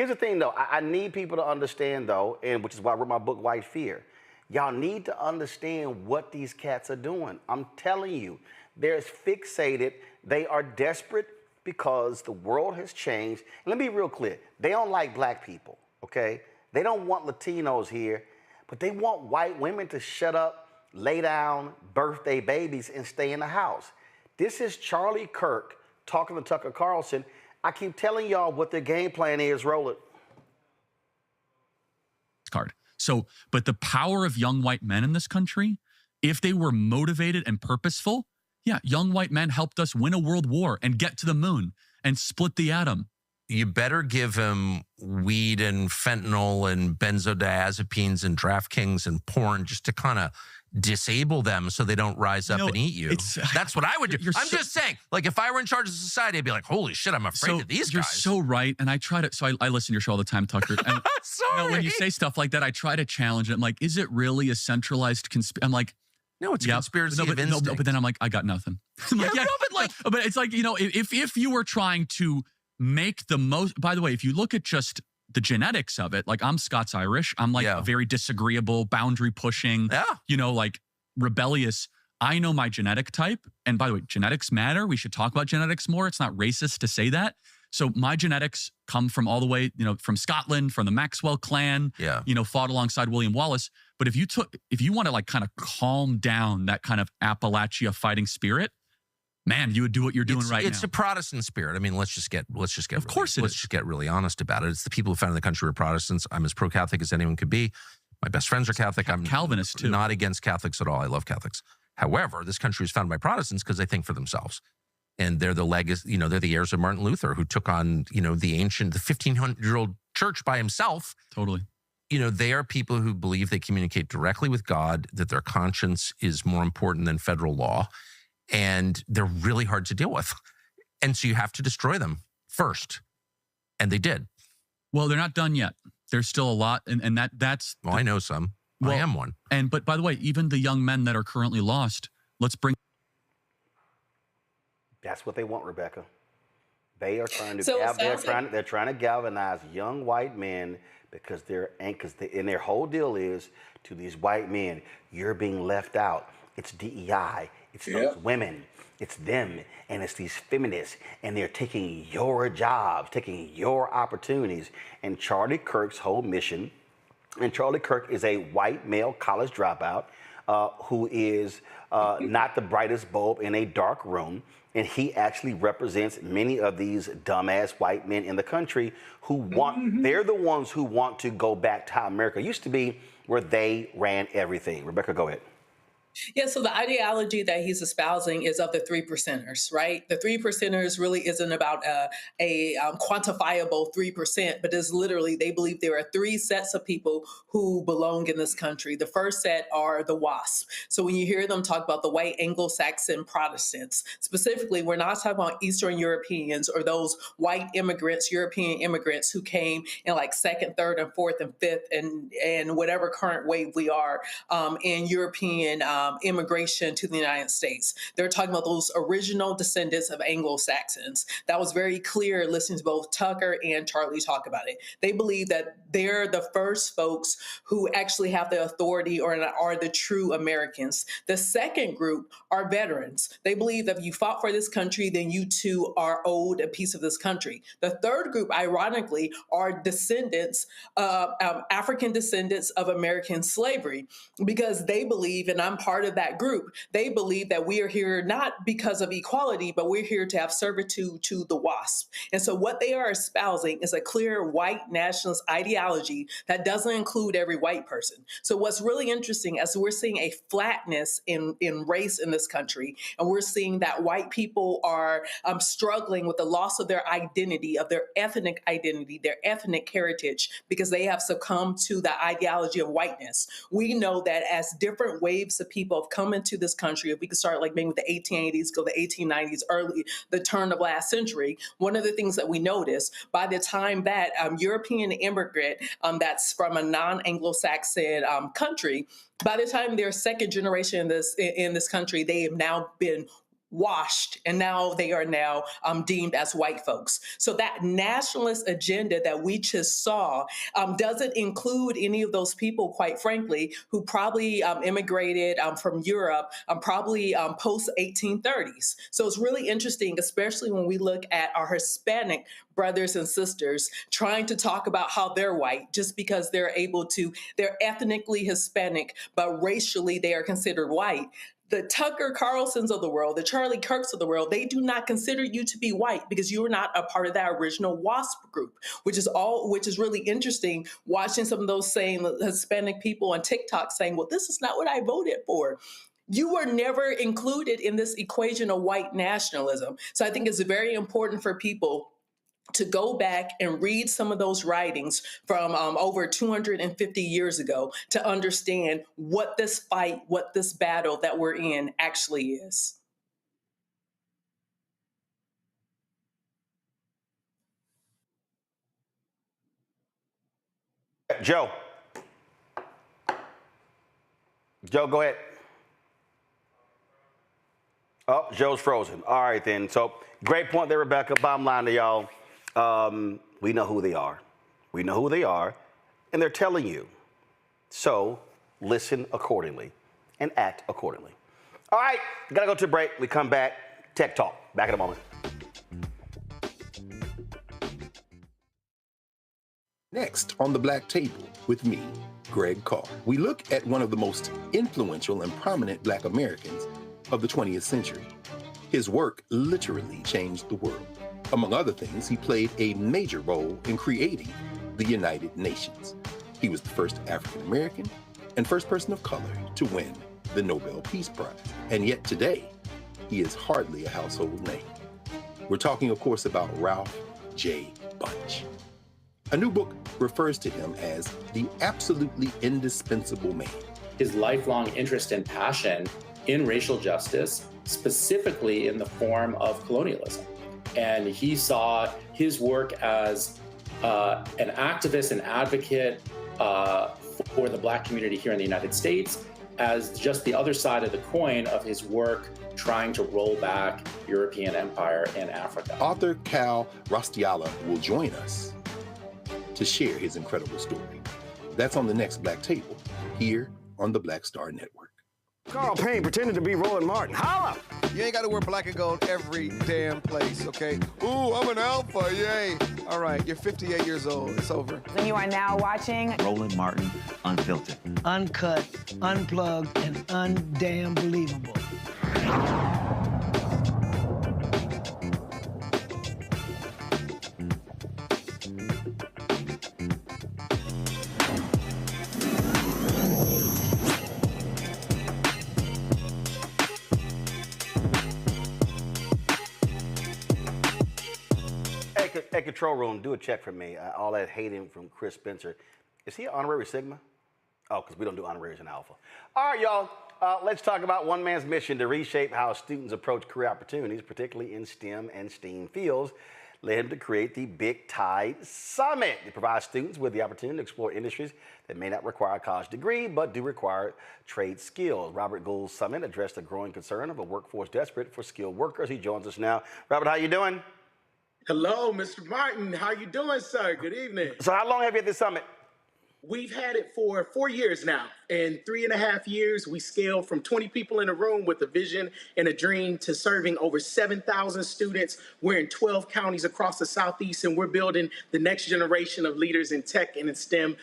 the thing, though. I need people to understand, though, and which is why I wrote my book, White Fear. Y'all need to understand what these cats are doing. I'm telling you, they're fixated. They are desperate because the world has changed. Let me be real clear. They don't like black people, okay? They don't want Latinos here, but they want white women to shut up, lay down, birth their babies, and stay in the house. This is Charlie Kirk talking to Tucker Carlson. I keep telling y'all what their game plan is, Roland. Card. So, but the power of young white men in this country, if they were motivated and purposeful, yeah, young white men helped us win a world war and get to the moon and split the atom. You better give him weed and fentanyl and benzodiazepines and DraftKings and porn just to kind of disable them so they don't rise up and eat you. That's what I would do. I'm just saying, like, if I were in charge of society, I'd be like, holy shit, I'm afraid of these guys. You're so right. And I try to, so I listen to your show all the time, Tucker. And sorry. You know, when you say stuff like that, I try to challenge it. I'm like, is it really a centralized conspiracy? I'm like, no, it's a conspiracy of instinct. No, but then I'm like, I got nothing. I'm like, but it's like, you know, if you were trying to make the most, by the way, if you look at just the genetics of it, like I'm Scots-Irish, I'm like very disagreeable, boundary pushing, you know, like rebellious. I know my genetic type. And by the way, genetics matter. We should talk about genetics more. It's not racist to say that. So my genetics come from all the way, you know, from Scotland, from the Maxwell clan, you know, fought alongside William Wallace. But if you want to like kind of calm down that kind of Appalachia fighting spirit, man, you would do what you're doing right now. It's a Protestant spirit. I mean, let's just get Of course it is. Let's just get really honest about it. It's the people who founded the country were Protestants. I'm as pro-Catholic as anyone could be. My best friends are Catholic. I'm Calvinist too. Not against Catholics at all. I love Catholics. However, this country was founded by Protestants because they think for themselves. And they're the legacy, you know, they're the heirs of Martin Luther, who took on, you know, the 1,500-year-old church by himself. Totally. You know, they are people who believe they communicate directly with God, that their conscience is more important than federal law. And they're really hard to deal with. And so you have to destroy them first. And they did. Well, they're not done yet. There's still a lot. And that's... Well, I know some. I am one. But by the way, even the young men that are currently lost, let's bring... That's what they want, Rebecca. They are trying to they're trying to galvanize young white men because and their whole deal is to these white men, you're being left out. It's DEI. It's those women. It's them. And it's these feminists. And they're taking your jobs, taking your opportunities. And Charlie Kirk's whole mission, and Charlie Kirk is a white male college dropout who is not the brightest bulb in a dark room. And he actually represents many of these dumbass white men in the country who want, they're the ones who want to go back to how America used to be, where they ran everything. Rebecca, go ahead. Yeah, so the ideology that he's espousing is of the 3%ers, right? The 3%ers really isn't about a quantifiable 3%, but is literally, they believe there are three sets of people who belong in this country. The first set are the WASP. So when you hear them talk about the white Anglo-Saxon Protestants, specifically, we're not talking about Eastern Europeans or those white immigrants, European immigrants who came in like second, third, and fourth, and fifth, and whatever current wave we are in European immigration to the United States. They're talking about those original descendants of Anglo-Saxons. That was very clear listening to both Tucker and Charlie talk about it. They believe that they're the first folks who actually have the authority or are the true Americans. The second group are veterans. They believe that if you fought for this country, then you too are owed a piece of this country. The third group, ironically, are descendants, African descendants of American slavery, because they believe, and I'm part part of that group, they believe that we are here not because of equality, but we're here to have servitude to the WASP. And so what they are espousing is a clear white nationalist ideology that doesn't include every white person. So what's really interesting is we're seeing a flatness in race in this country, and we're seeing that white people are struggling with the loss of their identity, of their ethnic identity, their ethnic heritage, because they have succumbed to the ideology of whiteness. We know that as different waves of people have come into this country, if we could start like maybe with the 1880s, go to the 1890s, early, the turn of last century, one of the things that we notice by the time that European immigrant that's from a non-Anglo-Saxon country, by the time they're second generation in this country, they have now been washed, and now they are now deemed as white folks. So that nationalist agenda that we just saw doesn't include any of those people, quite frankly, who probably immigrated from Europe, probably post-1830s. So it's really interesting, especially when we look at our Hispanic brothers and sisters trying to talk about how they're white just because they're ethnically Hispanic, but racially they are considered white. The Tucker Carlsons of the world, the Charlie Kirks of the world, they do not consider you to be white because you are not a part of that original WASP group, which is really interesting, watching some of those same Hispanic people on TikTok saying, well, this is not what I voted for. You were never included in this equation of white nationalism. So I think it's very important for people to go back and read some of those writings from over 250 years ago to understand what this fight, what this battle that we're in actually is. Joe, go ahead. Oh, Joe's frozen. All right, then. So great point there, Rebecca. Bottom line to y'all. We know who they are. We know who they are, and they're telling you. So listen accordingly and act accordingly. All right, gotta go to a break. We come back. Tech Talk. Back in a moment. Next on the Black Table with me, Greg Carr, we look at one of the most influential and prominent Black Americans of the 20th century. His work literally changed the world. Among other things, he played a major role in creating the United Nations. He was the first African American and first person of color to win the Nobel Peace Prize. And yet today, he is hardly a household name. We're talking, of course, about Ralph J. Bunche. A new book refers to him as the absolutely indispensable man. His lifelong interest and passion in racial justice, specifically in the form of colonialism. And he saw his work as an activist and advocate for the Black community here in the United States as just the other side of the coin of his work trying to roll back European empire in Africa. Author Cal Rostiala will join us to share his incredible story. That's on the next Black Table, here on the Black Star Network. Carl Payne pretending to be Roland Martin. Holla! You ain't got to wear black and gold every damn place, okay? Ooh, I'm an alpha, yay. All right, you're 58 years old. It's over. And you are now watching Roland Martin Unfiltered. Uncut, unplugged, and undamn believable. Hey, control room, do a check for me. All that hating from Chris Spencer. Is he an honorary Sigma? Oh, because we don't do honoraries in Alpha. All right, y'all. Let's talk about one man's mission to reshape how students approach career opportunities, particularly in STEM and STEAM fields, led him to create the Big Tide Summit. It provides students with the opportunity to explore industries that may not require a college degree, but do require trade skills. Robert Gould's summit addressed the growing concern of a workforce desperate for skilled workers. He joins us now. Robert, how you doing? Hello, Mr. Martin. How you doing, sir? Good evening. So how long have you at this summit? We've had it for 4 years now. In 3.5 years, we scaled from 20 people in a room with a vision and a dream to serving over 7,000 students. We're in 12 counties across the Southeast, and we're building the next generation of leaders in tech and in STEM,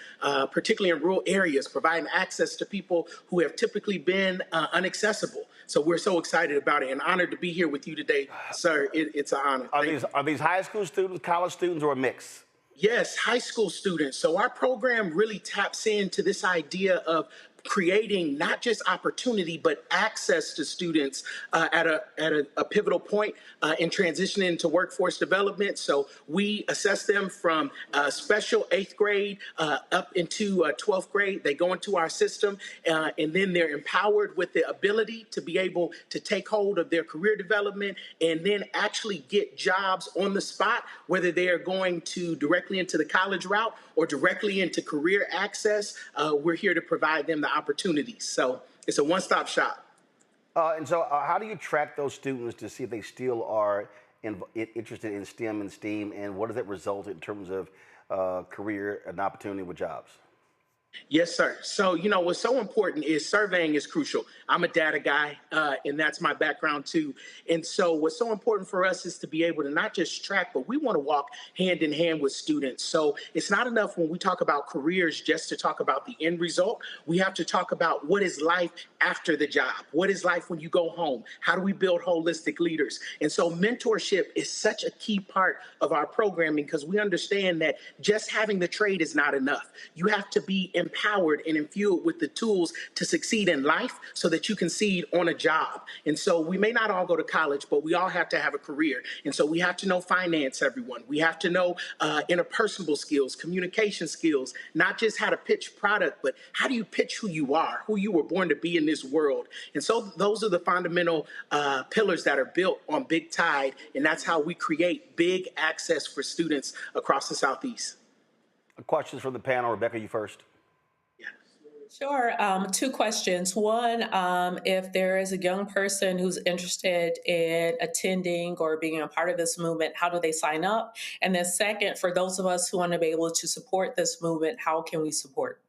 particularly in rural areas, providing access to people who have typically been inaccessible. So we're so excited about it and honored to be here with you today, sir. It's an honor. Are these high school students, college students, or a mix? Yes, high school students. So our program really taps into this idea of creating not just opportunity, but access to students at a pivotal point in transitioning into workforce development. So we assess them from special 8th grade up into 12th grade. They go into our system and then they're empowered with the ability to be able to take hold of their career development and then actually get jobs on the spot, whether they are going to directly into the college route or directly into career access. We're here to provide them the opportunities. So it's a one-stop shop. And so how do you track those students to see if they still are interested in STEM and STEAM, and what does that result in terms of career and opportunity with jobs? Yes, sir. So, what's so important is surveying is crucial. I'm a data guy, and that's my background too. And so what's so important for us is to be able to not just track, but we want to walk hand in hand with students. So it's not enough when we talk about careers just to talk about the end result. We have to talk about what is life after the job? What is life when you go home? How do we build holistic leaders? And so mentorship is such a key part of our programming because we understand that just having the trade is not enough. You have to be empowered and imbued with the tools to succeed in life so that you can succeed on a job. And so we may not all go to college, but we all have to have a career. And so we have to know finance, everyone. We have to know interpersonal skills, communication skills, not just how to pitch product, but how do you pitch who you are, who you were born to be in this world. And so those are the fundamental pillars that are built on Big Tide. And that's how we create big access for students across the Southeast. Questions from the panel. Rebecca, you first. Sure. Two questions. One, if there is a young person who's interested in attending or being a part of this movement, how do they sign up? And then second, for those of us who want to be able to support this movement, how can we support?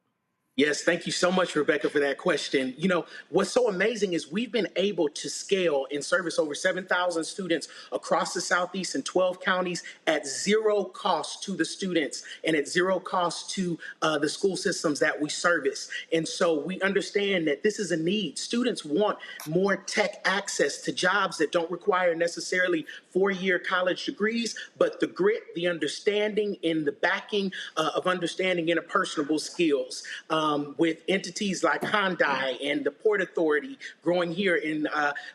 Yes, thank you so much, Rebecca, for that question. You know, what's so amazing is we've been able to scale and service over 7,000 students across the Southeast in 12 counties at zero cost to the students and at zero cost to the school systems that we service. And so we understand that this is a need. Students want more tech access to jobs that don't require necessarily four-year college degrees, but the grit, the understanding, and the backing of understanding interpersonal skills. With entities like Hyundai and the Port Authority growing here in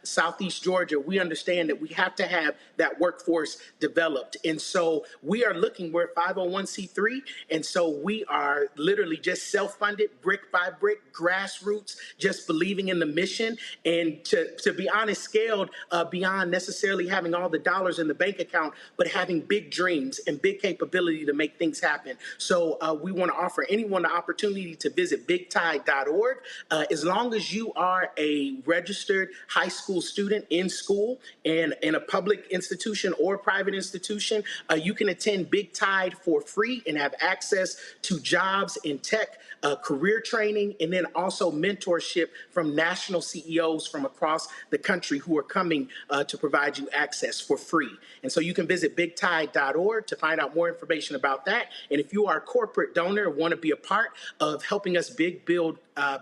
Southeast Georgia, we understand that we have to have that workforce developed. And so we are looking, we're 501c3, and so we are literally just self-funded, brick by brick, grassroots, just believing in the mission, and to be honest, scaled beyond necessarily having all the dollars in the bank account, but having big dreams and big capability to make things happen. So we want to offer anyone the opportunity to visit bigtide.org. As long as you are a registered high school student in school and in a public institution or private institution, you can attend Big Tide for free and have access to jobs in tech, career training, and then also mentorship from national CEOs from across the country who are coming to provide you access for free. And so you can visit bigtide.org to find out more information about that. And if you are a corporate donor and want to be a part of helping us build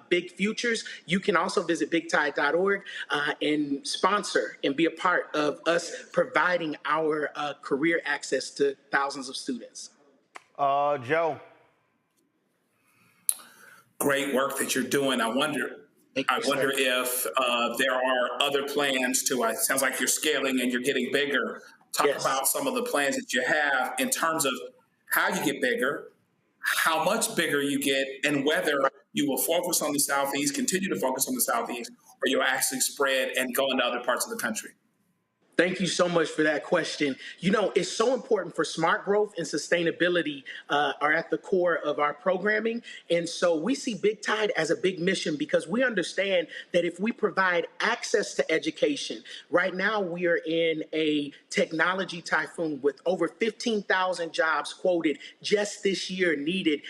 big futures, you can also visit bigtide.org and sponsor and be a part of us providing our career access to thousands of students. Joe. Great work that you're doing. I wonder if there are other plans to, it sounds like you're scaling and you're getting bigger. Talk about some of the plans that you have in terms of how you get bigger, how much bigger you get, and whether you will focus on the Southeast, continue to focus on the Southeast, or you'll actually spread and go into other parts of the country. Thank you so much for that question. You know, it's so important for smart growth and sustainability are at the core of our programming. And so we see Big Tide as a big mission because we understand that if we provide access to education, right now we are in a technology typhoon with over 15,000 jobs quoted just this year needed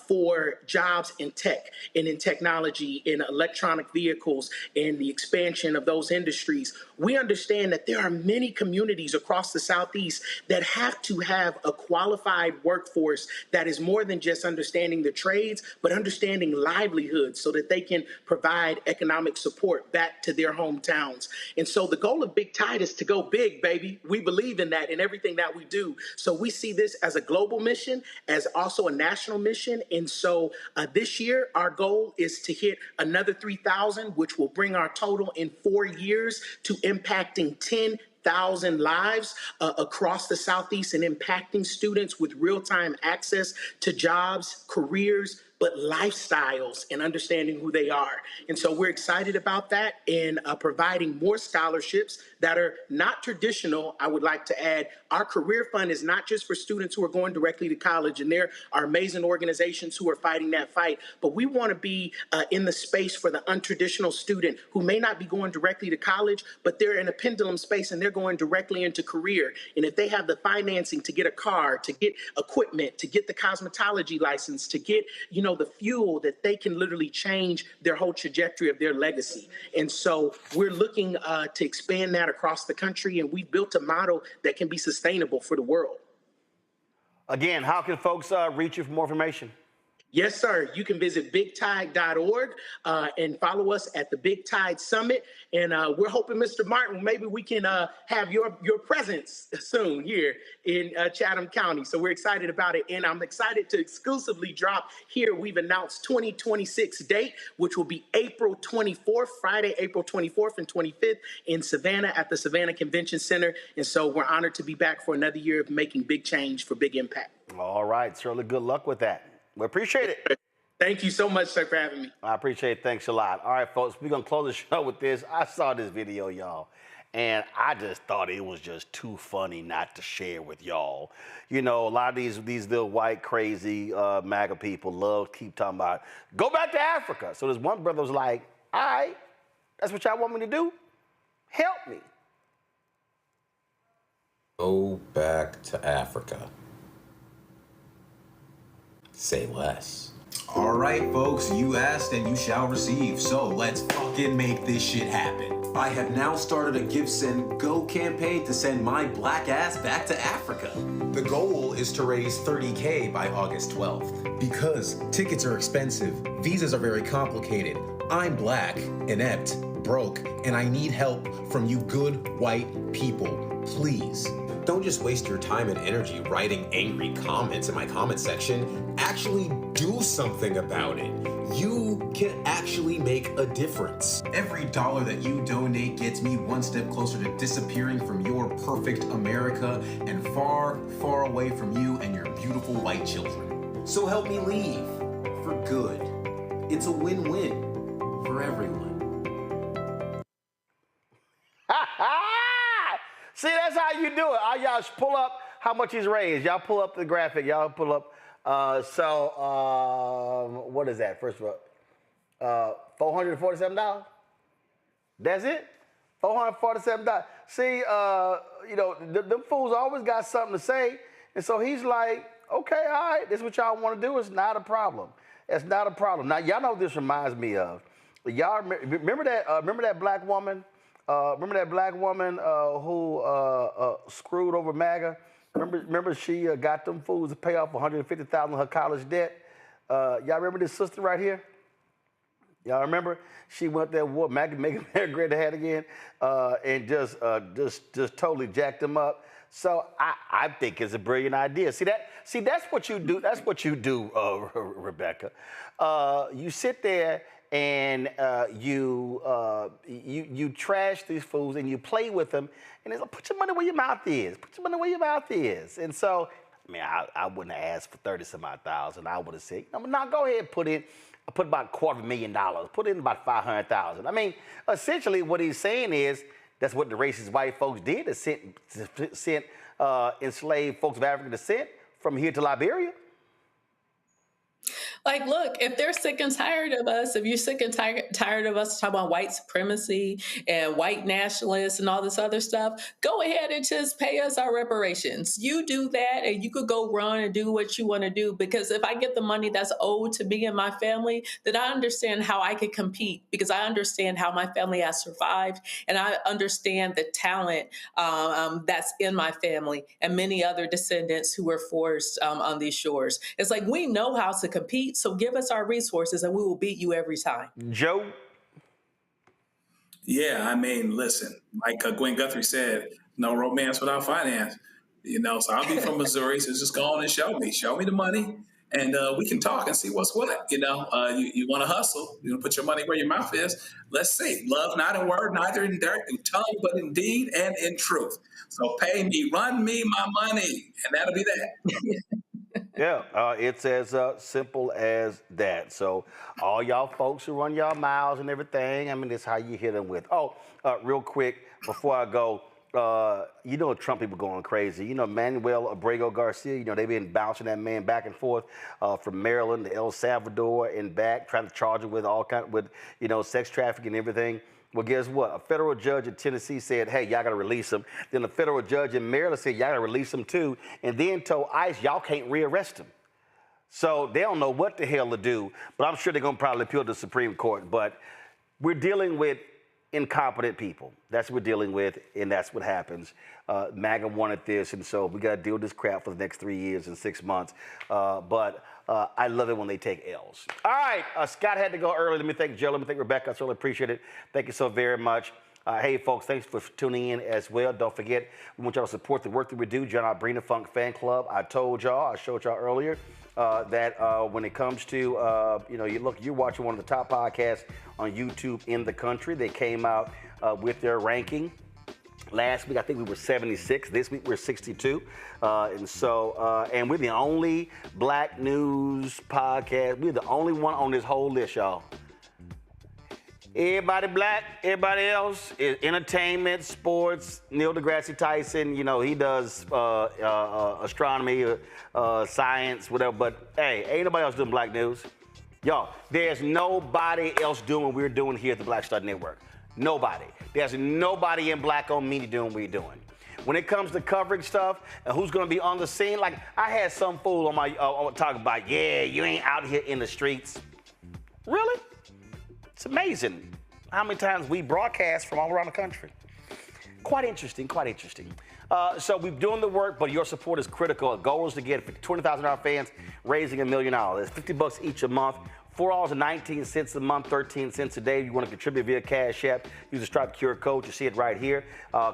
for jobs in tech and in technology, in electronic vehicles, and the expansion of those industries. We understand that there are many communities across the Southeast that have to have a qualified workforce that is more than just understanding the trades, but understanding livelihoods so that they can provide economic support back to their hometowns. And so the goal of Big Tide is to go big, baby. We believe in that in everything that we do. So we see this as a global mission, as also a national mission. And so this year, our goal is to hit another 3,000, which will bring our total in 4 years to impacting 10,000 lives across the Southeast and impacting students with real-time access to jobs, careers, but lifestyles and understanding who they are. And so we're excited about that and providing more scholarships that are not traditional. I would like to add, our career fund is not just for students who are going directly to college, and there are amazing organizations who are fighting that fight, but we want to be in the space for the untraditional student who may not be going directly to college, but they're in a pendulum space and they're going directly into career. And if they have the financing to get a car, to get equipment, to get the cosmetology license, to get, the fuel, that they can literally change their whole trajectory of their legacy. And so we're looking to expand that across the country, and we've built a model that can be sustainable for the world. Again, how can folks reach you for more information? Yes, sir. You can visit bigtide.org and follow us at the Big Tide Summit. And we're hoping, Mr. Martin, maybe we can have your presence soon here in Chatham County. So we're excited about it. And I'm excited to exclusively drop here. We've announced 2026 date, which will be April 24th, Friday, April 24th and 25th in Savannah at the Savannah Convention Center. And so we're honored to be back for another year of making big change for big impact. All right. Certainly good luck with that. We appreciate it. Thank you so much, sir, for having me. I appreciate it. Thanks a lot. All right, folks, we're going to close the show with this. I saw this video, y'all, and I just thought it was just too funny not to share with y'all. A lot of these little white, crazy MAGA people love to keep talking about, go back to Africa. So this one brother was like, all right, that's what y'all want me to do? Help me. Go back to Africa. Say less. All right, folks, you asked and you shall receive. So let's fucking make this shit happen. I have now started a Give, Send, Go campaign to send my black ass back to Africa. The goal is to raise $30K by August 12th. Because tickets are expensive, visas are very complicated. I'm black, inept, broke, and I need help from you good white people. Please. Don't just waste your time and energy writing angry comments in my comment section. Actually do something about it. You can actually make a difference. Every dollar that you donate gets me one step closer to disappearing from your perfect America and far, far away from you and your beautiful white children. So help me leave for good. It's a win-win for everyone. See, that's how you do it. Y'all pull up how much he's raised. Y'all pull up the graphic. Y'all pull up. What is that? First of all, $447. That's it? $447. See, them fools always got something to say. And so he's like, okay, all right, this is what y'all want to do. It's not a problem. It's not a problem. Now, y'all know what this reminds me of. Y'all remember that black woman? Remember that black woman who screwed over MAGA? Remember she got them fools to pay off $150,000 of her college debt? Y'all remember this sister right here? Y'all remember? She went there, MAGA, make America great again, and just totally jacked them up. So I think it's a brilliant idea. See, that's what you do. That's what you do, Rebecca. You sit there and you trash these fools and you play with them, and it's like, put your money where your mouth is. Put your money where your mouth is. And so, I wouldn't have asked for 30-some-odd thousand. I would have said, now go ahead and put about $250,000. Put in about $500,000. Essentially what he's saying is That's what the racist white folks did, to sent enslaved folks of African descent from here to Liberia. Like, look, if they're sick and tired of us, if you're sick and tired of us talking about white supremacy and white nationalists and all this other stuff, go ahead and just pay us our reparations. You do that and you could go run and do what you want to do. Because if I get the money that's owed to me and my family, then I understand how I could compete, because I understand how my family has survived. And I understand the talent that's in my family and many other descendants who were forced on these shores. It's like, we know how to compete. So give us our resources and we will beat you every time. Joe? Yeah, I mean, listen, like Gwen Guthrie said, no romance without finance. So I'll be from Missouri, so just go on and show me the money, and we can talk and see what's what. You want to hustle, put your money where your mouth is. Let's see, love not in word, neither in tongue, but in deed and in truth. So pay me, run me my money, and that'll be that. Yeah, it's as simple as that. So all y'all folks who run y'all miles and everything, I mean, that's how you hit them with. Oh, real quick, before I go, Trump people going crazy. Manuel Abrego Garcia, they've been bouncing that man back and forth from Maryland to El Salvador and back, trying to charge him with sex trafficking and everything. Well, guess what? A federal judge in Tennessee said, hey, y'all got to release him. Then a federal judge in Maryland said, y'all got to release him too. And then told ICE, y'all can't rearrest him. So they don't know what the hell to do, but I'm sure they're going to probably appeal to the Supreme Court. But we're dealing with incompetent people. That's what we're dealing with, and that's what happens. MAGA wanted this, and so we got to deal with this crap for the next 3 years and 6 months. But I love it when they take L's. All right, Scott had to go early. Let me thank Joe. Let me thank Rebecca. I certainly appreciate it. Thank you so very much. Hey, folks, thanks for tuning in as well. Don't forget, we want y'all to support the work that we do. John Bring the Funk Fan Club. I showed y'all earlier that when it comes to, you're watching one of the top podcasts on YouTube in the country. They came out with their ranking. Last week, I think we were 76. This week, we're 62. And we're the only black news podcast. We're the only one on this whole list, y'all. Everybody black, everybody else is entertainment, sports. Neil deGrasse Tyson, he does astronomy, science, whatever. But hey, ain't nobody else doing black news. Y'all, there's nobody else doing what we're doing here at the Black Star Network. Nobody. There's nobody in black-owned media doing what we're doing. When it comes to covering stuff and who's going to be on the scene, like I had some fool on my talking about, yeah, you ain't out here in the streets. Really? It's amazing how many times we broadcast from all around the country. Quite interesting, quite interesting. So we're doing the work, but your support is critical. Our goal is to get 20,000 of our fans raising $1 million. It's $50 each a month. $4.19 a month, 13 cents a day. If you want to contribute via Cash App, use the Stripe QR code. You see it right here.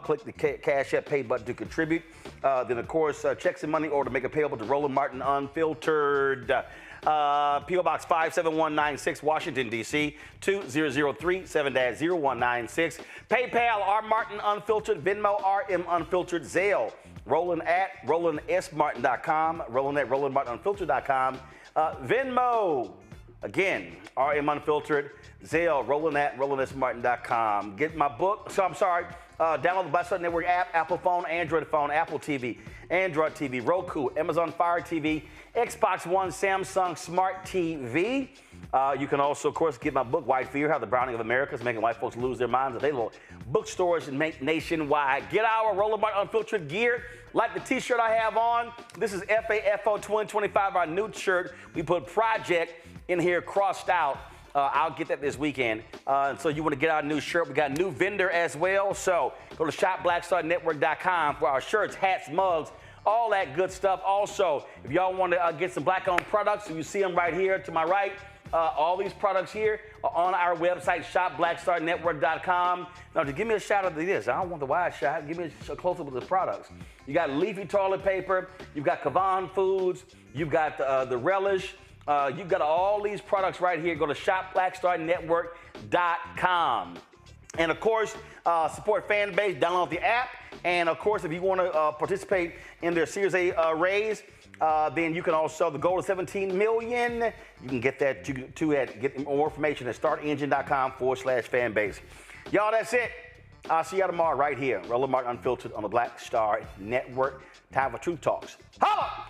Click the Cash App pay button to contribute. Then, of course, checks and money order to make it payable to Roland Martin Unfiltered. P.O. Box 57196, Washington, D.C. 20037-0196. PayPal, R. Martin Unfiltered. Venmo, RM Unfiltered. Zelle, Roland at RolandSMartin.com. Roland at RolandMartinUnfiltered.com. Venmo, again, RM Unfiltered. Zelle, Roland at RolandSMartin.com. Get my book. Download the Black Star Network app, Apple phone, Android phone, Apple TV, Android TV, Roku, Amazon Fire TV, Xbox One, Samsung Smart TV. You can also, of course, get my book, White Fear, How the Browning of America is Making White Folks Lose Their Minds. Available bookstores nationwide. Get our Roland Martin Unfiltered gear, like the t-shirt I have on. This is FAFO 2025, our new shirt. We put Project in here crossed out. I'll get that this weekend. So you want to get our new shirt. We got a new vendor as well. So go to shopblackstarnetwork.com for our shirts, hats, mugs, all that good stuff. Also, if y'all want to get some black-owned products, so you see them right here to my right, all these products here are on our website, shopblackstarnetwork.com. Now, to give me a shout out to this, I don't want the wide shot. Give me a close-up of the products. You got Leafy toilet paper. You've got Kavan Foods. You've got the Relish. You've got all these products right here. Go to shopblackstarnetwork.com. And, of course, support Fanbase. Download the app. And, of course, if you want to participate in their Series A raise, then you can also, the goal is 17 million. You can get that get more information at startengine.com/fanbase. Y'all, that's it. I'll see you tomorrow right here. Roland Martin Unfiltered on the Black Star Network. Time for Truth Talks. Holla!